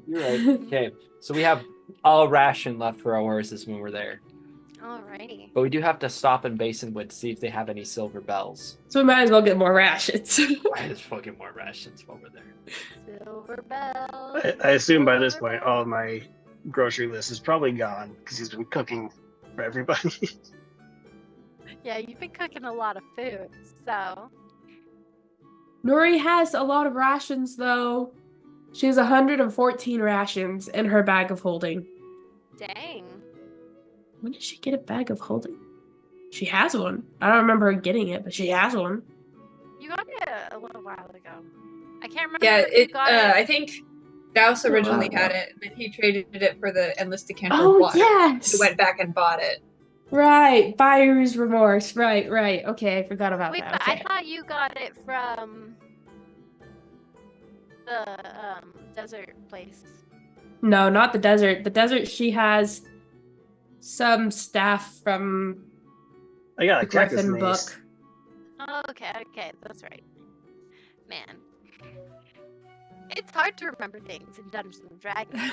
You're right. Okay, so we have a ration left for our horses when we're there. Alririghty. But we do have to stop in Basinwood to see if they have any silver bells. So we might as well get more rations. I just fucking more rations while we're there. Silver bells. I assume by this point all of my grocery list is probably gone because he's been cooking for everybody. Yeah, you've been cooking a lot of food, so Nuri has a lot of rations though. She has 114 rations in her bag of holding. dang. When did she get a bag of holding? She has one. I don't remember her getting it, but she has one. You got it a little while ago. I can't remember Yeah, if you it. got it. I think Douse originally wow. had it, and then he traded it for the endless decanter of Oh, water. yes! He went back and bought it. Right, buyer's remorse. Right. Okay, I forgot about Wait, that. but Okay. I thought you got it from the desert place. No, not the desert. The desert, she has some staff from I got the a cactus Griffin mace. book. Oh, okay, that's right. Man. It's hard to remember things in Dungeons and Dragons.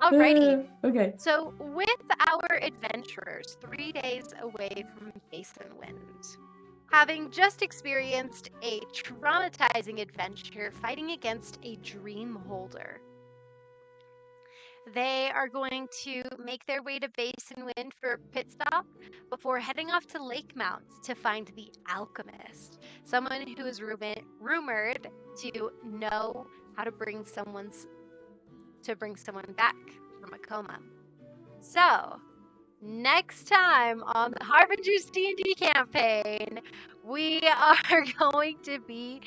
Alrighty. Okay. So, with our adventurers 3 days away from Basin Wind, having just experienced a traumatizing adventure fighting against a dream holder, they are going to make their way to Basin Wind for a pit stop before heading off to Lake Mounts to find the alchemist, someone who is rumored to know how to bring someone back from a coma. So, next time on the Harbingers D&D campaign, we are going to be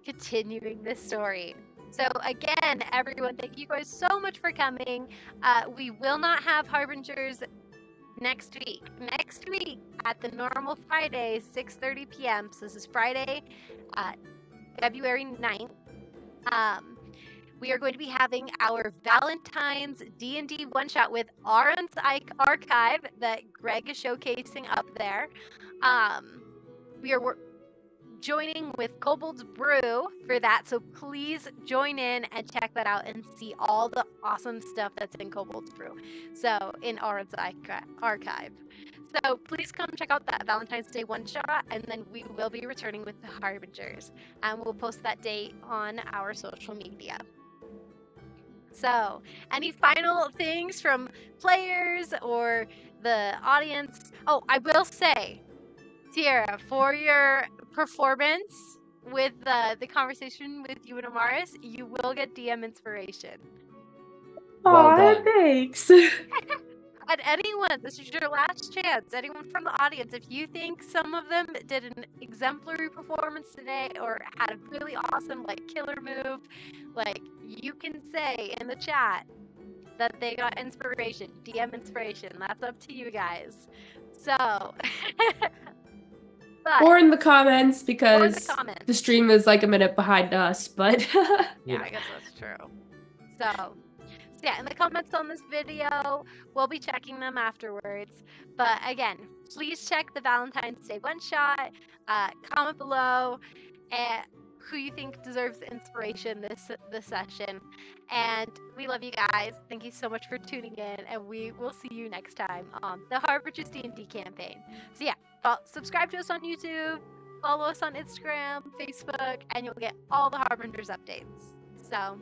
continuing this story. So again, everyone, thank you guys so much for coming. We will not have Harbingers next week. Next week at the normal Friday, 6:30 p.m. So this is Friday, February 9th. We are going to be having our Valentine's D&D one-shot with Aaron's archive that Greg is showcasing up there. We are joining with Kobold's Brew for that, so please join in and check that out and see all the awesome stuff that's in Kobold's Brew. So, in Aaron's archive. So, please come check out that Valentine's Day one-shot, and then we will be returning with the Harbingers. And we'll post that date on our social media. So, any final things from players or the audience? Oh, I will say, Tiara, for your performance with the conversation with you and Amaris, you will get DM inspiration. Well Aw, done. thanks. And anyone, this is your last chance. Anyone from the audience, if you think some of them did an exemplary performance today or had a really awesome, like, killer move, like, you can say in the chat that they got inspiration, DM inspiration. That's up to you guys. So, but, Or in the comments, or because the comments. the stream is like a minute behind us, but Yeah, I guess that's true. So yeah, in the comments on this video, we'll be checking them afterwards. But again, please check the Valentine's Day one shot. Comment below who you think deserves the inspiration this session. And we love you guys. Thank you so much for tuning in, and we will see you next time on the Harbingers D&D campaign. So yeah, subscribe to us on YouTube, follow us on Instagram, Facebook, and you'll get all the Harbingers updates. So